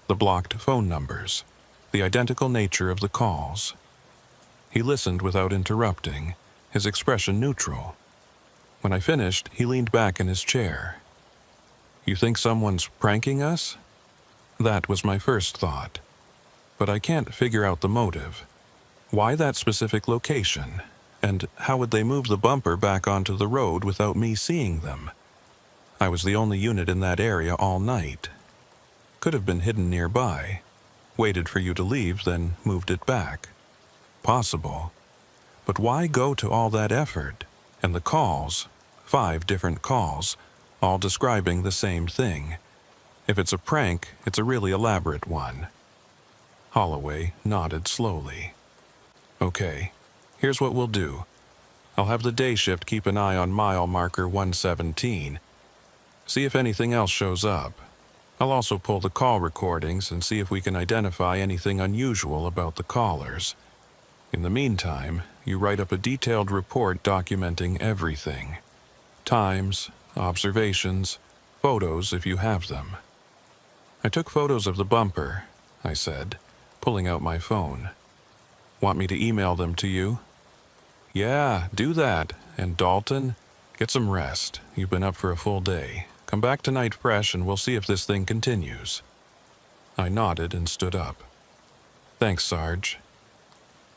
The blocked phone numbers. The identical nature of the calls. He listened without interrupting, his expression neutral. When I finished, he leaned back in his chair. "You think someone's pranking us?" That was my first thought. But I can't figure out the motive. Why that specific location? And how would they move the bumper back onto the road without me seeing them? I was the only unit in that area all night. Could have been hidden nearby. Waited for you to leave, then moved it back. Possible. But why go to all that effort? And the calls, 5 different calls, all describing the same thing. If it's a prank, it's a really elaborate one. Holloway nodded slowly. "Okay, here's what we'll do. I'll have the day shift keep an eye on mile marker 117. See if anything else shows up. I'll also pull the call recordings and see if we can identify anything unusual about the callers. In the meantime, you write up a detailed report documenting everything. Times, observations, photos if you have them." I took photos of the bumper, I said, pulling out my phone. "Want me to email them to you?" "Yeah, do that. And Dalton, get some rest. You've been up for a full day. Come back tonight fresh and we'll see if this thing continues." I nodded and stood up. "Thanks, Sarge."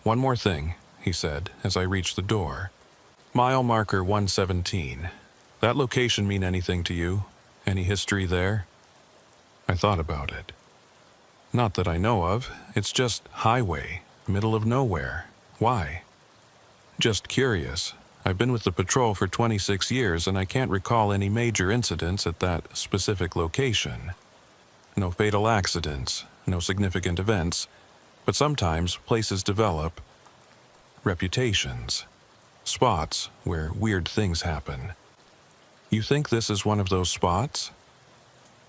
"One more thing," he said as I reached the door. "Mile marker 117. That location mean anything to you? Any history there?" I thought about it. "Not that I know of. It's just highway, middle of nowhere. Why?" "Just curious. I've been with the patrol for 26 years and I can't recall any major incidents at that specific location. No fatal accidents, no significant events, but sometimes places develop reputations, spots where weird things happen. You think this is one of those spots?"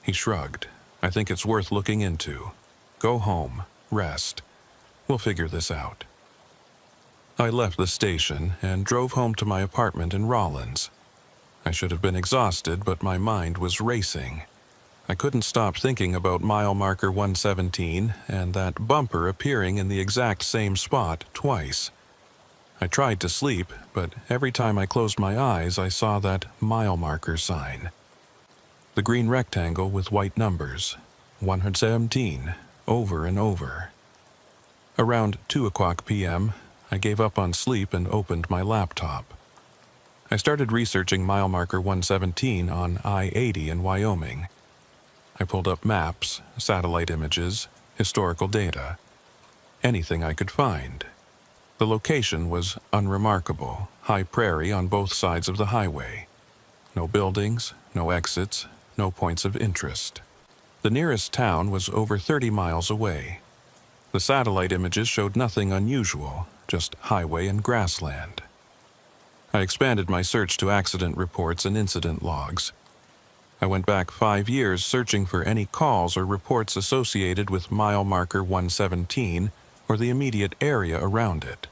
He shrugged. "I think it's worth looking into. Go home, rest. We'll figure this out." I left the station and drove home to my apartment in Rollins. I should have been exhausted, but my mind was racing. I couldn't stop thinking about mile marker 117 and that bumper appearing in the exact same spot twice. I tried to sleep, but every time I closed my eyes, I saw that mile marker sign. The green rectangle with white numbers, 117, over and over. Around 2:00 p.m., I gave up on sleep and opened my laptop. I started researching mile marker 117 on I-80 in Wyoming. I pulled up maps, satellite images, historical data. Anything I could find. The location was unremarkable, high prairie on both sides of the highway. No buildings, no exits, no points of interest. The nearest town was over 30 miles away. The satellite images showed nothing unusual, just highway and grassland. I expanded my search to accident reports and incident logs. I went back 5 years searching for any calls or reports associated with mile marker 117 or the immediate area around it.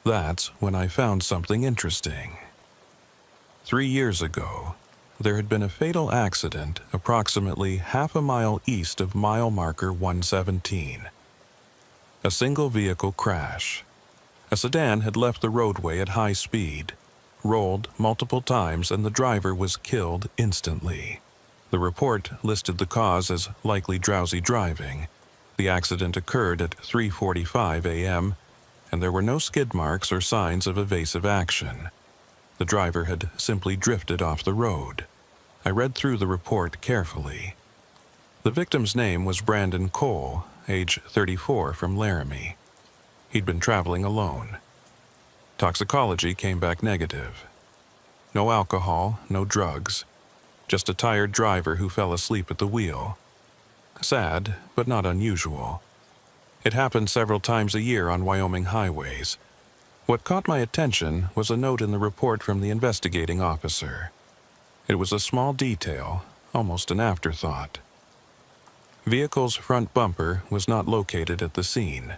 That's when I found something interesting. 3 years ago, there had been a fatal accident approximately half a mile east of mile marker 117. A single vehicle crash. A sedan had left the roadway at high speed, rolled multiple times, and the driver was killed instantly. The report listed the cause as likely drowsy driving. The accident occurred at 3:45 a.m., and there were no skid marks or signs of evasive action. The driver had simply drifted off the road. I read through the report carefully. The victim's name was Brandon Cole, age 34, from Laramie. He'd been traveling alone. Toxicology came back negative. No alcohol, no drugs. Just a tired driver who fell asleep at the wheel. Sad, but not unusual. It happened several times a year on Wyoming highways. What caught my attention was a note in the report from the investigating officer. It was a small detail, almost an afterthought. Vehicle's front bumper was not located at the scene.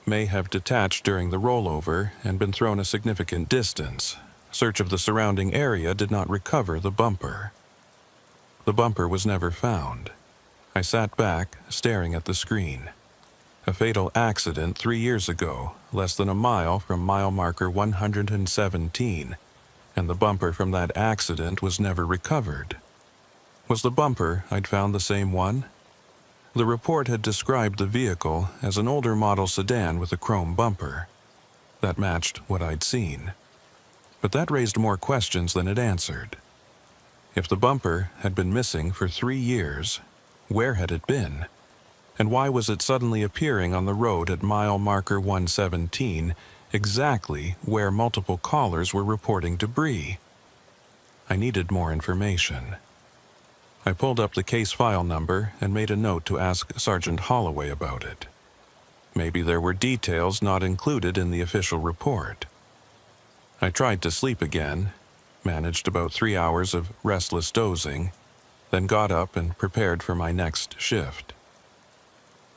May have detached during the rollover and been thrown a significant distance. Search of the surrounding area did not recover the bumper. The bumper was never found. I sat back, staring at the screen. A fatal accident 3 years ago, less than a mile from mile marker 117, and the bumper from that accident was never recovered. Was the bumper I'd found the same one? The report had described the vehicle as an older model sedan with a chrome bumper. That matched what I'd seen. But that raised more questions than it answered. If the bumper had been missing for 3 years, where had it been? And why was it suddenly appearing on the road at mile marker 117, exactly where multiple callers were reporting debris? I needed more information. I pulled up the case file number and made a note to ask Sergeant Holloway about it. Maybe there were details not included in the official report. I tried to sleep again, managed about 3 hours of restless dozing, then got up and prepared for my next shift.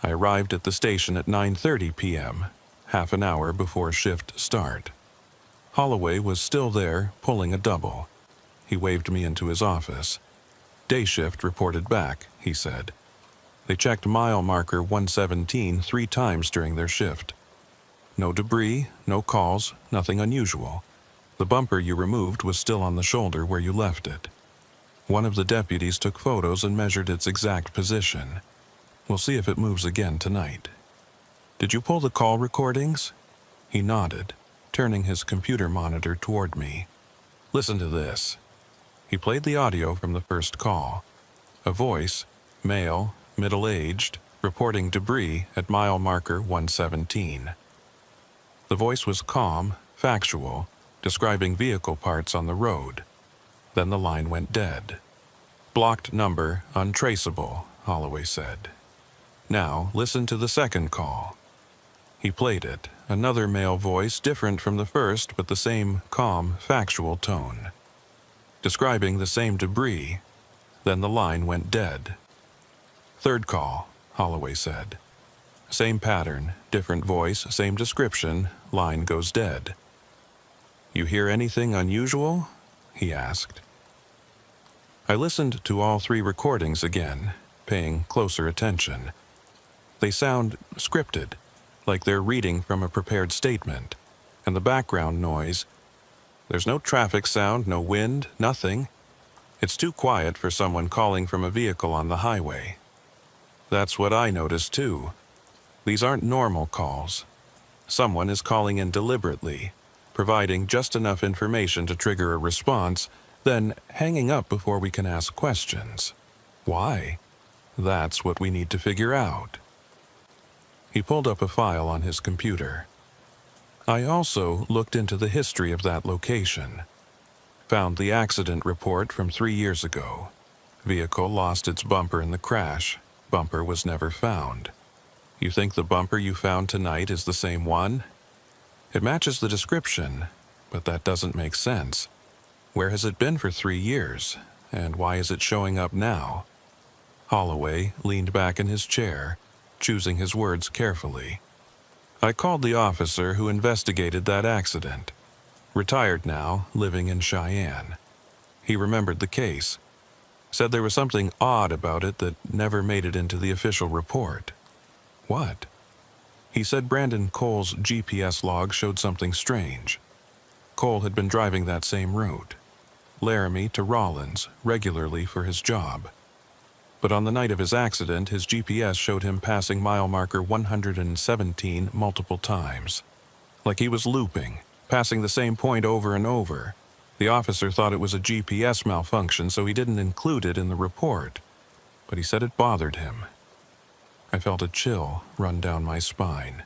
I arrived at the station at 9:30 p.m., half an hour before shift start. Holloway was still there, pulling a double. He waved me into his office. Day shift reported back, he said. They checked mile marker 117 3 times during their shift. No debris, no calls, nothing unusual. The bumper you removed was still on the shoulder where you left it. One of the deputies took photos and measured its exact position. We'll see if it moves again tonight. Did you pull the call recordings? He nodded, turning his computer monitor toward me. Listen to this. He played the audio from the first call. A voice, male, middle-aged, reporting debris at mile marker 117. The voice was calm, factual, describing vehicle parts on the road. Then the line went dead. Blocked number, untraceable, Holloway said. Now, listen to the second call. He played it, another male voice different from the first but the same calm, factual tone. Describing the same debris, then the line went dead. Third call, Holloway said. Same pattern, different voice, same description, line goes dead. You hear anything unusual? He asked. I listened to all 3 recordings again, paying closer attention. They sound scripted, like they're reading from a prepared statement, and the background noise. There's no traffic sound, no wind, nothing. It's too quiet for someone calling from a vehicle on the highway. That's what I noticed too. These aren't normal calls. Someone is calling in deliberately, providing just enough information to trigger a response, then hanging up before we can ask questions. Why? That's what we need to figure out. He pulled up a file on his computer. I also looked into the history of that location. Found the accident report from 3 years ago. Vehicle lost its bumper in the crash. Bumper was never found. You think the bumper you found tonight is the same one? It matches the description, but that doesn't make sense. Where has it been for 3 years, and why is it showing up now? Holloway leaned back in his chair, choosing his words carefully. I called the officer who investigated that accident. Retired now, living in Cheyenne. He remembered the case. Said there was something odd about it that never made it into the official report. What? He said Brandon Cole's GPS log showed something strange. Cole had been driving that same route, Laramie to Rollins, regularly for his job. But on the night of his accident, his GPS showed him passing mile marker 117 multiple times. Like he was looping, passing the same point over and over. The officer thought it was a GPS malfunction, so he didn't include it in the report. But he said it bothered him. I felt a chill run down my spine.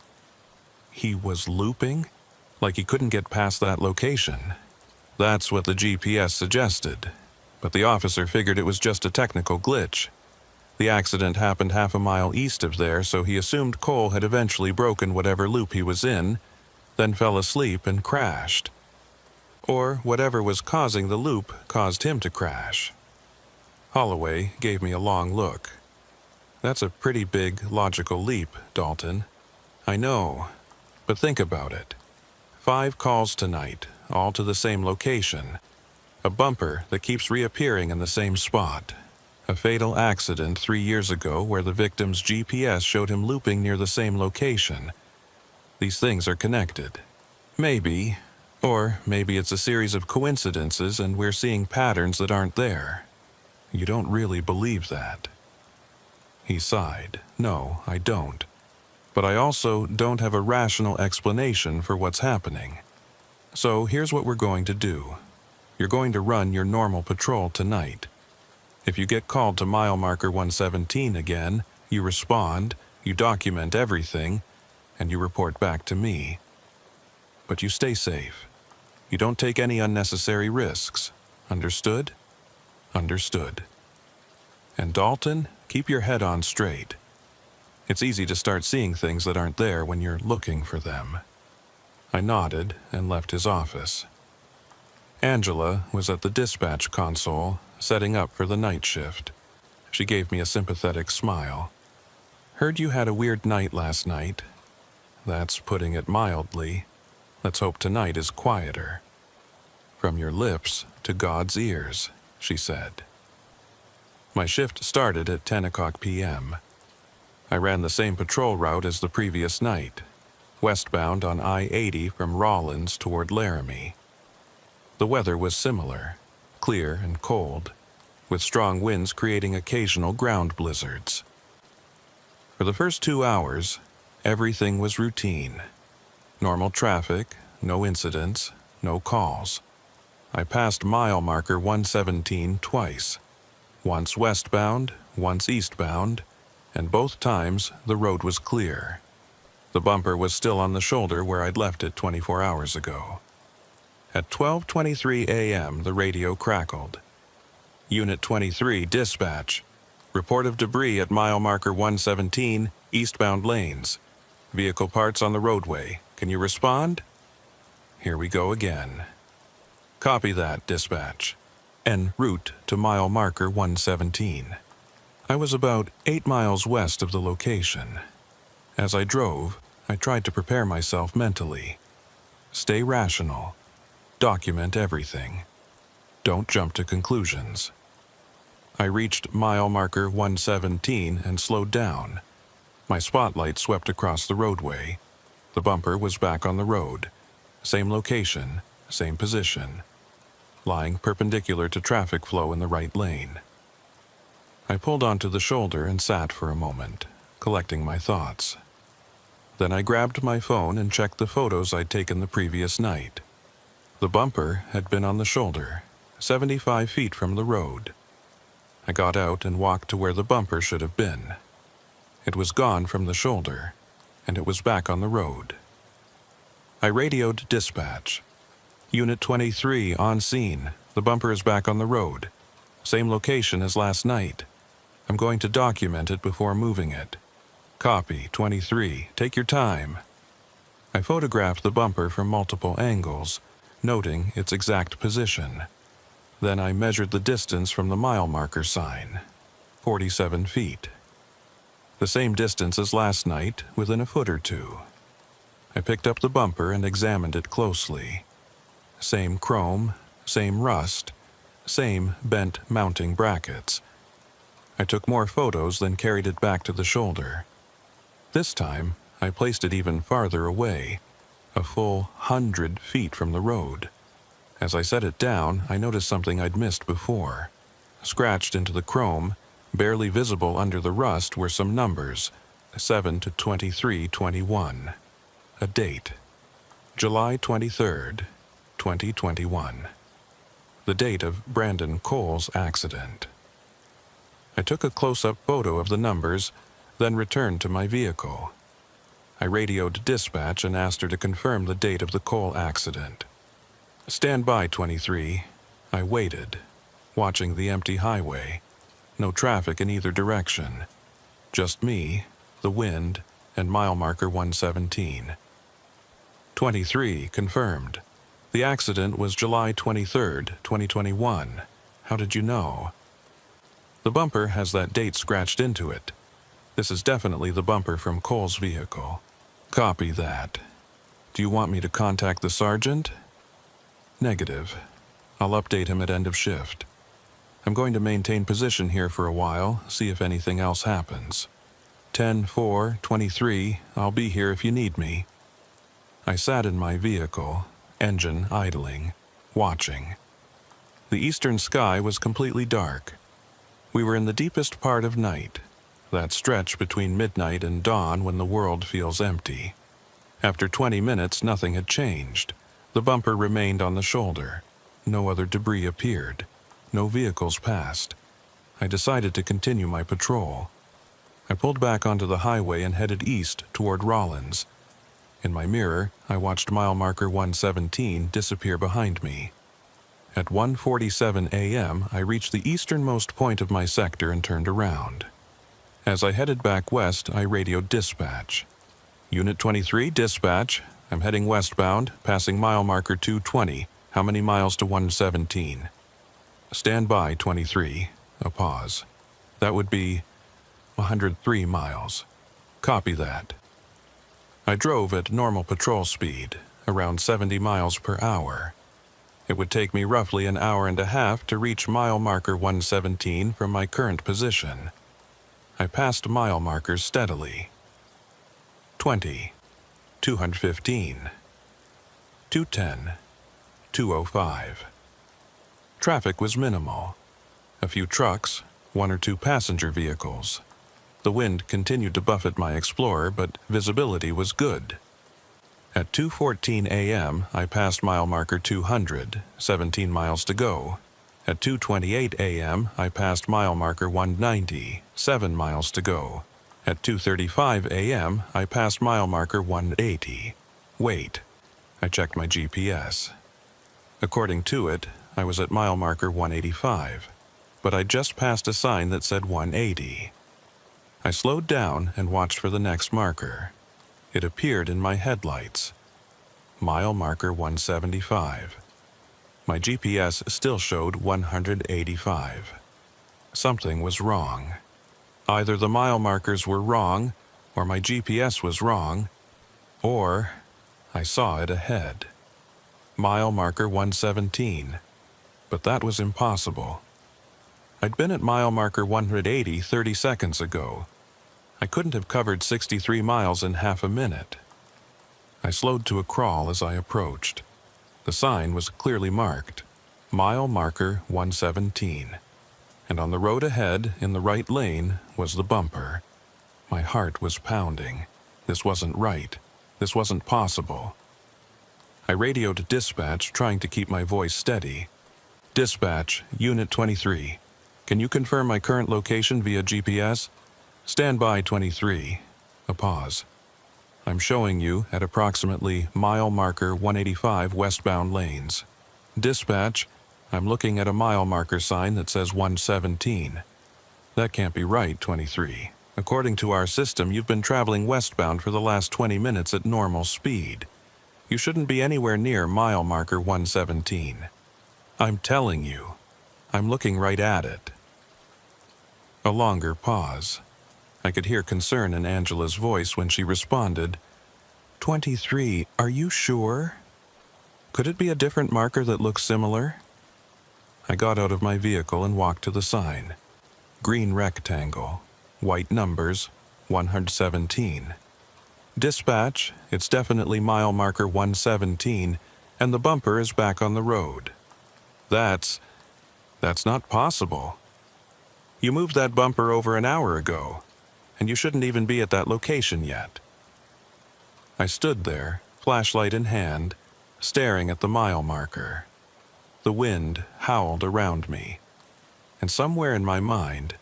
He was looping? Like he couldn't get past that location. That's what the GPS suggested. But the officer figured it was just a technical glitch. The accident happened half a mile east of there, so he assumed Cole had eventually broken whatever loop he was in, then fell asleep and crashed. Or whatever was causing the loop caused him to crash. Holloway gave me a long look. That's a pretty big logical leap, Dalton. I know, but think about it. 5 calls tonight, all to the same location. A bumper that keeps reappearing in the same spot. A fatal accident 3 years ago where the victim's GPS showed him looping near the same location. These things are connected. Maybe. Or maybe it's a series of coincidences and we're seeing patterns that aren't there. You don't really believe that. He sighed. No, I don't. But I also don't have a rational explanation for what's happening. So here's what we're going to do. You're going to run your normal patrol tonight. If you get called to mile marker 117 again, you respond, you document everything, and you report back to me. But you stay safe. You don't take any unnecessary risks. Understood? Understood. And Dalton, keep your head on straight. It's easy to start seeing things that aren't there when you're looking for them. I nodded and left his office. Angela was at the dispatch console, setting up for the night shift. She gave me a sympathetic smile. Heard you had a weird night last night. That's putting it mildly. Let's hope tonight is quieter. From your lips to God's ears, she said. My shift started at 10 o'clock p.m. I ran the same patrol route as the previous night, westbound on I-80 from Rollins toward Laramie. The weather was similar, clear and cold, with strong winds creating occasional ground blizzards. For the first 2 hours, everything was routine. Normal traffic, no incidents, no calls. I passed mile marker 117 twice, once westbound, once eastbound, and both times the road was clear. The bumper was still on the shoulder where I'd left it 24 hours ago. At 12:23 a.m., the radio crackled. Unit 23, dispatch. Report of debris at mile marker 117, eastbound lanes. Vehicle parts on the roadway. Can you respond? Here we go again. Copy that, dispatch. En route to mile marker 117. I was about 8 miles west of the location. As I drove, I tried to prepare myself mentally. Stay rational. Document everything. Don't jump to conclusions. I reached mile marker 117 and slowed down. My spotlight swept across the roadway. The bumper was back on the road. Same location, same position. Lying perpendicular to traffic flow in the right lane. I pulled onto the shoulder and sat for a moment, collecting my thoughts. Then I grabbed my phone and checked the photos I'd taken the previous night. The bumper had been on the shoulder, 75 feet from the road. I got out and walked to where the bumper should have been. It was gone from the shoulder, and it was back on the road. I radioed dispatch. Unit 23 on scene. The bumper is back on the road. Same location as last night. I'm going to document it before moving it. Copy, 23. Take your time. I photographed the bumper from multiple angles, noting its exact position. Then I measured the distance from the mile marker sign, 47 feet. The same distance as last night, within a foot or two. I picked up the bumper and examined it closely. Same chrome, same rust, same bent mounting brackets. I took more photos, then carried it back to the shoulder. This time, I placed it even farther away, a full 100 feet from the road. As I set it down, I noticed something I'd missed before. Scratched into the chrome, barely visible under the rust, were some numbers, 7 to 2321. A date, July 23rd, 2021. The date of Brandon Cole's accident. I took a close-up photo of the numbers, then returned to my vehicle. I radioed dispatch and asked her to confirm the date of the Cole accident. Stand by, 23. I waited, watching the empty highway. No traffic in either direction. Just me, the wind, and mile marker 117. 23 confirmed. The accident was July 23rd, 2021. How did you know? The bumper has that date scratched into it. This is definitely the bumper from Cole's vehicle. Copy that. Do you want me to contact the sergeant? Negative. I'll update him at end of shift. I'm going to maintain position here for a while, see if anything else happens. 10-4-23, I'll be here if you need me. I sat in my vehicle, engine idling, watching. The eastern sky was completely dark. We were in the deepest part of night, that stretch between midnight and dawn when the world feels empty. After 20 minutes, nothing had changed. The bumper remained on the shoulder. No other debris appeared. No vehicles passed. I decided to continue my patrol. I pulled back onto the highway and headed east toward Rollins. In my mirror, I watched mile marker 117 disappear behind me. At 1:47 a.m., I reached the easternmost point of my sector and turned around. As I headed back west, I radioed dispatch. Unit 23, dispatch. I'm heading westbound, passing mile marker 220. How many miles to 117? Stand by, 23. A pause. That would be 103 miles. Copy that. I drove at normal patrol speed, around 70 miles per hour. It would take me roughly an hour and a half to reach mile marker 117 from my current position. I passed mile markers steadily. 20, 215, 210, 205. Traffic was minimal. A few trucks, one or two passenger vehicles. The wind continued to buffet my Explorer, but visibility was good. At 2:14 a.m., I passed mile marker 200, 17 miles to go. At 2:28 a.m., I passed mile marker 190, 7 miles to go. At 2:35 a.m., I passed mile marker 180. Wait. I checked my GPS. According to it, I was at mile marker 185, but I just passed a sign that said 180. I slowed down and watched for the next marker. It appeared in my headlights. Mile marker 175. My GPS still showed 185. Something was wrong. Either the mile markers were wrong, or my GPS was wrong, or I saw it ahead. Mile marker 117. But that was impossible. I'd been at mile marker 180 30 seconds ago. I couldn't have covered 63 miles in half a minute. I slowed to a crawl as I approached. The sign was clearly marked, mile marker 117. And on the road ahead, in the right lane, was the bumper. My heart was pounding. This wasn't right. This wasn't possible. I radioed dispatch, trying to keep my voice steady. Dispatch, Unit 23. Can you confirm my current location via GPS? Stand by, 23. A pause. I'm showing you at approximately mile marker 185 westbound lanes. Dispatch, I'm looking at a mile marker sign that says 117. That can't be right, 23. According to our system, you've been traveling westbound for the last 20 minutes at normal speed. You shouldn't be anywhere near mile marker 117. I'm telling you. I'm looking right at it. A longer pause. I could hear concern in Angela's voice when she responded, 23, are you sure? Could it be a different marker that looks similar? I got out of my vehicle and walked to the sign. Green rectangle. White numbers, 117. Dispatch, it's definitely mile marker 117, and the bumper is back on the road. That's not possible. You moved that bumper over an hour ago, and you shouldn't even be at that location yet. I stood there, flashlight in hand, staring at the mile marker. The wind howled around me, and somewhere in my mind,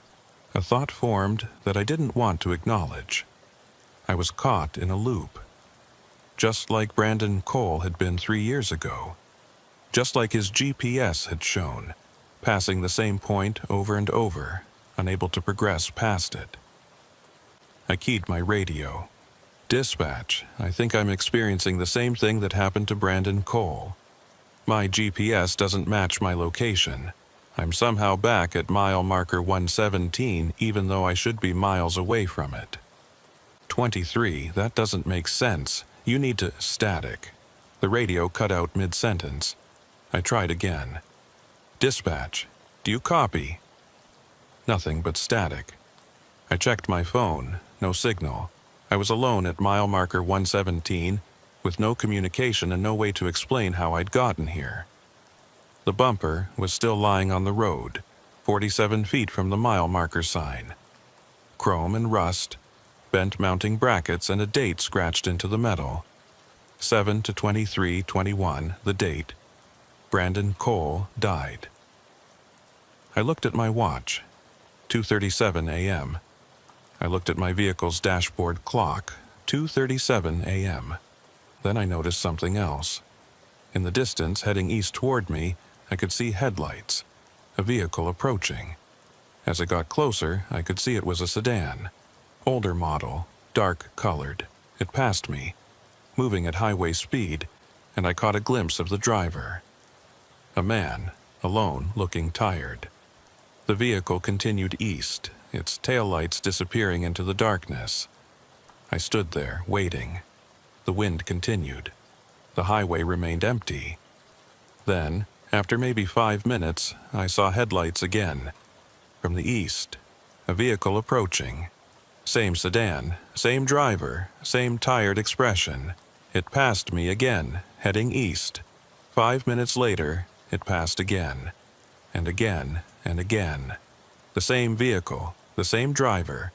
a thought formed that I didn't want to acknowledge. I was caught in a loop. Just like Brandon Cole had been 3 years ago. Just like his GPS had shown, passing the same point over and over, unable to progress past it. I keyed my radio. Dispatch, I think I'm experiencing the same thing that happened to Brandon Cole. My GPS doesn't match my location. I'm somehow back at mile marker 117 even though I should be miles away from it. 23, that doesn't make sense. You need to static. The radio cut out mid-sentence. I tried again. Dispatch, do you copy? Nothing but static. I checked my phone, no signal. I was alone at mile marker 117 with no communication and no way to explain how I'd gotten here. The bumper was still lying on the road, 47 feet from the mile marker sign. Chrome and rust, bent mounting brackets, and a date scratched into the metal. 7/23/21, the date. Brandon Cole died. I looked at my watch, 2:37 a.m. I looked at my vehicle's dashboard clock, 2:37 a.m. Then I noticed something else. In the distance, heading east toward me, I could see headlights, a vehicle approaching. As it got closer, I could see it was a sedan. Older model, dark-colored. It passed me, moving at highway speed, and I caught a glimpse of the driver. A man, alone, looking tired. The vehicle continued east, its taillights disappearing into the darkness. I stood there, waiting. The wind continued. The highway remained empty. Then, after maybe 5 minutes, I saw headlights again. From the east, a vehicle approaching. Same sedan, same driver, same tired expression. It passed me again, heading east. 5 minutes later, it passed again. And again, and again. The same vehicle, the same driver,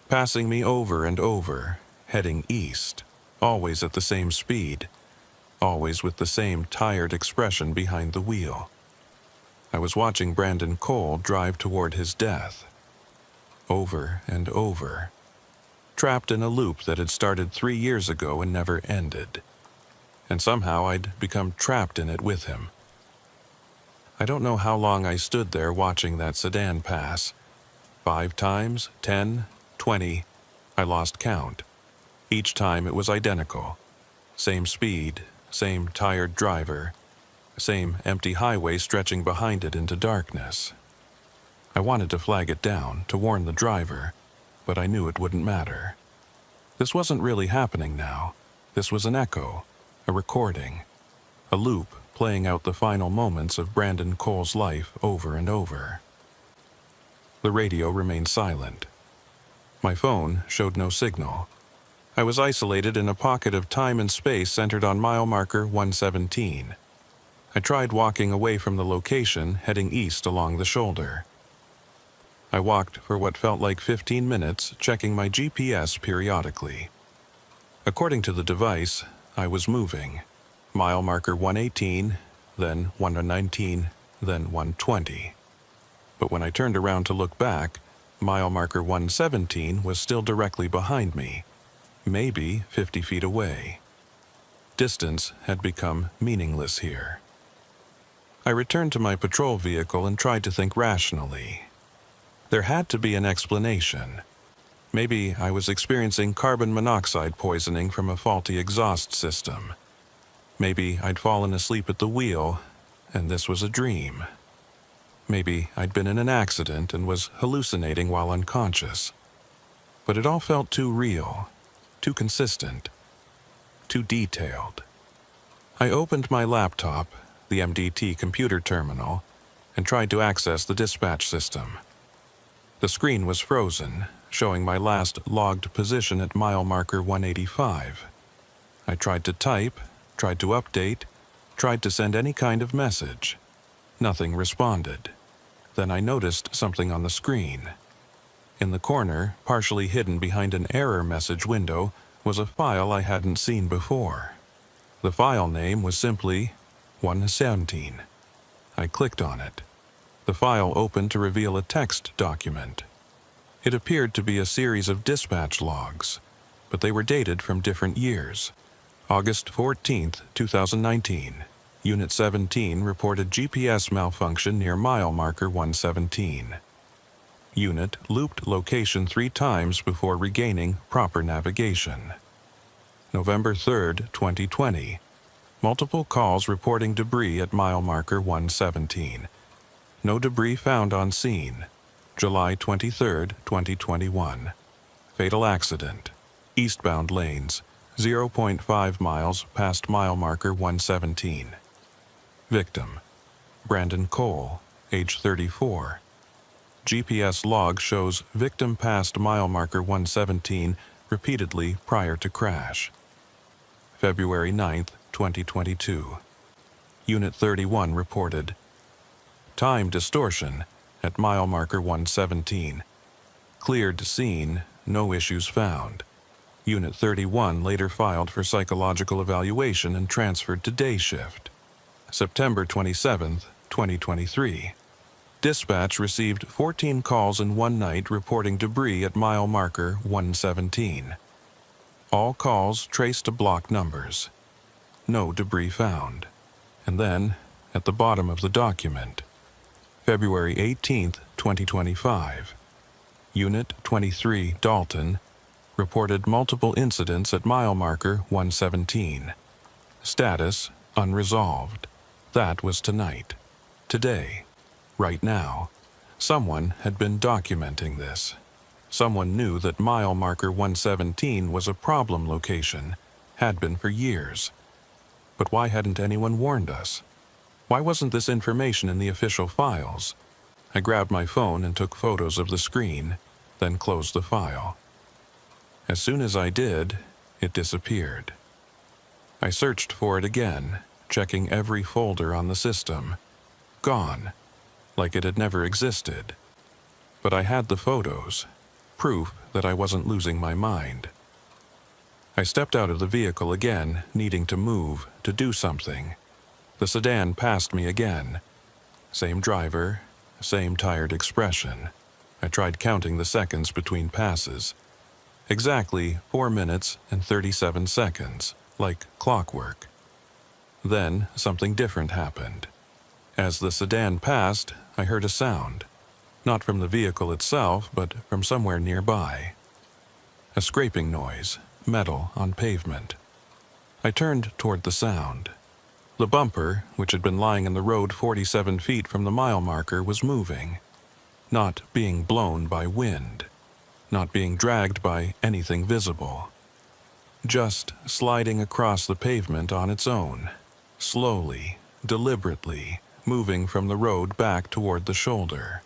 passing me over and over, heading east. Always at the same speed. Always with the same tired expression behind the wheel. I was watching Brandon Cole drive toward his death. Over and over. Trapped in a loop that had started 3 years ago and never ended. And somehow I'd become trapped in it with him. I don't know how long I stood there watching that sedan pass. 5 times, 10, 20, I lost count. Each time it was identical. Same speed, same tired driver, same empty highway stretching behind it into darkness. I wanted to flag it down, to warn the driver, but I knew it wouldn't matter. This wasn't really happening now. This was an echo, a recording, a loop playing out the final moments of Brandon Cole's life over and over. The radio remained silent. My phone showed no signal. I was isolated in a pocket of time and space centered on mile marker 117. I tried walking away from the location, heading east along the shoulder. I walked for what felt like 15 minutes, checking my GPS periodically. According to the device, I was moving. Mile marker 118, then 119, then 120. But when I turned around to look back, mile marker 117 was still directly behind me. Maybe 50 feet away. Distance had become meaningless here. I returned to my patrol vehicle and tried to think rationally. There had to be an explanation. Maybe I was experiencing carbon monoxide poisoning from a faulty exhaust system. Maybe I'd fallen asleep at the wheel, and this was a dream. Maybe I'd been in an accident and was hallucinating while unconscious. But it all felt too real, too consistent, too detailed. I opened my laptop, the MDT computer terminal, and tried to access the dispatch system. The screen was frozen, showing my last logged position at mile marker 185. I tried to type, tried to update, tried to send any kind of message. Nothing responded. Then I noticed something on the screen. In the corner, partially hidden behind an error message window, was a file I hadn't seen before. The file name was simply unsettling. I clicked on it. The file opened to reveal a text document. It appeared to be a series of dispatch logs, but they were dated from different years. August 14, 2019. Unit 17 reported GPS malfunction near mile marker 117. Unit looped location 3 times before regaining proper navigation. November 3, 2020. Multiple calls reporting debris at mile marker 117. No debris found on scene. July 23, 2021. Fatal accident. Eastbound lanes, 0.5 miles past mile marker 117. Victim, Brandon Cole, age 34. GPS log shows victim passed mile marker 117 repeatedly prior to crash. February 9, 2022. Unit 31 reported time distortion at mile marker 117. Cleared scene, no issues found. Unit 31 later filed for psychological evaluation and transferred to day shift. September 27, 2023. Dispatch received 14 calls in one night reporting debris at mile marker 117. All calls traced to block numbers. No debris found. And then, at the bottom of the document, February 18, 2025. Unit 23 Dalton reported multiple incidents at mile marker 117. Status unresolved. That was tonight. Today. Right now. Someone had been documenting this. Someone knew that mile marker 117 was a problem location, had been for years. But why hadn't anyone warned us? Why wasn't this information in the official files? I grabbed my phone and took photos of the screen, then closed the file. As soon as I did, it disappeared. I searched for it again, checking every folder on the system. Gone, like it had never existed. But I had the photos, proof that I wasn't losing my mind. I stepped out of the vehicle again, needing to move, to do something. The sedan passed me again. Same driver, same tired expression. I tried counting the seconds between passes. Exactly 4 minutes and 37 seconds, like clockwork. Then something different happened. As the sedan passed, I heard a sound. Not from the vehicle itself, but from somewhere nearby. A scraping noise, metal on pavement. I turned toward the sound. The bumper, which had been lying in the road 47 feet from the mile marker, was moving. Not being blown by wind. Not being dragged by anything visible. Just sliding across the pavement on its own. Slowly, deliberately, moving from the road back toward the shoulder.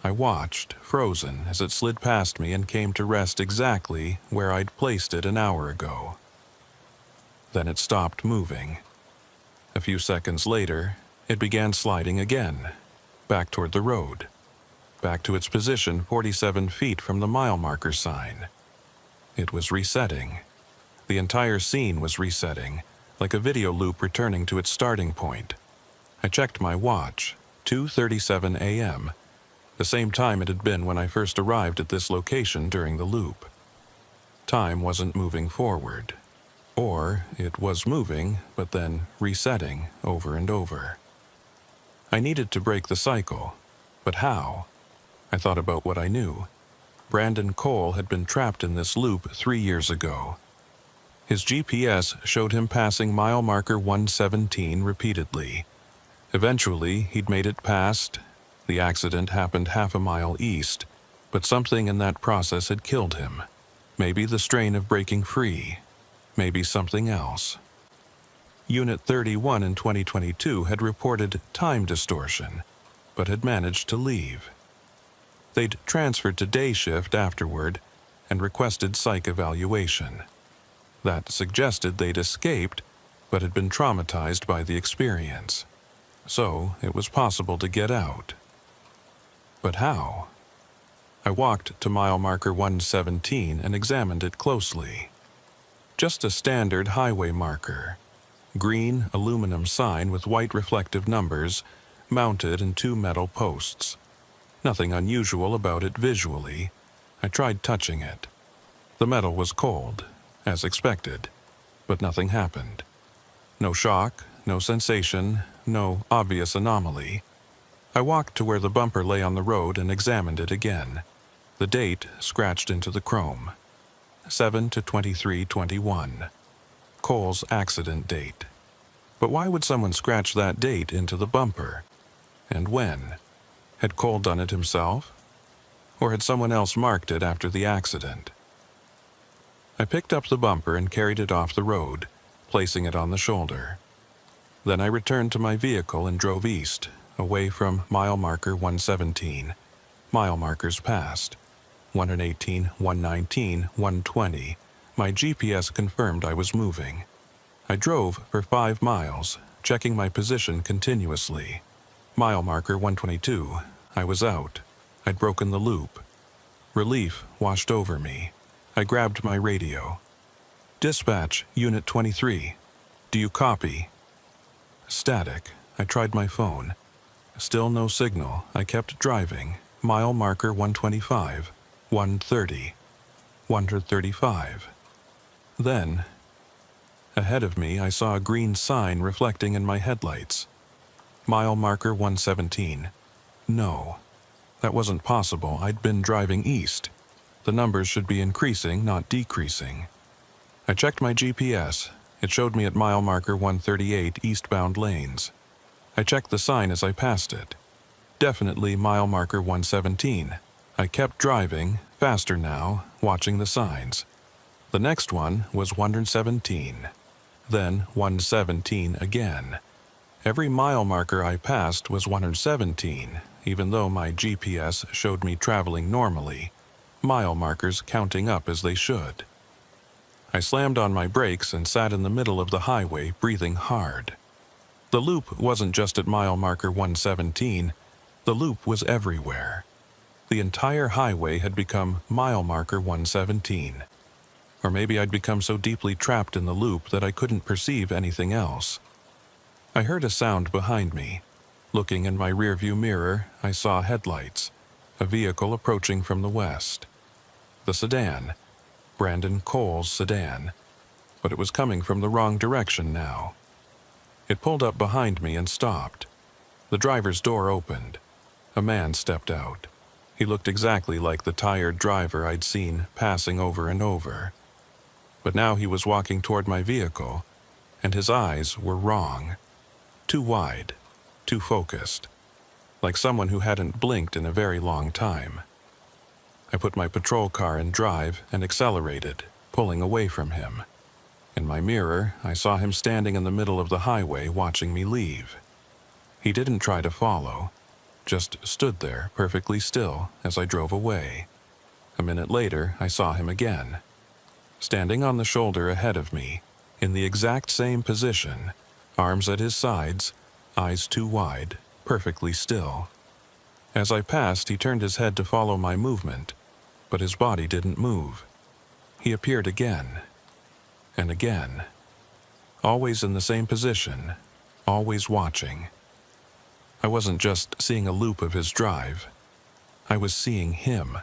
I watched, frozen, as it slid past me and came to rest exactly where I'd placed it an hour ago. Then it stopped moving. A few seconds later, it began sliding again, back toward the road, back to its position 47 feet from the mile marker sign. It was resetting. The entire scene was resetting, like a video loop returning to its starting point. I checked my watch, 2:37 a.m., the same time it had been when I first arrived at this location during the loop. Time wasn't moving forward. Or it was moving, but then resetting over and over. I needed to break the cycle, but how? I thought about what I knew. Brandon Cole had been trapped in this loop 3 years ago. His GPS showed him passing mile marker 117 repeatedly. Eventually, he'd made it past. The accident happened half a mile east, but something in that process had killed him. Maybe the strain of breaking free. Maybe something else. Unit 31 in 2022 had reported time distortion, but had managed to leave. They'd transferred to day shift afterward and requested psych evaluation. That suggested they'd escaped, but had been traumatized by the experience. So it was possible to get out. But how? I walked to mile marker 117 and examined it closely. Just a standard highway marker. Green aluminum sign with white reflective numbers mounted in 2 metal posts. Nothing unusual about it visually. I tried touching it. The metal was cold, as expected, but nothing happened. No shock, no sensation, no obvious anomaly. I walked to where the bumper lay on the road and examined it again. The date scratched into the chrome. 7/23/21. Cole's accident date. But why would someone scratch that date into the bumper? And when? Had Cole done it himself? Or had someone else marked it after the accident? I picked up the bumper and carried it off the road, placing it on the shoulder. Then I returned to my vehicle and drove east, away from mile marker 117. Mile markers passed. 118, 119, 120. My GPS confirmed I was moving. I drove for 5 miles, checking my position continuously. Mile marker 122. I was out. I'd broken the loop. Relief washed over me. I grabbed my radio. Dispatch, Unit 23. Do you copy? Static. I tried my phone. Still no signal. I kept driving. Mile marker 125. 130. 135. Then, ahead of me, I saw a green sign reflecting in my headlights. Mile marker 117. No, that wasn't possible. I'd been driving east. The numbers should be increasing, not decreasing. I checked my GPS. It showed me at mile marker 138 eastbound lanes. I checked the sign as I passed it. Definitely mile marker 117. I kept driving, faster now, watching the signs. The next one was 117. Then 117 again. Every mile marker I passed was 117, even though my GPS showed me traveling normally, mile markers counting up as they should. I slammed on my brakes and sat in the middle of the highway, breathing hard. The loop wasn't just at mile marker 117, the loop was everywhere. The entire highway had become mile marker 117. Or maybe I'd become so deeply trapped in the loop that I couldn't perceive anything else. I heard a sound behind me. Looking in my rearview mirror, I saw headlights, a vehicle approaching from the west. The sedan, Brandon Cole's sedan, but it was coming from the wrong direction now. It pulled up behind me and stopped. The driver's door opened. A man stepped out. He looked exactly like the tired driver I'd seen passing over and over. But now he was walking toward my vehicle, and his eyes were wrong. Too wide, too focused, like someone who hadn't blinked in a very long time. I put my patrol car in drive and accelerated, pulling away from him. In my mirror, I saw him standing in the middle of the highway watching me leave. He didn't try to follow, just stood there perfectly still as I drove away. A minute later, I saw him again. Standing on the shoulder ahead of me, in the exact same position, arms at his sides, eyes too wide, perfectly still. As I passed, he turned his head to follow my movement, but his body didn't move. He appeared again, and again, always in the same position, always watching. I wasn't just seeing a loop of his drive. I was seeing him,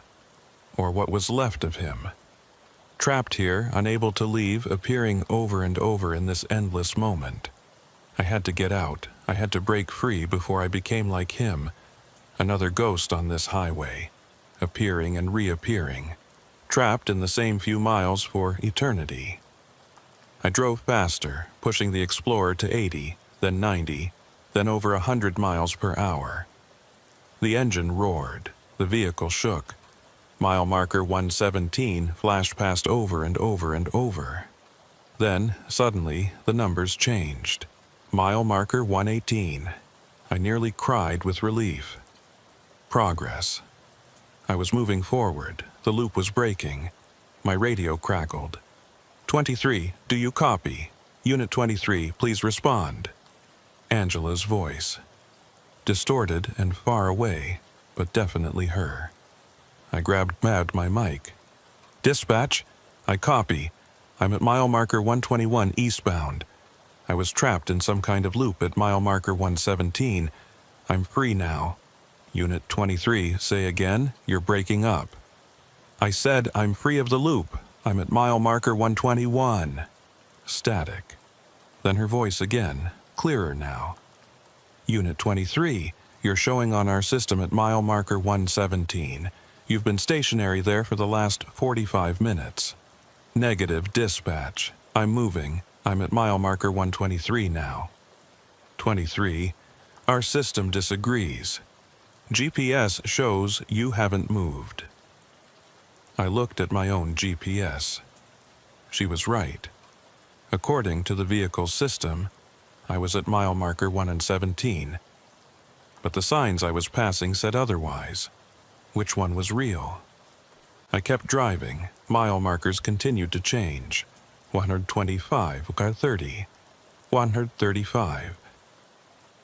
or what was left of him. Trapped here, unable to leave, appearing over and over in this endless moment. I had to get out. I had to break free before I became like him, another ghost on this highway, appearing and reappearing, trapped in the same few miles for eternity. I drove faster, pushing the Explorer to 80, then 90, then over 100 miles per hour. The engine roared, the vehicle shook. Mile marker 117 flashed past over and over and over. Then, suddenly, the numbers changed. Mile marker 118. I nearly cried with relief. Progress. I was moving forward. The loop was breaking. My radio crackled. 23, do you copy? Unit 23, please respond. Angela's voice. Distorted and far away, but definitely her. I grabbed my mic. Dispatch, I copy. I'm at mile marker 121 eastbound. I was trapped in some kind of loop at mile marker 117. I'm free now. Unit 23, say again, you're breaking up. I said I'm free of the loop. I'm at mile marker 121. Static. Then her voice again, clearer now. Unit 23, you're showing on our system at mile marker 117. You've been stationary there for the last 45 minutes. Negative dispatch. I'm moving. I'm at mile marker 123 now. 23, our system disagrees. GPS shows you haven't moved. I looked at my own GPS. She was right. According to the vehicle's system, I was at mile marker 117. But the signs I was passing said otherwise. Which one was real? I kept driving. Mile markers continued to change. 125, 30, 135.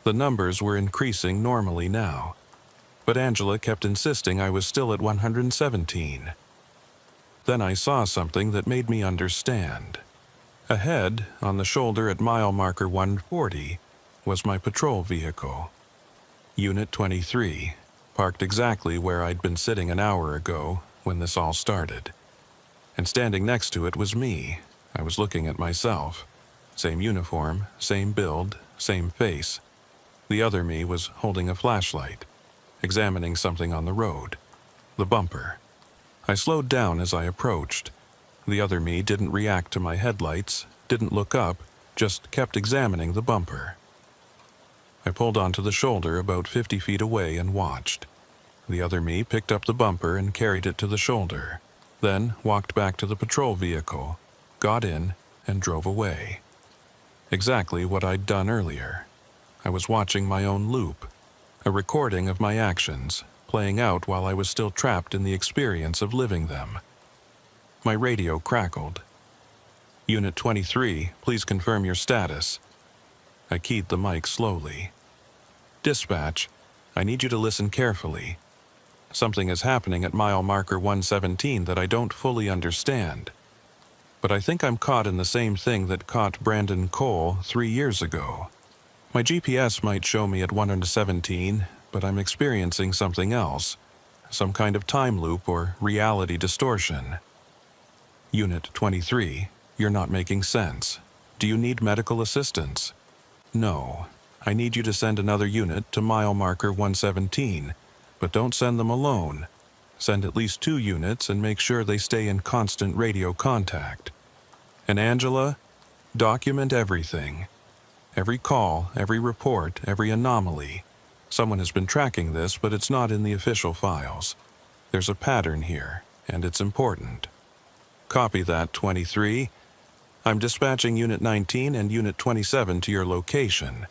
The numbers were increasing normally now, but Angela kept insisting I was still at 117. Then I saw something that made me understand. Ahead, on the shoulder at mile marker 140, was my patrol vehicle. Unit 23, parked exactly where I'd been sitting an hour ago when this all started. And standing next to it was me. I was looking at myself. Same uniform, same build, same face. The other me was holding a flashlight, examining something on the road. The bumper. I slowed down as I approached. The other me didn't react to my headlights, didn't look up, just kept examining the bumper. I pulled onto the shoulder about 50 feet away and watched. The other me picked up the bumper and carried it to the shoulder, then walked back to the patrol vehicle, got in, and drove away. Exactly what I'd done earlier. I was watching my own loop, a recording of my actions, playing out while I was still trapped in the experience of living them. My radio crackled. Unit 23, please confirm your status. I keyed the mic slowly. Dispatch, I need you to listen carefully. Something is happening at mile marker 117 that I don't fully understand. But I think I'm caught in the same thing that caught Brandon Cole 3 years ago. My GPS might show me at 117, but I'm experiencing something else, some kind of time loop or reality distortion. Unit 23, you're not making sense. Do you need medical assistance? No. I need you to send another unit to mile marker 117, but don't send them alone. Send at least 2 units and make sure they stay in constant radio contact. And Angela, document everything. Every call, every report, every anomaly. Someone has been tracking this, but it's not in the official files. There's a pattern here, and it's important. Copy that, 23. I'm dispatching Unit 19 and Unit 27 to your location.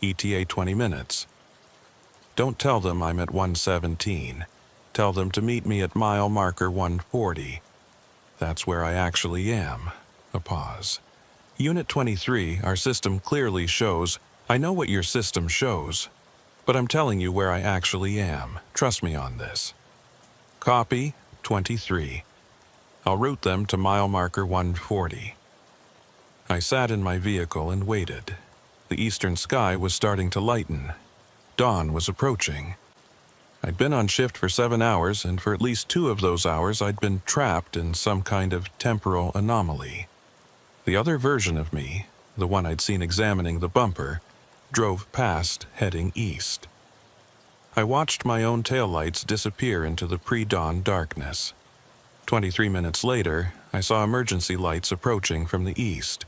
ETA 20 minutes. Don't tell them I'm at 117. Tell them to meet me at mile marker 140. That's where I actually am. A pause. Unit 23, our system clearly shows. I know what your system shows, but I'm telling you where I actually am. Trust me on this. Copy, 23. I'll route them to mile marker 140. I sat in my vehicle and waited. The eastern sky was starting to lighten. Dawn was approaching. I'd been on shift for 7 hours, and for at least 2 of those hours I'd been trapped in some kind of temporal anomaly. The other version of me, the one I'd seen examining the bumper, drove past, heading east. I watched my own taillights disappear into the pre-dawn darkness. 23 minutes later, I saw emergency lights approaching from the east.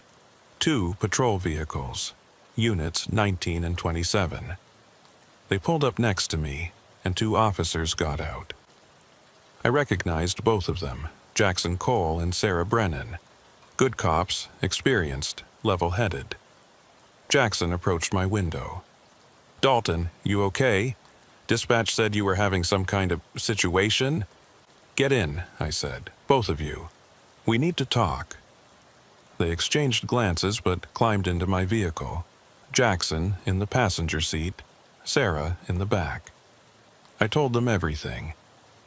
2 patrol vehicles, units 19 and 27. They pulled up next to me, and 2 officers got out. I recognized both of them, Jackson Cole and Sarah Brennan. Good cops, experienced, level-headed. Jackson approached my window. "Dalton, you okay? Dispatch said you were having some kind of situation." "Get in," I said, "both of you. We need to talk." They exchanged glances but climbed into my vehicle. Jackson in the passenger seat, Sarah in the back. I told them everything.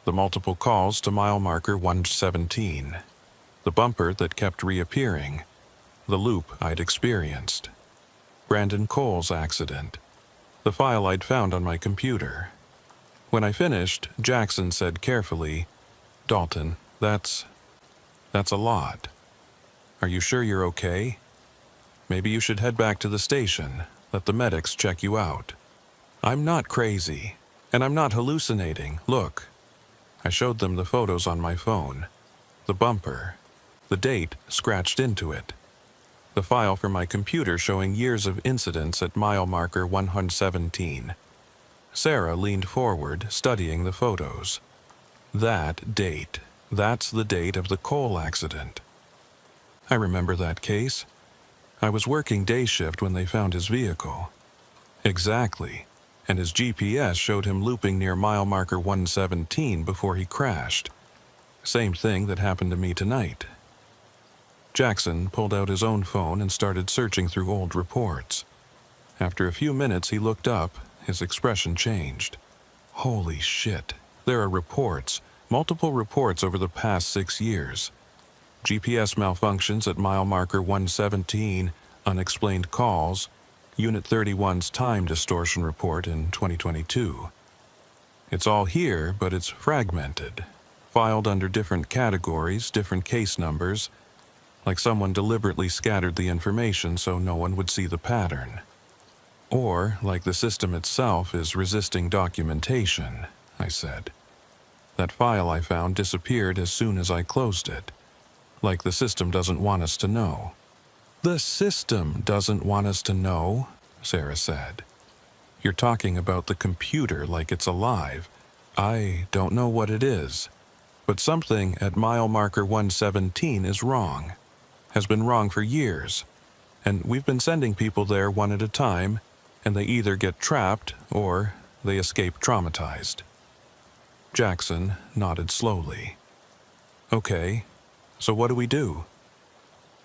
The multiple calls to mile marker 117. The bumper that kept reappearing. The loop I'd experienced. Brandon Cole's accident. The file I'd found on my computer. When I finished, Jackson said carefully, "Dalton, that's a lot. Are you sure you're okay? Maybe you should head back to the station, let the medics check you out." "I'm not crazy, and I'm not hallucinating. Look." I showed them the photos on my phone. The bumper. The date scratched into it. The file from my computer showing years of incidents at mile marker 117. Sarah leaned forward, studying the photos. "That date. That's the date of the Cole accident. I remember that case. I was working day shift when they found his vehicle." "Exactly. And his GPS showed him looping near mile marker 117 before he crashed. Same thing that happened to me tonight." Jackson pulled out his own phone and started searching through old reports. After a few minutes, he looked up. His expression changed. "Holy shit. There are reports, multiple reports over the past 6 years. GPS malfunctions at mile marker 117, unexplained calls, Unit 31's time distortion report in 2022. It's all here, but it's fragmented, filed under different categories, different case numbers, like someone deliberately scattered the information so no one would see the pattern. Or like the system itself is resisting documentation," I said. "That file I found disappeared as soon as I closed it. Like the system doesn't want us to know." "The system doesn't want us to know," Sarah said. "You're talking about the computer like it's alive. I don't know what it is, but something at mile marker 117 is wrong. Has been wrong for years. And we've been sending people there one at a time, and they either get trapped or they escape traumatized." Jackson nodded slowly. "Okay, so what do we do?"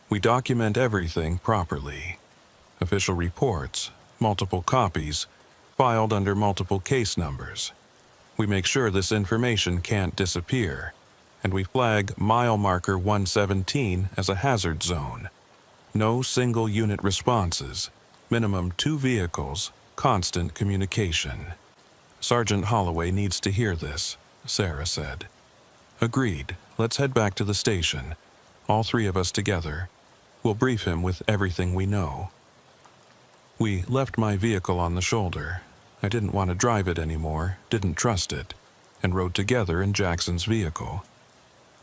"We document everything properly. Official reports, multiple copies, filed under multiple case numbers. We make sure this information can't disappear, and we flag mile marker 117 as a hazard zone. No single unit responses, minimum 2 vehicles, constant communication." "Sergeant Holloway needs to hear this," Sarah said. "Agreed. Let's head back to the station. All 3 of us together. We'll brief him with everything we know." We left my vehicle on the shoulder. I didn't want to drive it anymore, didn't trust it, and rode together in Jackson's vehicle.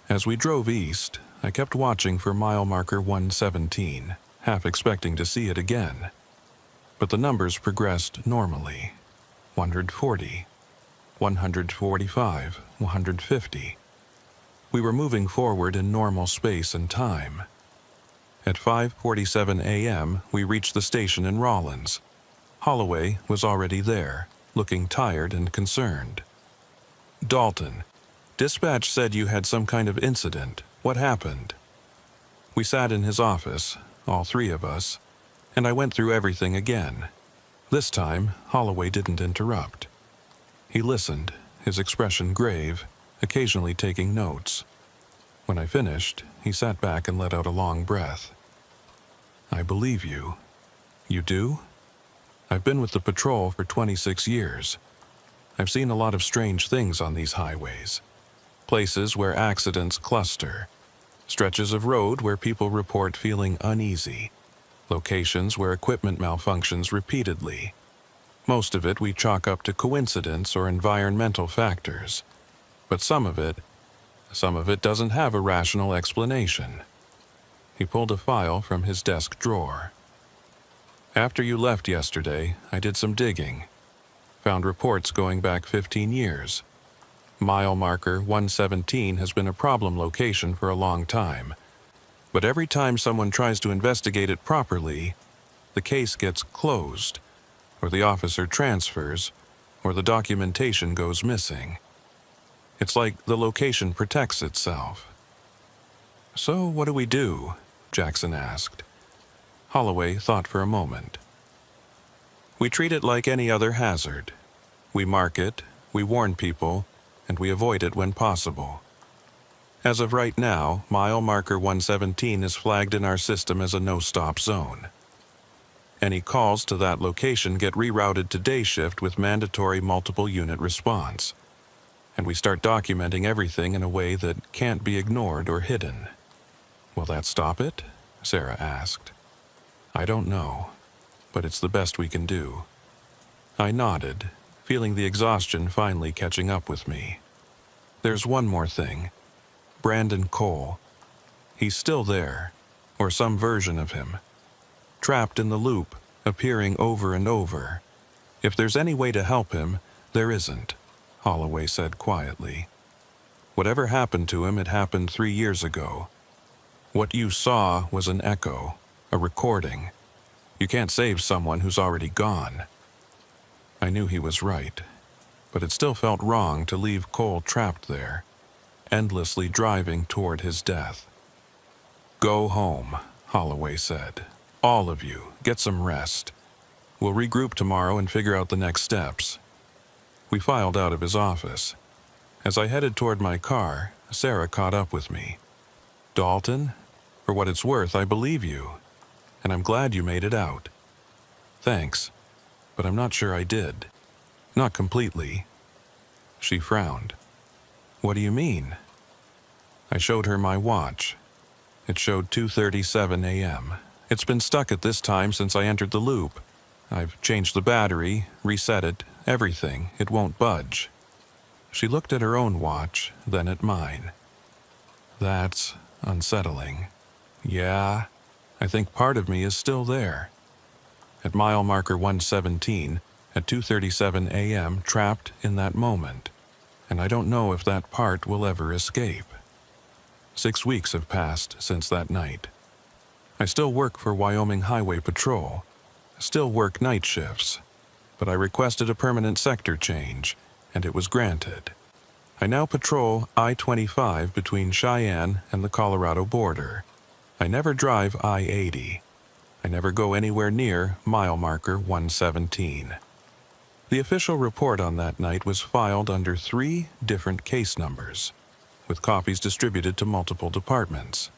As we drove east, I kept watching for mile marker 117, half expecting to see it again. But the numbers progressed normally. 140, 145, 150. We were moving forward in normal space and time. At 5:47 a.m., we reached the station in Rollins. Holloway was already there, looking tired and concerned. "Dalton, dispatch said you had some kind of incident. What happened?" We sat in his office, all 3 of us, and I went through everything again. This time, Holloway didn't interrupt. He listened, his expression grave, occasionally taking notes. When I finished, he sat back and let out a long breath. "I believe you. You do? I've been with the patrol for 26 years. I've seen a lot of strange things on these highways. Places where accidents cluster. Stretches of road where people report feeling uneasy. Locations where equipment malfunctions repeatedly. Most of it we chalk up to coincidence or environmental factors, but some of it doesn't have a rational explanation. He pulled a file from his desk drawer. After you left yesterday, I did some digging. Found reports going back 15 years. Mile marker 117 has been a problem location for a long time, but every time someone tries to investigate it properly, the case gets closed, or the officer transfers, or the documentation goes missing. It's like the location protects itself. "So what do we do?" Jackson asked. Holloway thought for a moment. "We treat it like any other hazard. We mark it, we warn people, and we avoid it when possible. As of right now, mile marker 117 is flagged in our system as a no-stop zone. Any calls to that location get rerouted to day shift with mandatory multiple unit response, and we start documenting everything in a way that can't be ignored or hidden." "Will that stop it?" Sarah asked. "I don't know, but it's the best we can do." I nodded, feeling the exhaustion finally catching up with me. "There's one more thing. Brandon Cole. He's still there, or some version of him. Trapped in the loop, appearing over and over. If there's any way to help him, there isn't," Holloway said quietly. "Whatever happened to him, it happened 3 years ago. What you saw was an echo, a recording. You can't save someone who's already gone." I knew he was right, but it still felt wrong to leave Cole trapped there, endlessly driving toward his death. "Go home," Holloway said. "All of you, get some rest. We'll regroup tomorrow and figure out the next steps." We filed out of his office. As I headed toward my car, Sarah caught up with me. "Dalton, for what it's worth, I believe you, and I'm glad you made it out." "Thanks, but I'm not sure I did. Not completely." She frowned. "What do you mean?" I showed her my watch. It showed 2:37 a.m. It's been stuck at this time since I entered the loop. I've changed the battery, reset it, everything. It won't budge. She looked at her own watch, then at mine. "That's unsettling. Yeah, I think part of me is still there. At mile marker 117, at 2:37 a.m., trapped in that moment, and I don't know if that part will ever escape." 6 weeks have passed since that night. I still work for Wyoming Highway Patrol, still work night shifts, but I requested a permanent sector change, and it was granted. I now patrol I-25 between Cheyenne and the Colorado border. I never drive I-80. I never go anywhere near mile marker 117. The official report on that night was filed under 3 different case numbers, with copies distributed to multiple departments.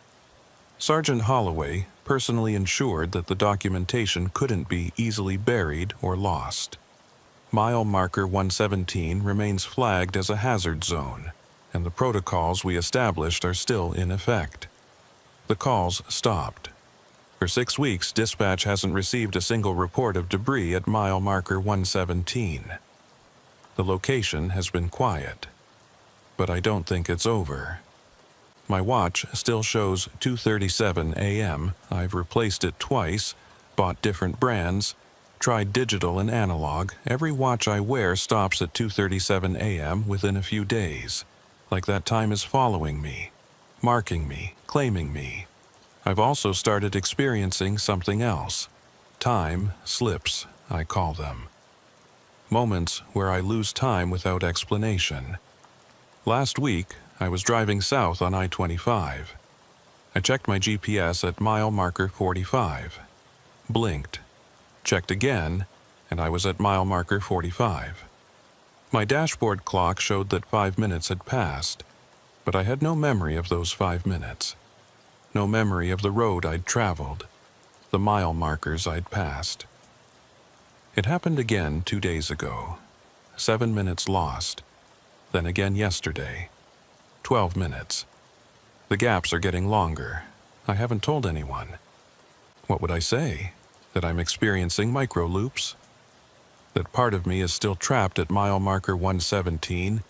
Sergeant Holloway personally ensured that the documentation couldn't be easily buried or lost. Mile marker 117 remains flagged as a hazard zone, and the protocols we established are still in effect. The calls stopped. For 6 weeks, dispatch hasn't received a single report of debris at mile marker 117. The location has been quiet, but I don't think it's over. My watch still shows 2:37 a.m. I've replaced it twice, bought different brands, tried digital and analog. Every watch I wear stops at 2:37 a.m. within a few days, like that time is following me, marking me, claiming me. I've also started experiencing something else. Time slips, I call them. Moments where I lose time without explanation. Last week, I was driving south on I-25. I checked my GPS at mile marker 45. Blinked. Checked again, and I was at mile marker 45. My dashboard clock showed that 5 minutes had passed, but I had no memory of those 5 minutes. No memory of the road I'd traveled, the mile markers I'd passed. It happened again 2 days ago. 7 minutes lost. Then again yesterday. 12 minutes. The gaps are getting longer. I haven't told anyone. What would I say? That I'm experiencing micro loops? that part of me is still trapped at mile marker 117,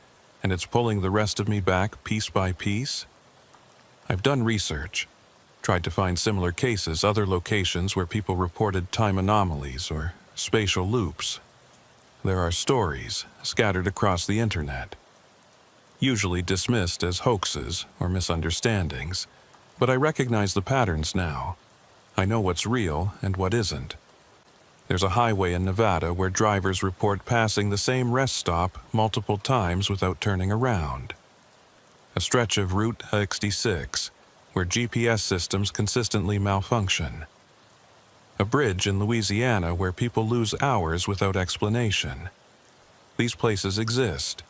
and it's pulling the rest of me back piece by piece? I've done research, tried to find similar cases, other locations where people reported time anomalies or spatial loops. There are stories scattered across the internet, usually dismissed as hoaxes or misunderstandings, but I recognize the patterns now. I know what's real and what isn't. There's a highway in Nevada where drivers report passing the same rest stop multiple times without turning around. A stretch of Route 66 where GPS systems consistently malfunction. A bridge in Louisiana where people lose hours without explanation. These places exist,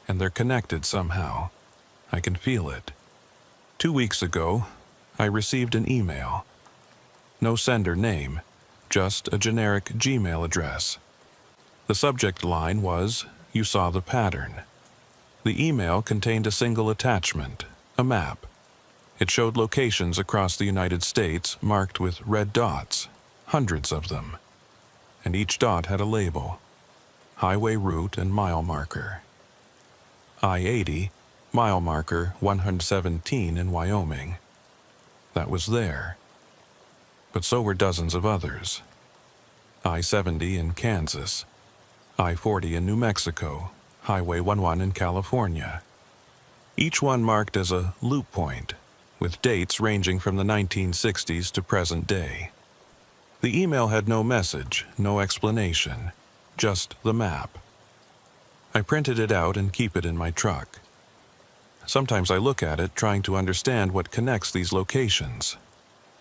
and they're connected somehow. I can feel it. 2 weeks ago, I received an email. No sender name, just a generic Gmail address. The subject line was, "You saw the pattern." The email contained a single attachment, a map. It showed locations across the United States marked with red dots, hundreds of them. And each dot had a label, highway route and mile marker. I-80, mile marker 117 in Wyoming. That was there. But so were dozens of others. I-70 in Kansas, I-40 in New Mexico, Highway 11 in California. Each one marked as a loop point, with dates ranging from the 1960s to present day. The email had no message, no explanation, just the map. I printed it out and keep it in my truck. Sometimes I look at it trying to understand what connects these locations.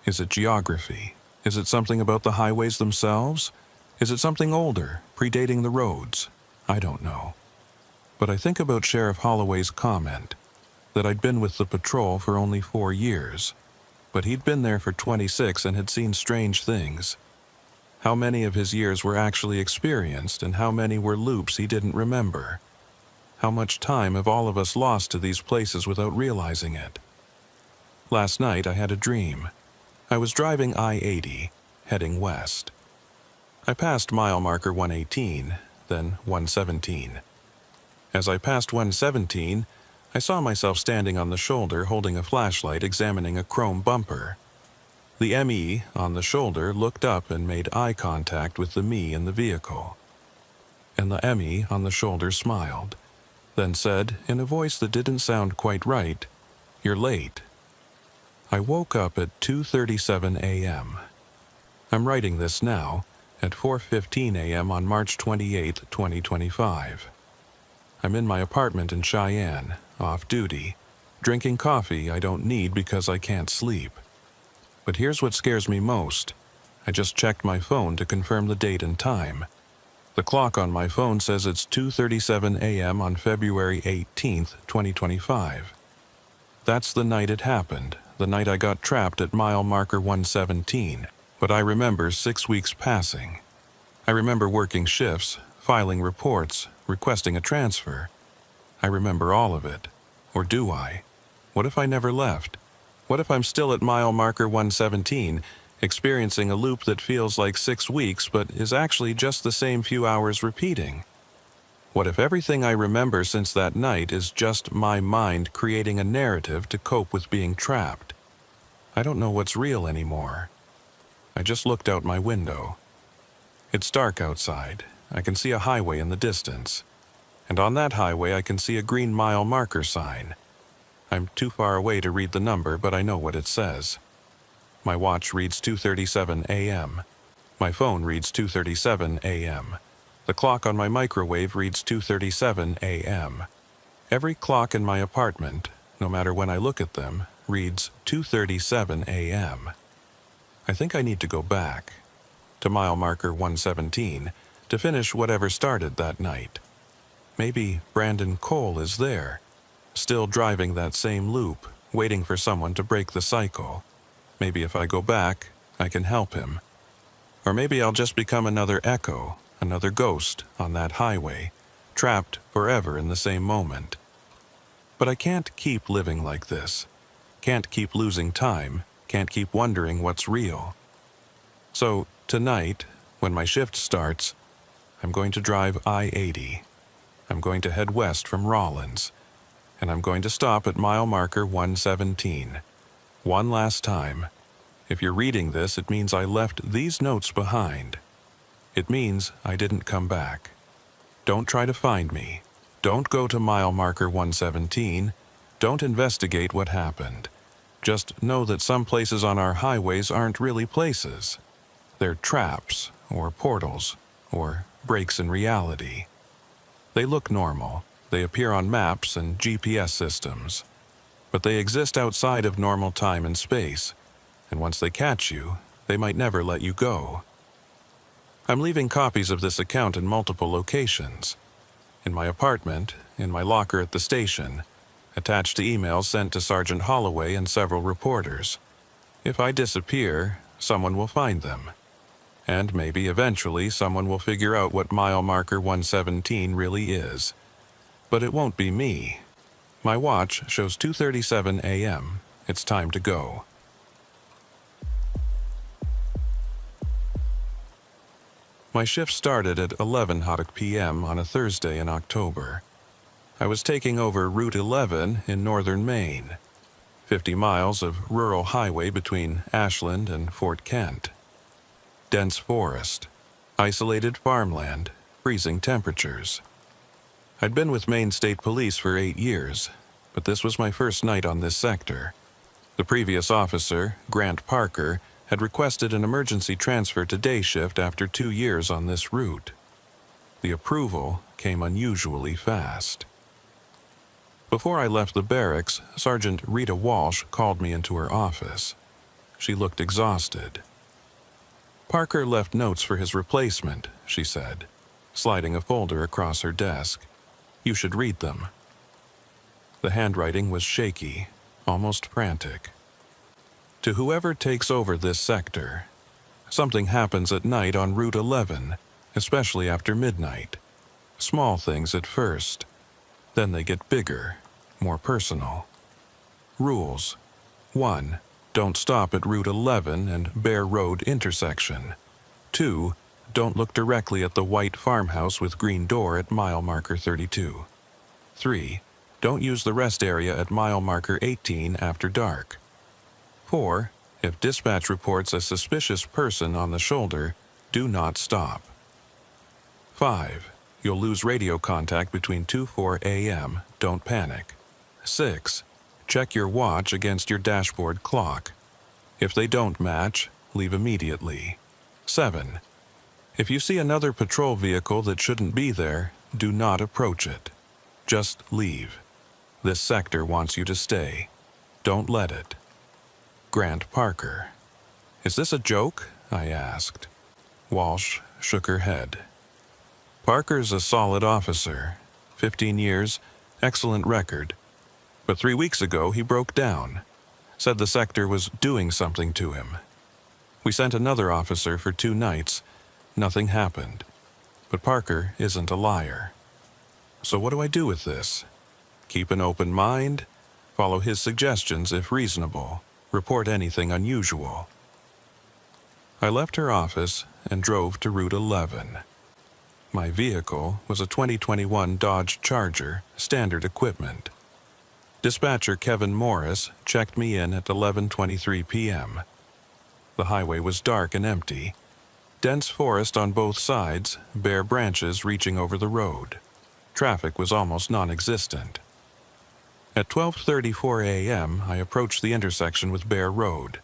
Is it geography? Is it something about the highways themselves? Is it something older, predating the roads? I don't know. But I think about Sheriff Holloway's comment that I'd been with the patrol for only 4 years, but he'd been there for 26 and had seen strange things. How many of his years were actually experienced and how many were loops he didn't remember? How much time have all of us lost to these places without realizing it? Last night I had a dream. I was driving I-80, heading west. I passed mile marker 118, then 117. As I passed 117, I saw myself standing on the shoulder holding a flashlight examining a chrome bumper. The ME on the shoulder looked up and made eye contact with the me in the vehicle. And the ME on the shoulder smiled, then said, in a voice that didn't sound quite right, "You're late." I woke up at 2:37 a.m. I'm writing this now at 4:15 a.m. on March 28, 2025. I'm in my apartment in Cheyenne, off duty, drinking coffee I don't need because I can't sleep. But here's what scares me most. I just checked my phone to confirm the date and time. The clock on my phone says it's 2:37 a.m. on February 18th, 2025. That's the night it happened, the night I got trapped at mile marker 117, but I remember 6 weeks passing. I remember working shifts, filing reports, requesting a transfer. I remember all of it. Or do I? What if I never left? What if I'm still at mile marker 117, experiencing a loop that feels like 6 weeks but is actually just the same few hours repeating? What if everything I remember since that night is just my mind creating a narrative to cope with being trapped? I don't know what's real anymore. I just looked out my window. It's dark outside. I can see a highway in the distance. And on that highway I can see a green mile marker sign. I'm too far away to read the number, but I know what it says. My watch reads 2:37 a.m. My phone reads 2:37 a.m. The clock on my microwave reads 2:37 a.m. Every clock in my apartment, no matter when I look at them, reads 2:37 a.m. I think I need to go back to mile marker 117 to finish whatever started that night. Maybe Brandon Cole is there, still driving that same loop, waiting for someone to break the cycle. Maybe if I go back, I can help him. Or maybe I'll just become another echo, another ghost on that highway, trapped forever in the same moment. But I can't keep living like this. Can't keep losing time, can't keep wondering what's real. So, tonight, when my shift starts, I'm going to drive I-80. I'm going to head west from Rollins. And I'm going to stop at mile marker 117. One last time. If you're reading this, it means I left these notes behind. It means I didn't come back. Don't try to find me. Don't go to mile marker 117. Don't investigate what happened. Just know that some places on our highways aren't really places. They're traps, or portals, or breaks in reality. They look normal. They appear on maps and GPS systems. But they exist outside of normal time and space, and once they catch you, they might never let you go. I'm leaving copies of this account in multiple locations. In my apartment, in my locker at the station, attached to emails sent to Sergeant Holloway and several reporters. If I disappear, someone will find them. And maybe eventually someone will figure out what mile marker 117 really is. But it won't be me. My watch shows 2:37 a.m. It's time to go. My shift started at 11 p.m. on a Thursday in October. I was taking over Route 11 in northern Maine, 50 miles of rural highway between Ashland and Fort Kent. Dense forest, isolated farmland, freezing temperatures. I'd been with Maine State Police for 8 years, but this was my first night on this sector. The previous officer, Grant Parker, had requested an emergency transfer to day shift after 2 years on this route. The approval came unusually fast. Before I left the barracks, Sergeant Rita Walsh called me into her office. She looked exhausted. Parker left notes for his replacement, she said, sliding a folder across her desk. You should read them. The handwriting was shaky, almost frantic. To whoever takes over this sector, something happens at night on Route 11, especially after midnight. Small things at first. Then they get bigger, more personal. Rules. 1. Don't stop at Route 11 and Bear Road intersection. 2. Don't look directly at the white farmhouse with green door at mile marker 32. 3. Don't use the rest area at mile marker 18 after dark. 4. If dispatch reports a suspicious person on the shoulder, do not stop. 5. You'll lose radio contact between 2-4 a.m. Don't panic. 6. Check your watch against your dashboard clock. If they don't match, leave immediately. 7. If you see another patrol vehicle that shouldn't be there, do not approach it. Just leave. This sector wants you to stay. Don't let it. Grant Parker. Is this a joke? I asked. Walsh shook her head. Parker's a solid officer. 15 years, excellent record. But 3 weeks ago he broke down. Said the sector was doing something to him. We sent another officer for 2 nights. Nothing happened. But Parker isn't a liar. So what do I do with this? Keep an open mind, follow his suggestions if reasonable, report anything unusual. I left her office and drove to Route 11. My vehicle was a 2021 Dodge Charger, standard equipment. Dispatcher Kevin Morris checked me in at 11:23 p.m. The highway was dark and empty. Dense forest on both sides, bare branches reaching over the road. Traffic was almost non-existent. At 12:34 a.m., I approached the intersection with Bear Road.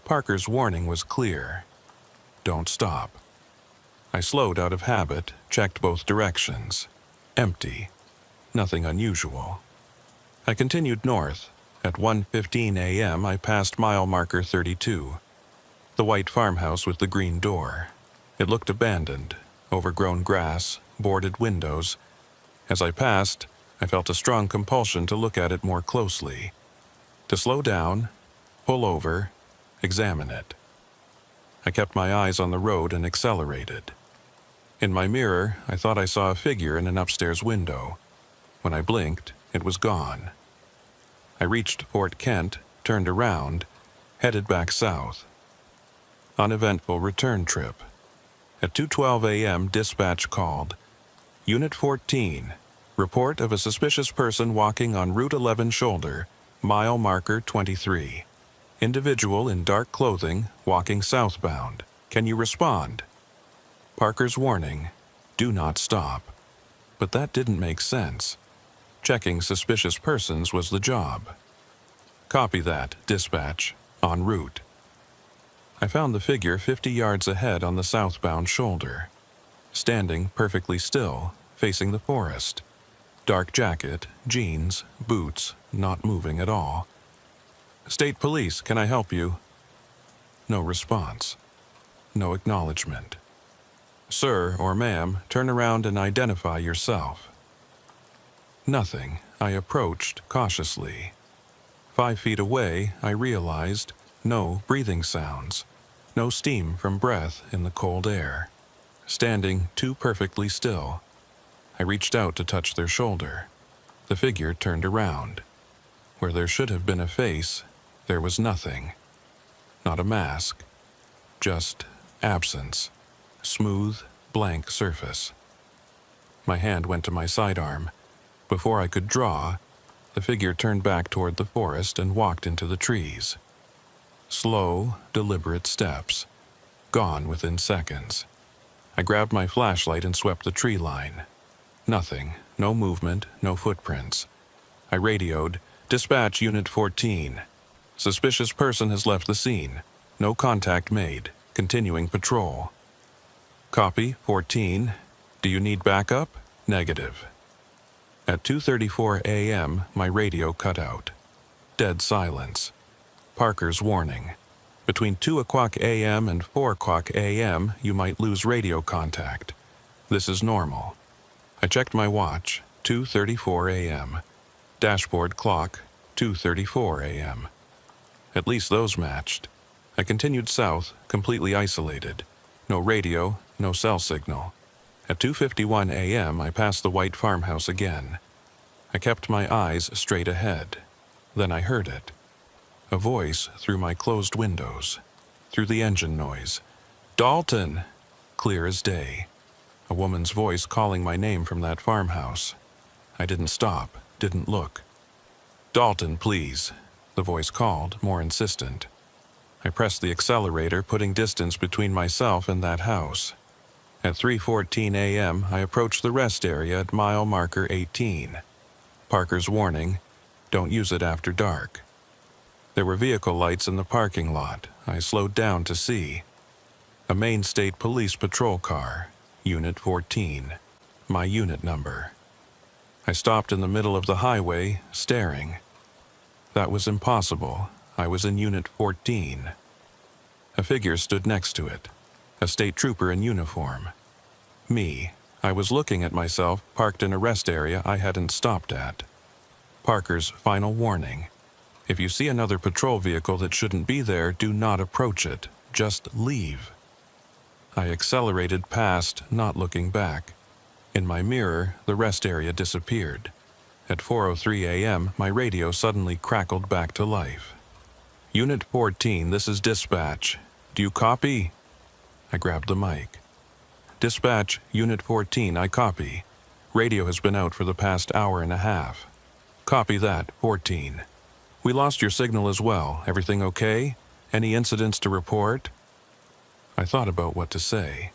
Parker's warning was clear. Don't stop. I slowed out of habit, checked both directions. Empty. Nothing unusual. I continued north. At 1:15 a.m., I passed mile marker 32. The white farmhouse with the green door. It looked abandoned, overgrown grass, boarded windows. As I passed, I felt a strong compulsion to look at it more closely. To slow down, pull over, examine it. I kept my eyes on the road and accelerated. In my mirror, I thought I saw a figure in an upstairs window. When I blinked, it was gone. I reached Fort Kent, turned around, headed back south. Uneventful return trip. At 2:12 a.m., dispatch called. Unit 14. Report of a suspicious person walking on Route 11 shoulder, mile marker 23. Individual in dark clothing, walking southbound. Can you respond? Parker's warning, do not stop. But that didn't make sense. Checking suspicious persons was the job. Copy that, dispatch, en route. I found the figure 50 yards ahead on the southbound shoulder. Standing perfectly still, facing the forest. Dark jacket, jeans, boots, not moving at all. State Police, can I help you? No response. No acknowledgement. Sir or ma'am, turn around and identify yourself. Nothing. I approached cautiously. 5 feet away, I realized no breathing sounds, no steam from breath in the cold air. Standing too perfectly still. I reached out to touch their shoulder. The figure turned around. Where there should have been a face, there was nothing. Not a mask. Just absence. Smooth, blank surface. My hand went to my sidearm. Before I could draw, the figure turned back toward the forest and walked into the trees. Slow, deliberate steps. Gone within seconds. I grabbed my flashlight and swept the tree line. Nothing, no movement, no footprints. I radioed, dispatch Unit 14. Suspicious person has left the scene. No contact made. Continuing patrol. Copy, 14. Do you need backup? Negative. At 2:34 a.m., my radio cut out. Dead silence. Parker's warning. Between 2 o'clock a.m. and 4 o'clock a.m., you might lose radio contact. This is normal. I checked my watch, 2:34 a.m. Dashboard clock, 2:34 a.m. At least those matched. I continued south, completely isolated. No radio, no cell signal. At 2:51 a.m., I passed the white farmhouse again. I kept my eyes straight ahead. Then I heard it. A voice through my closed windows, through the engine noise. Dalton! Clear as day. A woman's voice calling my name from that farmhouse. I didn't stop, didn't look. Dalton, please, the voice called, more insistent. I pressed the accelerator, putting distance between myself and that house. At 3:14 a.m., I approached the rest area at mile marker 18. Parker's warning, don't use it after dark. There were vehicle lights in the parking lot. I slowed down to see. A Maine State Police patrol car, Unit 14, my unit number. I stopped in the middle of the highway, staring. That was impossible. I was in Unit 14. A figure stood next to it, a state trooper in uniform. Me, I was looking at myself, parked in a rest area I hadn't stopped at. Parker's final warning. If you see another patrol vehicle that shouldn't be there, do not approach it. Just leave. I accelerated past, not looking back. In my mirror, the rest area disappeared. At 4:03 a.m., my radio suddenly crackled back to life. Unit 14, this is dispatch. Do you copy? I grabbed the mic. Dispatch, Unit 14, I copy. Radio has been out for the past hour and a half. Copy that, 14. We lost your signal as well. Everything okay? Any incidents to report? I thought about what to say.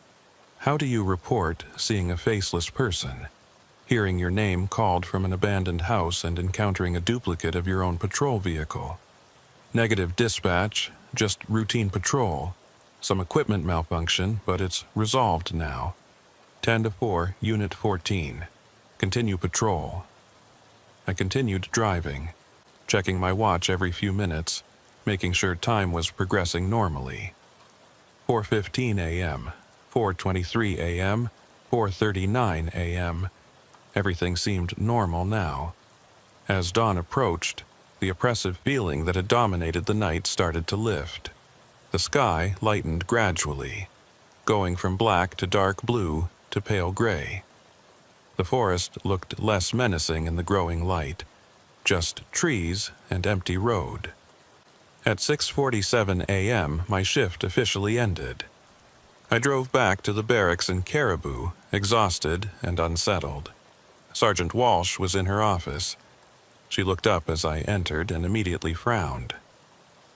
How do you report seeing a faceless person? Hearing your name called from an abandoned house and encountering a duplicate of your own patrol vehicle? Negative dispatch, just routine patrol. Some equipment malfunction, but it's resolved now. 10-4, Unit 14. Continue patrol. I continued driving, checking my watch every few minutes, making sure time was progressing normally. 4:15 a.m., 4:23 a.m., 4:39 a.m. Everything seemed normal now. As dawn approached, the oppressive feeling that had dominated the night started to lift. The sky lightened gradually, going from black to dark blue to pale gray. The forest looked less menacing in the growing light, just trees and empty road. At 6:47 a.m., my shift officially ended. I drove back to the barracks in Caribou, exhausted and unsettled. Sergeant Walsh was in her office. She looked up as I entered and immediately frowned.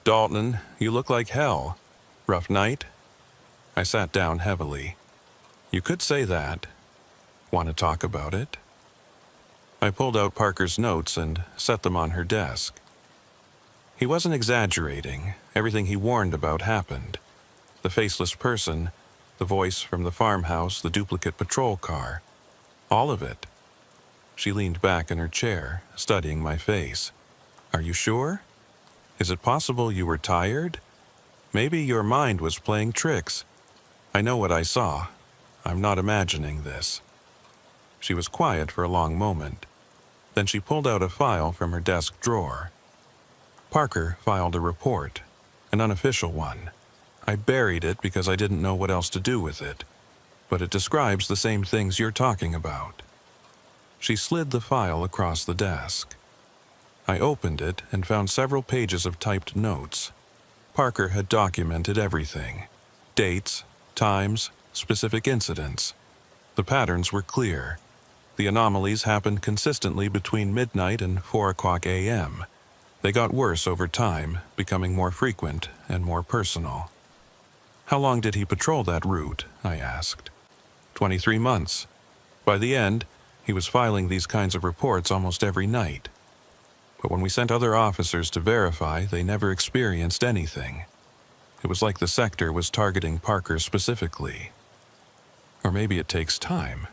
"Dalton, you look like hell. Rough night?" I sat down heavily. "You could say that. Want to talk about it?" I pulled out Parker's notes and set them on her desk. He wasn't exaggerating. Everything he warned about happened. The faceless person, the voice from the farmhouse, the duplicate patrol car. All of it. She leaned back in her chair, studying my face. "Are you sure? Is it possible you were tired? Maybe your mind was playing tricks. I know what I saw. I'm not imagining this." She was quiet for a long moment. Then she pulled out a file from her desk drawer. Parker filed a report, an unofficial one. I buried it because I didn't know what else to do with it, but it describes the same things you're talking about. She slid the file across the desk. I opened it and found several pages of typed notes. Parker had documented everything. Dates, times, specific incidents. The patterns were clear. The anomalies happened consistently between midnight and 4 o'clock a.m. They got worse over time, becoming more frequent and more personal. "How long did he patrol that route?" I asked. 23 months. By the end, he was filing these kinds of reports almost every night. But when we sent other officers to verify, they never experienced anything. It was like the sector was targeting Parker specifically. Or maybe it takes time.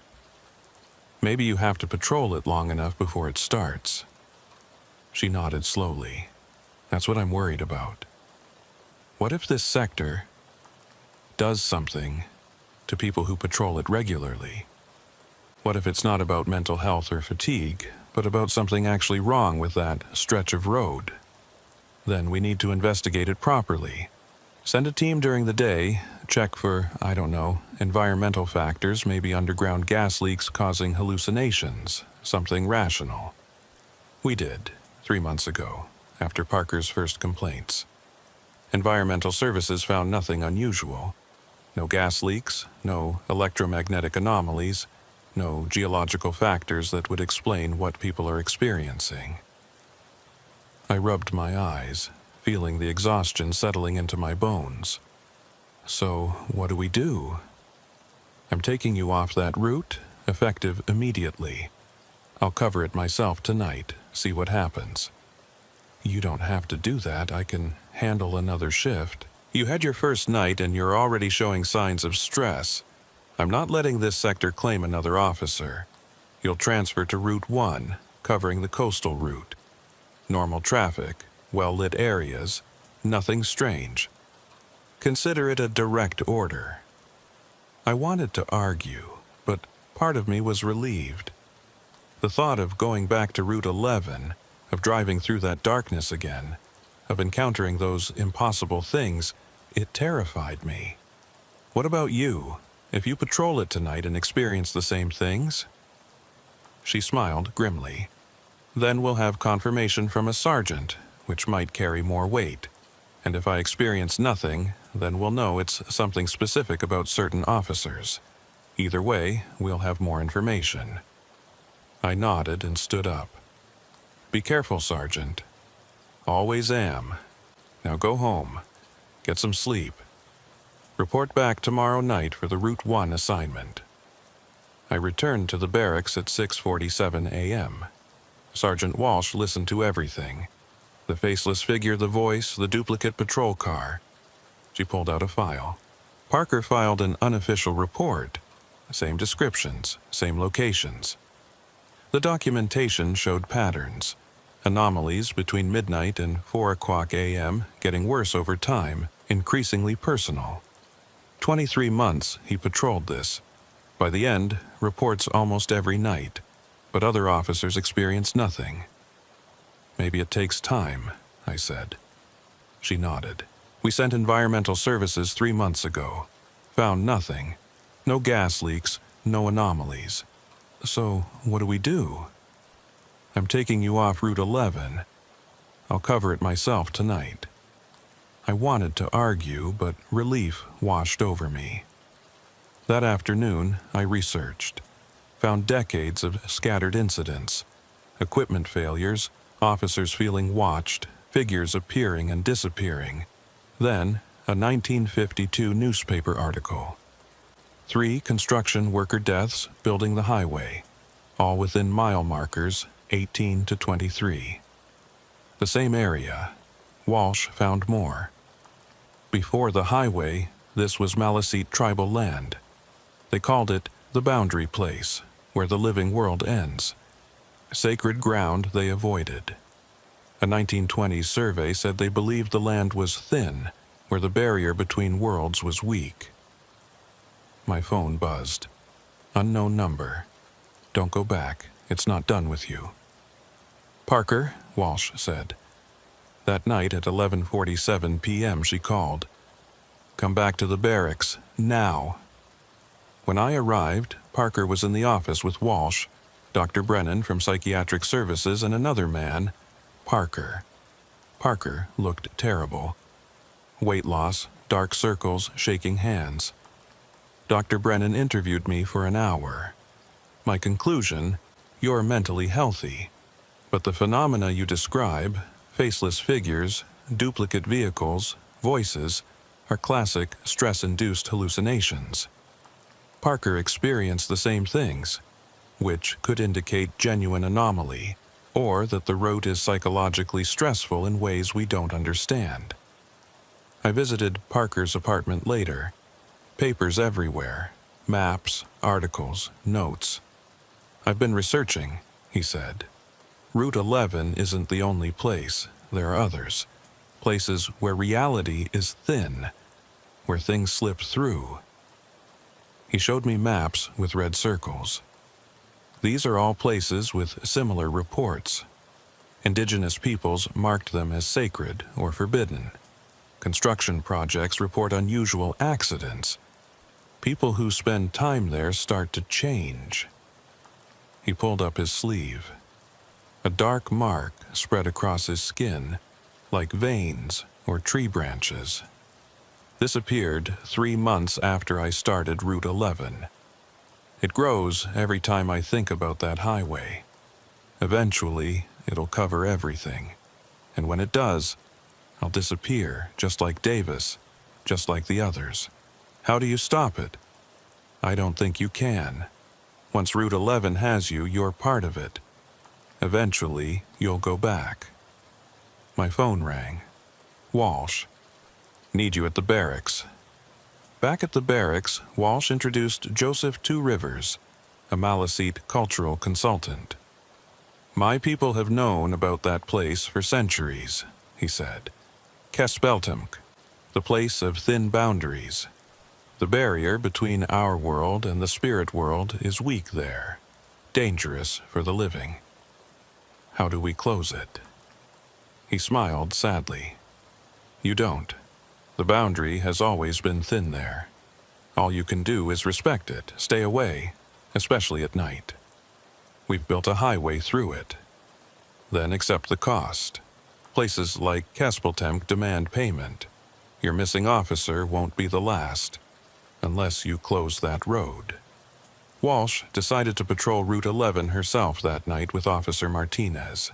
Maybe you have to patrol it long enough before it starts. She nodded slowly. "That's what I'm worried about. What if this sector does something to people who patrol it regularly? What if it's not about mental health or fatigue, but about something actually wrong with that stretch of road? Then we need to investigate it properly. Send a team during the day, check for, I don't know, environmental factors, maybe underground gas leaks causing hallucinations, something rational." We did, 3 months ago, after Parker's first complaints. Environmental services found nothing unusual. No gas leaks, no electromagnetic anomalies, no geological factors that would explain what people are experiencing. I rubbed my eyes, feeling the exhaustion settling into my bones. "So, what do we do?" "I'm taking you off that route, effective immediately. I'll cover it myself tonight, see what happens." "You don't have to do that. I can handle another shift. You had your first night and you're already showing signs of stress. I'm not letting this sector claim another officer. You'll transfer to Route 1, covering the coastal route. Normal traffic, well-lit areas, nothing strange. Consider it a direct order." I wanted to argue, but part of me was relieved. The thought of going back to Route 11, of driving through that darkness again, of encountering those impossible things, it terrified me. "What about you? If you patrol it tonight and experience the same things?" She smiled grimly. "Then we'll have confirmation from a sergeant, which might carry more weight. And if I experience nothing, then we'll know it's something specific about certain officers. Either way, we'll have more information." I nodded and stood up. "Be careful, Sergeant." "Always am. Now go home. Get some sleep. Report back tomorrow night for the Route 1 assignment." I returned to the barracks at 6:47 a.m. Sergeant Walsh listened to everything. The faceless figure, the voice, the duplicate patrol car. She pulled out a file. Parker filed an unofficial report. Same descriptions, same locations. The documentation showed patterns. Anomalies between midnight and 4 o'clock a.m., getting worse over time, increasingly personal. 23 months he patrolled this. By the end, reports almost every night, but other officers experienced nothing. "Maybe it takes time," I said. She nodded. "We sent environmental services 3 months ago. Found nothing. No gas leaks, no anomalies. So, what do we do?" "I'm taking you off Route 11. I'll cover it myself tonight." I wanted to argue, but relief washed over me. That afternoon, I researched, found decades of scattered incidents, equipment failures, officers feeling watched, figures appearing and disappearing. Then, a 1952 newspaper article. 3 construction worker deaths building the highway, all within mile markers 18 to 23. The same area. Walsh found more. Before the highway, this was Maliseet tribal land. They called it the boundary place, where the living world ends. Sacred ground they avoided. A 1920s survey said they believed the land was thin, where the barrier between worlds was weak. My phone buzzed. Unknown number. Don't go back. It's not done with you. Parker, Walsh said. That night at 11:47 p.m. she called. Come back to the barracks, now. When I arrived, Parker was in the office with Walsh, Dr. Brennan from Psychiatric Services, and another man, Parker. Parker looked terrible. Weight loss, dark circles, shaking hands. Dr. Brennan interviewed me for an hour. My conclusion, you're mentally healthy, but the phenomena you describe, faceless figures, duplicate vehicles, voices, are classic stress-induced hallucinations. Parker experienced the same things, which could indicate genuine anomaly, or that the route is psychologically stressful in ways we don't understand. I visited Parker's apartment later. Papers everywhere, maps, articles, notes. I've been researching, he said. Route 11 isn't the only place. There are others. Places where reality is thin, where things slip through. He showed me maps with red circles. These are all places with similar reports. Indigenous peoples marked them as sacred or forbidden. Construction projects report unusual accidents. People who spend time there start to change. He pulled up his sleeve. A dark mark spread across his skin, like veins or tree branches. This appeared 3 months after I started Route 11. It grows every time I think about that highway. Eventually, it'll cover everything. And when it does, I'll disappear, just like Davis, just like the others. How do you stop it? I don't think you can. Once Route 11 has you, you're part of it. Eventually, you'll go back. My phone rang. Walsh. Need you at the barracks. Back at the barracks, Walsh introduced Joseph Two Rivers, a Maliseet cultural consultant. My people have known about that place for centuries, he said. Kespeltemk, the place of thin boundaries. The barrier between our world and the spirit world is weak there, dangerous for the living. How do we close it? He smiled sadly. You don't. The boundary has always been thin there. All you can do is respect it, stay away, especially at night. We've built a highway through it. Then accept the cost. Places like Kespeltemk demand payment. Your missing officer won't be the last, unless you close that road. Walsh decided to patrol Route 11 herself that night with Officer Martinez.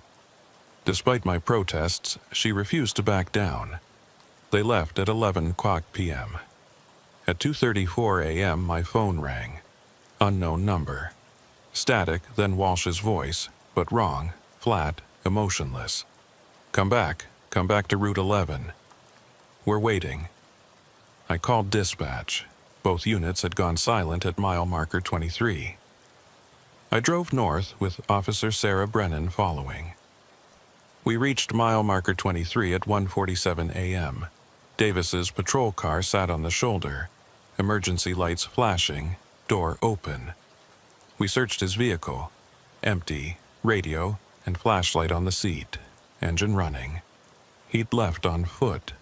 Despite my protests, she refused to back down. They left at 11 p.m. At 2:34 a.m., my phone rang. Unknown number. Static, then Walsh's voice, but wrong, flat, emotionless. Come back to Route 11. We're waiting. I called dispatch. Both units had gone silent at mile marker 23. I drove north with Officer Sarah Brennan following. We reached mile marker 23 at 1:47 a.m. Davis's patrol car sat on the shoulder, emergency lights flashing, door open. We searched his vehicle. Empty, radio, and flashlight on the seat, engine running. He'd left on foot.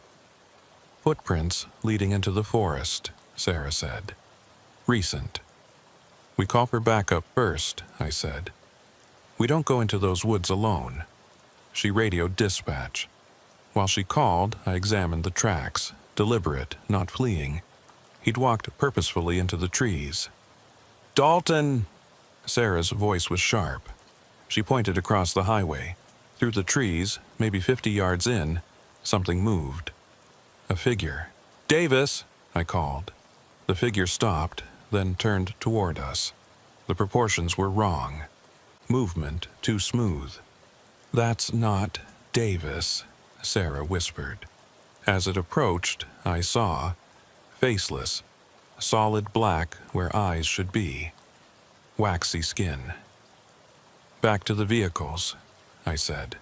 Footprints leading into the forest, Sarah said. Recent. We call for backup first, I said. We don't go into those woods alone. She radioed dispatch. While she called, I examined the tracks, deliberate, not fleeing. He'd walked purposefully into the trees. "Dalton!" Sarah's voice was sharp. She pointed across the highway. Through the trees, maybe 50 yards in, something moved. A figure. "Davis!" I called. The figure stopped, then turned toward us. The proportions were wrong. Movement too smooth. "That's not Davis," Sarah whispered. As it approached, I saw, faceless, solid black where eyes should be, waxy skin. "Back to the vehicles," I said.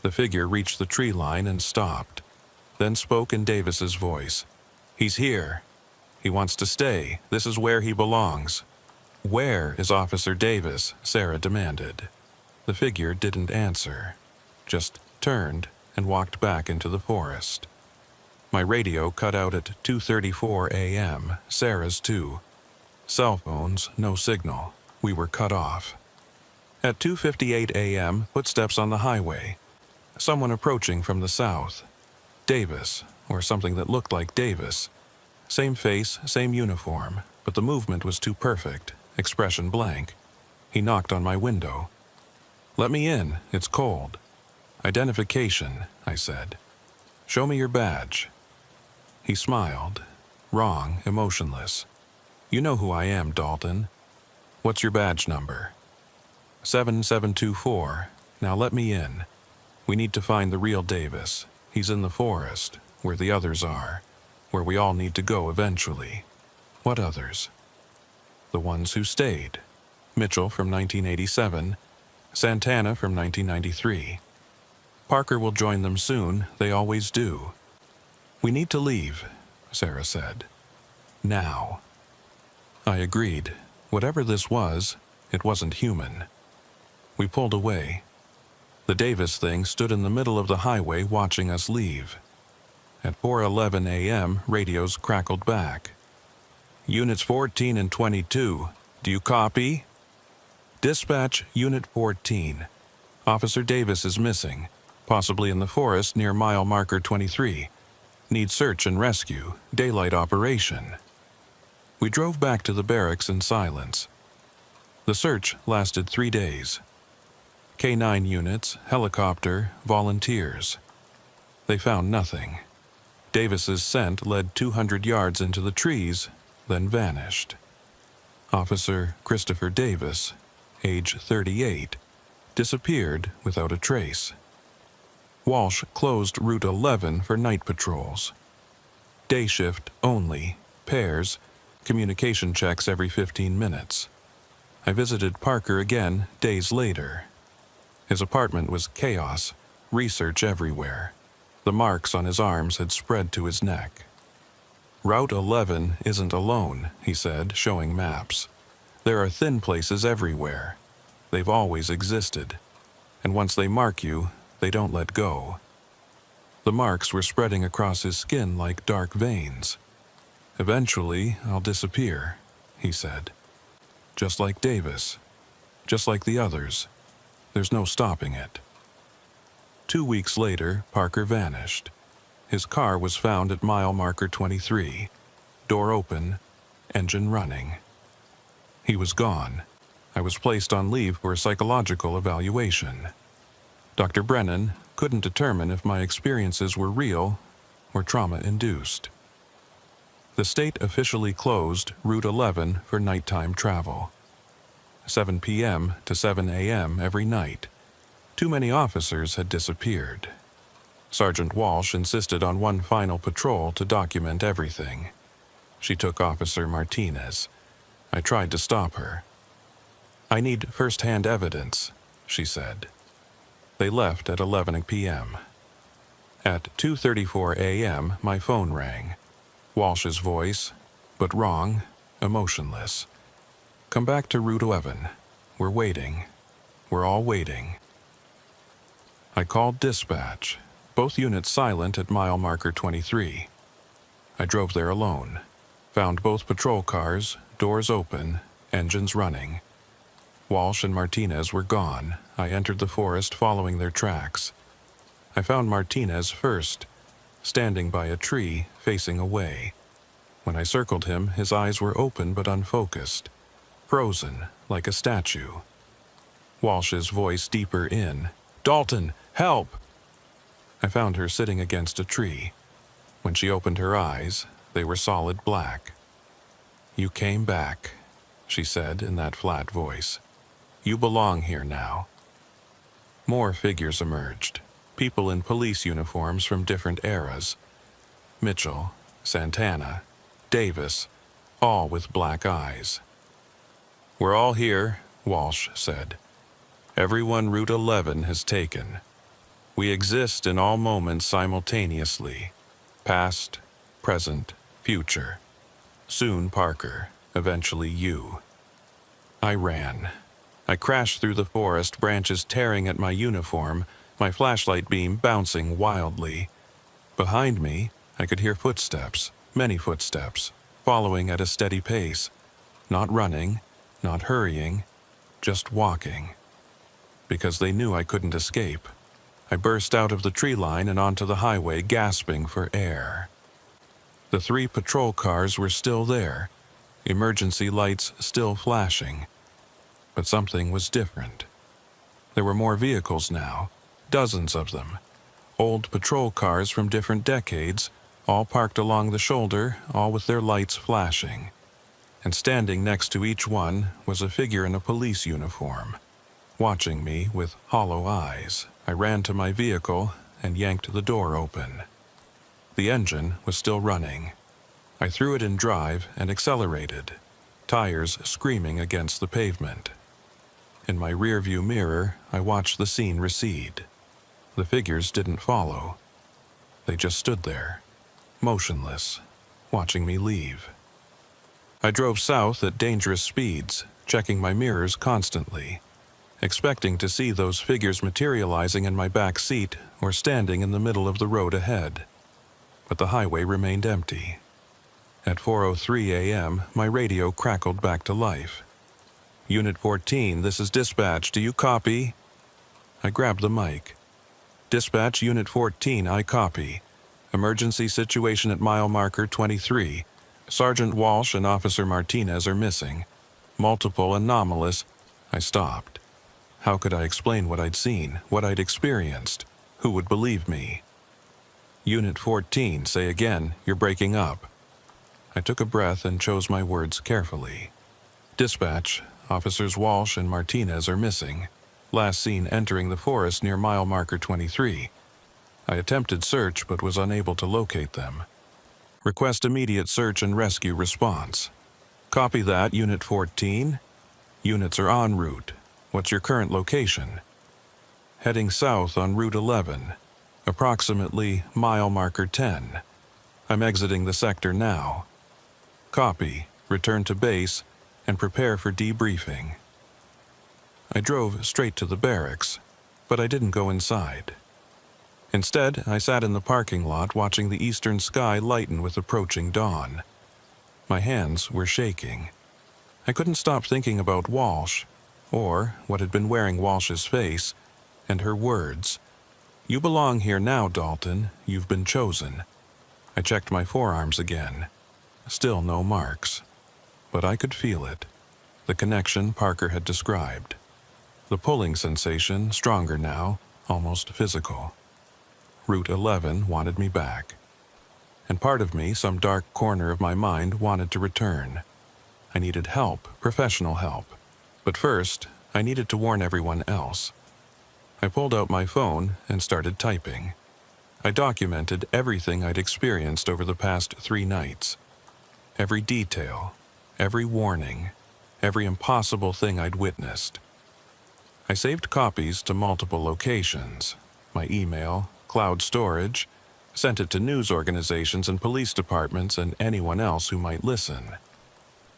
The figure reached the tree line and stopped, then spoke in Davis's voice. "He's here. He wants to stay. This is where he belongs." "Where is Officer Davis?" Sarah demanded. The figure didn't answer, just turned and walked back into the forest. My radio cut out at 2:34 a.m., Sarah's too. Cell phones, no signal. We were cut off. At 2:58 a.m., footsteps on the highway. Someone approaching from the south. Davis, or something that looked like Davis. Same face, same uniform, but the movement was too perfect, expression blank. He knocked on my window. "Let me in, it's cold." "Identification," I said. "Show me your badge." He smiled. Wrong, emotionless. "You know who I am, Dalton. What's your badge number?" 7724. Now let me in. We need to find the real Davis. He's in the forest, where the others are, where we all need to go eventually. "What others?" "The ones who stayed. Mitchell from 1987, Santana from 1993. Parker will join them soon, they always do." "We need to leave," Sarah said. "Now." I agreed. Whatever this was, it wasn't human. We pulled away. The Davis thing stood in the middle of the highway watching us leave. At 4:11 a.m., radios crackled back. "Units 14 and 22, do you copy?" "Dispatch, Unit 14. Officer Davis is missing, possibly in the forest near mile marker 23. Need search and rescue, daylight operation." We drove back to the barracks in silence. The search lasted 3 days. K-9 units, helicopter, volunteers. They found nothing. Davis's scent led 200 yards into the trees, then vanished. Officer Christopher Davis, age 38, disappeared without a trace. Walsh closed Route 11 for night patrols. Day shift only, pairs, communication checks every 15 minutes. I visited Parker again days later. His apartment was chaos, research everywhere. The marks on his arms had spread to his neck. "Route 11 isn't alone," he said, showing maps. "There are thin places everywhere. They've always existed. And once they mark you, they don't let go." The marks were spreading across his skin like dark veins. "Eventually, I'll disappear," he said. "Just like Davis. Just like the others. There's no stopping it." 2 weeks later, Parker vanished. His car was found at mile marker 23. Door open, engine running. He was gone. I was placed on leave for a psychological evaluation. Dr. Brennan couldn't determine if my experiences were real or trauma-induced. The state officially closed Route 11 for nighttime travel. 7 p.m. to 7 a.m. every night. Too many officers had disappeared. Sergeant Walsh insisted on one final patrol to document everything. She took Officer Martinez. I tried to stop her. "I need first-hand evidence," she said. They left at 11 p.m. At 2:34 a.m., my phone rang. Walsh's voice, but wrong, emotionless. "Come back to Route 11. We're waiting. We're all waiting." I called dispatch, both units silent at mile marker 23. I drove there alone, found both patrol cars, doors open, engines running. Walsh and Martinez were gone. I entered the forest following their tracks. I found Martinez first, standing by a tree facing away. When I circled him, his eyes were open but unfocused, frozen like a statue. Walsh's voice deeper in. "Dalton, help!" I found her sitting against a tree. When she opened her eyes, they were solid black. "You came back," she said in that flat voice. "You belong here now." More figures emerged, people in police uniforms from different eras. Mitchell, Santana, Davis, all with black eyes. "We're all here," Walsh said. "Everyone Route 11 has taken. We exist in all moments simultaneously. Past, present, future. Soon Parker, eventually you." I ran. I crashed through the forest, branches tearing at my uniform, my flashlight beam bouncing wildly. Behind me, I could hear footsteps, many footsteps, following at a steady pace. Not running, not hurrying, just walking. Because they knew I couldn't escape, I burst out of the tree line and onto the highway, gasping for air. The 3 patrol cars were still there, emergency lights still flashing. But something was different. There were more vehicles now, dozens of them. Old patrol cars from different decades, all parked along the shoulder, all with their lights flashing. And standing next to each one was a figure in a police uniform, watching me with hollow eyes. I ran to my vehicle and yanked the door open. The engine was still running. I threw it in drive and accelerated, tires screaming against the pavement. In my rearview mirror, I watched the scene recede. The figures didn't follow. They just stood there, motionless, watching me leave. I drove south at dangerous speeds, checking my mirrors constantly, expecting to see those figures materializing in my back seat or standing in the middle of the road ahead. But the highway remained empty. At 4:03 a.m., my radio crackled back to life. "Unit 14, this is dispatch. Do you copy?" I grabbed the mic. "Dispatch, Unit 14, I copy. Emergency situation at mile marker 23. Sergeant Walsh and Officer Martinez are missing. Multiple anomalous..." I stopped. How could I explain what I'd seen, what I'd experienced? Who would believe me? "Unit 14, say again, you're breaking up." I took a breath and chose my words carefully. "Dispatch, Officers Walsh and Martinez are missing. Last seen entering the forest near mile marker 23. I attempted search but was unable to locate them. Request immediate search and rescue response." "Copy that, Unit 14. Units are en route. What's your current location?" "Heading south on Route 11, approximately mile marker 10. I'm exiting the sector now." "Copy. Return to base and prepare for debriefing." I drove straight to the barracks, but I didn't go inside. Instead, I sat in the parking lot watching the eastern sky lighten with approaching dawn. My hands were shaking. I couldn't stop thinking about Walsh, or what had been wearing Walsh's face, and her words. "You belong here now, Dalton. You've been chosen." I checked my forearms again. Still no marks. But I could feel it. The connection Parker had described. The pulling sensation, stronger now, almost physical. Route 11 wanted me back. And part of me, some dark corner of my mind, wanted to return. I needed help, professional help. But first, I needed to warn everyone else. I pulled out my phone and started typing. I documented everything I'd experienced over the past 3 nights. Every detail, every warning, every impossible thing I'd witnessed. I saved copies to multiple locations, my email, cloud storage, sent it to news organizations and police departments and anyone else who might listen.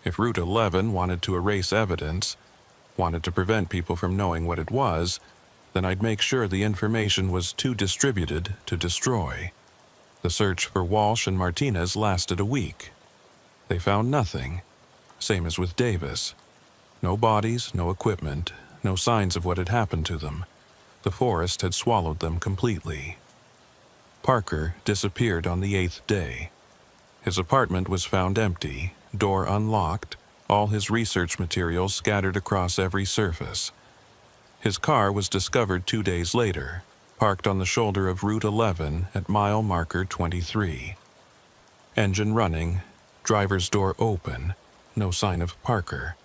If Route 11 wanted to erase evidence, wanted to prevent people from knowing what it was, then I'd make sure the information was too distributed to destroy. The search for Walsh and Martinez lasted a week. They found nothing, same as with Davis. No bodies, no equipment, no signs of what had happened to them. The forest had swallowed them completely. Parker disappeared on the 8th day. His apartment was found empty, door unlocked, all his research materials scattered across every surface. His car was discovered 2 days later, parked on the shoulder of Route 11 at mile marker 23. Engine running, driver's door open, no sign of Parker.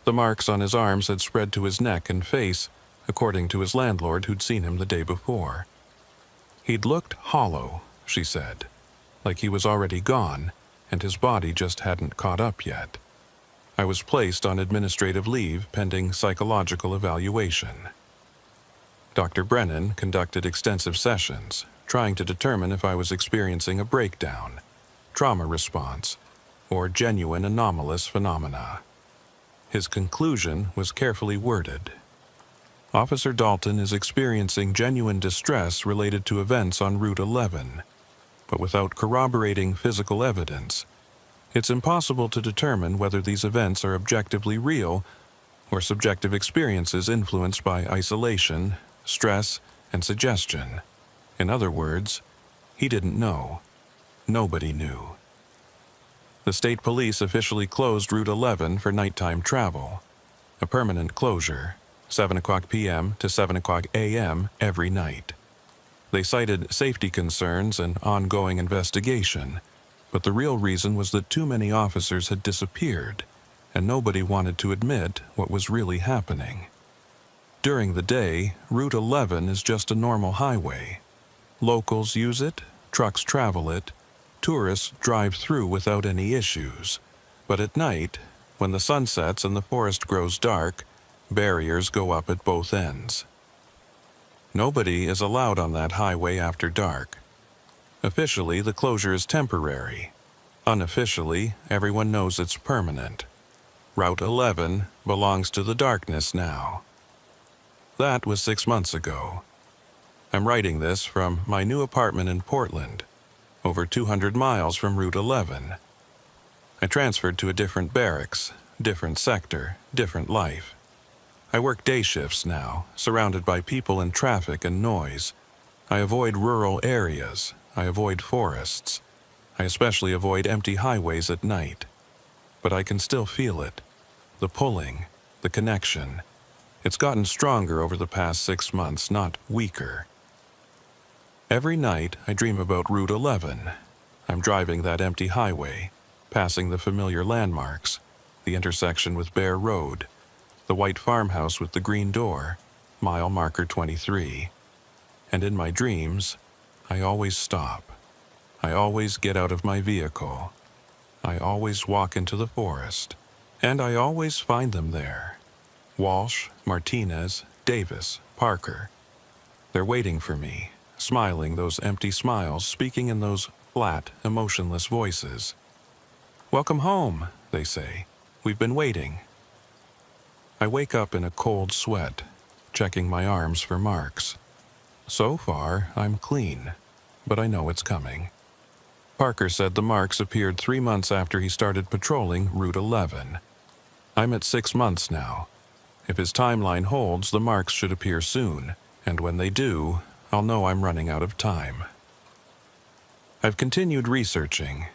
The marks on his arms had spread to his neck and face, according to his landlord who'd seen him the day before. He'd looked hollow, she said, like he was already gone, and his body just hadn't caught up yet. I was placed on administrative leave pending psychological evaluation. Dr. Brennan conducted extensive sessions, trying to determine if I was experiencing a breakdown, trauma response, or genuine anomalous phenomena. His conclusion was carefully worded. Officer Dalton is experiencing genuine distress related to events on Route 11, but without corroborating physical evidence, it's impossible to determine whether these events are objectively real or subjective experiences influenced by isolation, stress, and suggestion. In other words, he didn't know. Nobody knew. The state police officially closed Route 11 for nighttime travel, a permanent closure, 7 o'clock p.m. to 7 o'clock a.m. every night. They cited safety concerns and ongoing investigation, but the real reason was that too many officers had disappeared, and nobody wanted to admit what was really happening. During the day, Route 11 is just a normal highway. Locals use it, trucks travel it, tourists drive through without any issues. But at night, when the sun sets and the forest grows dark, barriers go up at both ends. Nobody is allowed on that highway after dark. Officially, the closure is temporary. Unofficially, everyone knows it's permanent. Route 11 belongs to the darkness now. That was 6 months ago. I'm writing this from my new apartment in Portland, over 200 miles from Route 11. I transferred to a different barracks, different sector, different life. I work day shifts now, surrounded by people and traffic and noise. I avoid rural areas. I avoid forests. I especially avoid empty highways at night. But I can still feel it. The pulling, the connection. It's gotten stronger over the past 6 months, not weaker. Every night, I dream about Route 11. I'm driving that empty highway, passing the familiar landmarks, the intersection with Bear Road, the white farmhouse with the green door, mile marker 23. And in my dreams, I always stop. I always get out of my vehicle. I always walk into the forest. And I always find them there. Walsh, Martinez, Davis, Parker. They're waiting for me, smiling those empty smiles, speaking in those flat, emotionless voices. "Welcome home," they say. "We've been waiting." I wake up in a cold sweat, checking my arms for marks. So far, I'm clean, but I know it's coming. Parker said the marks appeared 3 months after he started patrolling Route 11. I'm at 6 months now. If his timeline holds, the marks should appear soon, and when they do, I'll know I'm running out of time. I've continued researching.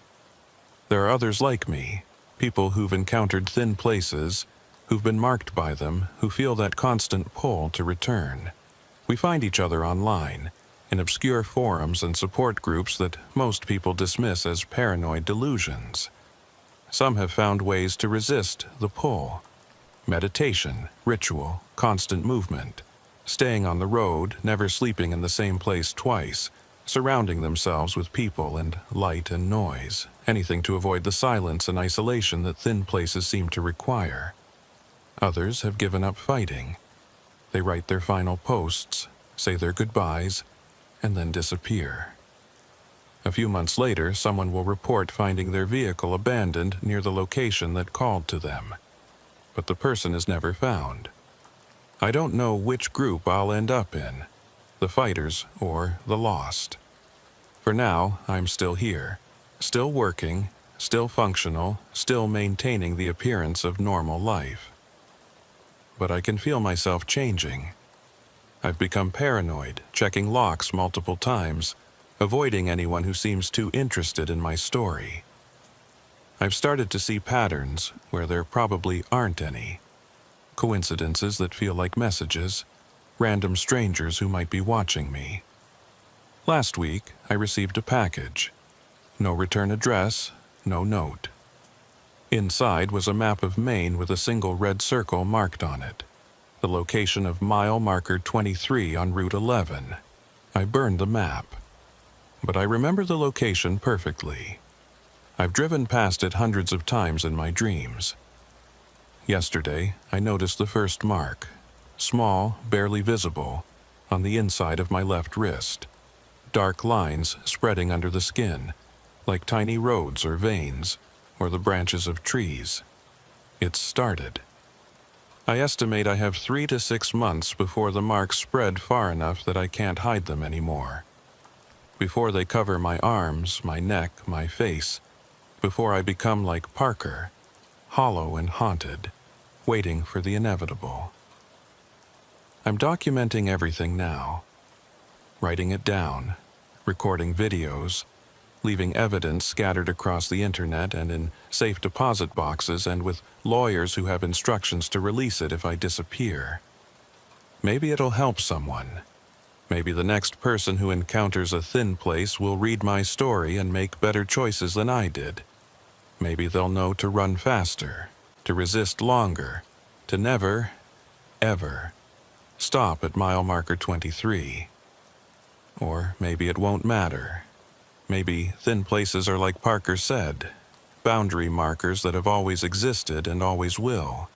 There are others like me, people who've encountered thin places, who've been marked by them, who feel that constant pull to return. We find each other online, in obscure forums and support groups that most people dismiss as paranoid delusions. Some have found ways to resist the pull. Meditation, ritual, constant movement, staying on the road, never sleeping in the same place twice, surrounding themselves with people and light and noise, anything to avoid the silence and isolation that thin places seem to require. Others have given up fighting. They write their final posts, say their goodbyes, and then disappear. A few months later, someone will report finding their vehicle abandoned near the location that called to them. But the person is never found. I don't know which group I'll end up in, the fighters or the lost. For now, I'm still here, still working, still functional, still maintaining the appearance of normal life. But I can feel myself changing. I've become paranoid, checking locks multiple times, avoiding anyone who seems too interested in my story. I've started to see patterns where there probably aren't any. Coincidences that feel like messages, random strangers who might be watching me. Last week, I received a package. No return address, no note. Inside was a map of Maine with a single red circle marked on it. The location of mile marker 23 on Route 11. I burned the map. But I remember the location perfectly. I've driven past it hundreds of times in my dreams. Yesterday, I noticed the first mark, small, barely visible, on the inside of my left wrist. Dark lines spreading under the skin, like tiny roads or veins, or the branches of trees. It's started. I estimate I have 3 to 6 months before the marks spread far enough that I can't hide them anymore. Before they cover my arms, my neck, my face, before I become like Parker, hollow and haunted, waiting for the inevitable. I'm documenting everything now, writing it down, recording videos, leaving evidence scattered across the internet and in safe deposit boxes and with lawyers who have instructions to release it if I disappear. Maybe it'll help someone. Maybe the next person who encounters a thin place will read my story and make better choices than I did. Maybe they'll know to run faster, to resist longer, to never, ever stop at mile marker 23. Or maybe it won't matter. Maybe thin places are like Parker said, boundary markers that have always existed and always will.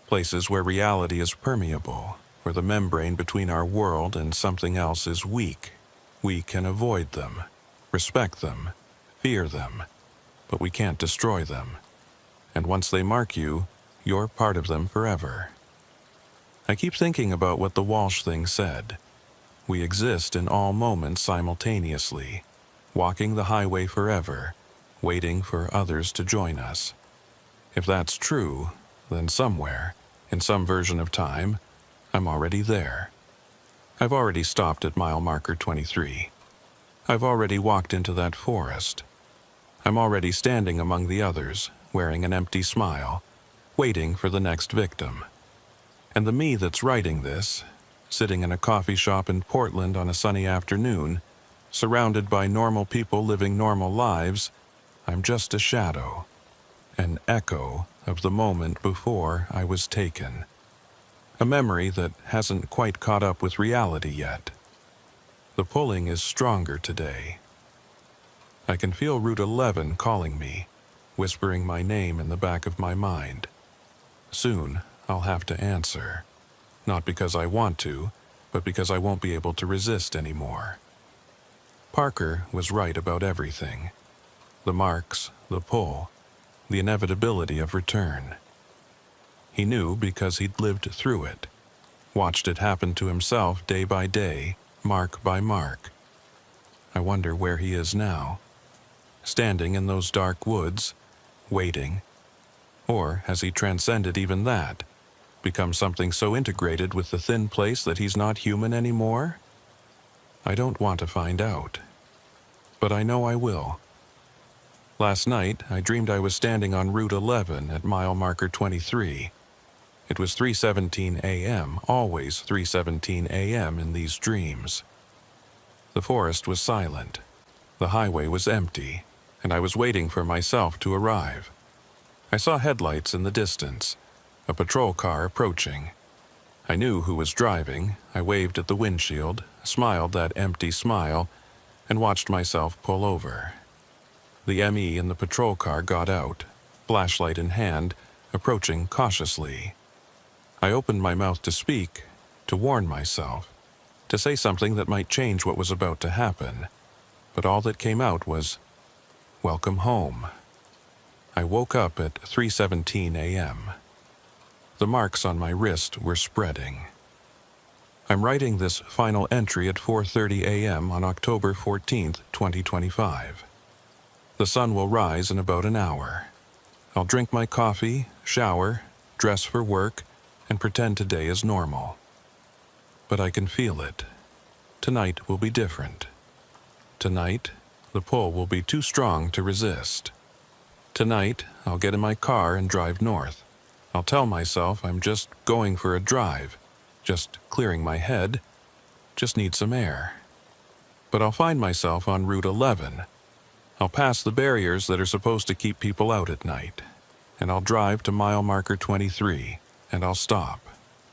Places where reality is permeable, where the membrane between our world and something else is weak. We can avoid them, respect them, fear them, but we can't destroy them. And once they mark you, you're part of them forever. I keep thinking about what the Walsh thing said. We exist in all moments simultaneously, walking the highway forever, waiting for others to join us. If that's true, then somewhere, in some version of time, I'm already there. I've already stopped at mile marker 23. I've already walked into that forest. I'm already standing among the others, wearing an empty smile, waiting for the next victim. And the me that's writing this, sitting in a coffee shop in Portland on a sunny afternoon, surrounded by normal people living normal lives, I'm just a shadow, an echo of the moment before I was taken. A memory that hasn't quite caught up with reality yet. The pulling is stronger today. I can feel Route 11 calling me, whispering my name in the back of my mind. Soon, I'll have to answer. Not because I want to, but because I won't be able to resist anymore. Parker was right about everything. The marks, the pull, the inevitability of return. He knew because he'd lived through it, watched it happen to himself day by day, mark by mark. I wonder where he is now. Standing in those dark woods, waiting. Or has he transcended even that, become something so integrated with the thin place that he's not human anymore? I don't want to find out. But I know I will. Last night, I dreamed I was standing on Route 11 at mile marker 23. It was 3:17 a.m., always 3:17 a.m. in these dreams. The forest was silent. The highway was empty, and I was waiting for myself to arrive. I saw headlights in the distance, a patrol car approaching. I knew who was driving. I waved at the windshield, smiled that empty smile, and watched myself pull over. The ME in the patrol car got out, flashlight in hand, approaching cautiously. I opened my mouth to speak, to warn myself, to say something that might change what was about to happen, but all that came out was, "Welcome home." I woke up at 3:17 a.m. The marks on my wrist were spreading. I'm writing this final entry at 4:30 a.m. on October 14th, 2025. The sun will rise in about an hour. I'll drink my coffee, shower, dress for work, and pretend today is normal. But I can feel it. Tonight will be different. Tonight, the pull will be too strong to resist. Tonight, I'll get in my car and drive north. I'll tell myself I'm just going for a drive, just clearing my head, just need some air. But I'll find myself on Route 11. I'll pass the barriers that are supposed to keep people out at night, and I'll drive to mile marker 23, and I'll stop,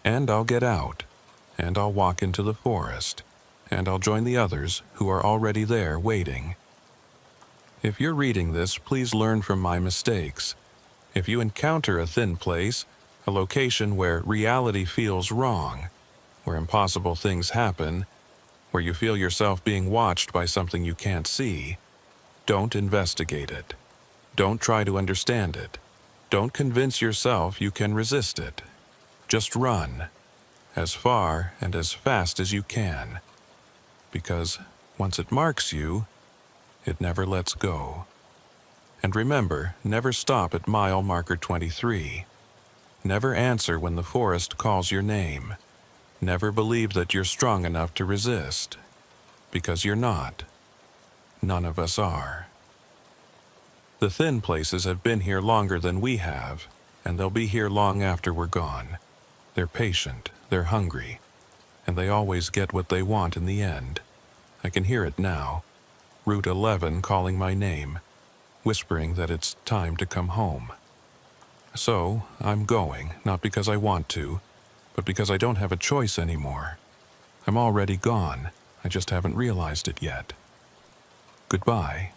and I'll get out, and I'll walk into the forest, and I'll join the others who are already there waiting. If you're reading this, please learn from my mistakes. If you encounter a thin place, a location where reality feels wrong, where impossible things happen, where you feel yourself being watched by something you can't see, don't investigate it. Don't try to understand it. Don't convince yourself you can resist it. Just run, as far and as fast as you can. Because once it marks you, it never lets go. And remember, never stop at mile marker 23. Never answer when the forest calls your name. Never believe that you're strong enough to resist. Because you're not. None of us are. The thin places have been here longer than we have, and they'll be here long after we're gone. They're patient, they're hungry, and they always get what they want in the end. I can hear it now. Route 11 calling my name, whispering that it's time to come home. So, I'm going, not because I want to, but because I don't have a choice anymore. I'm already gone, I just haven't realized it yet. Goodbye.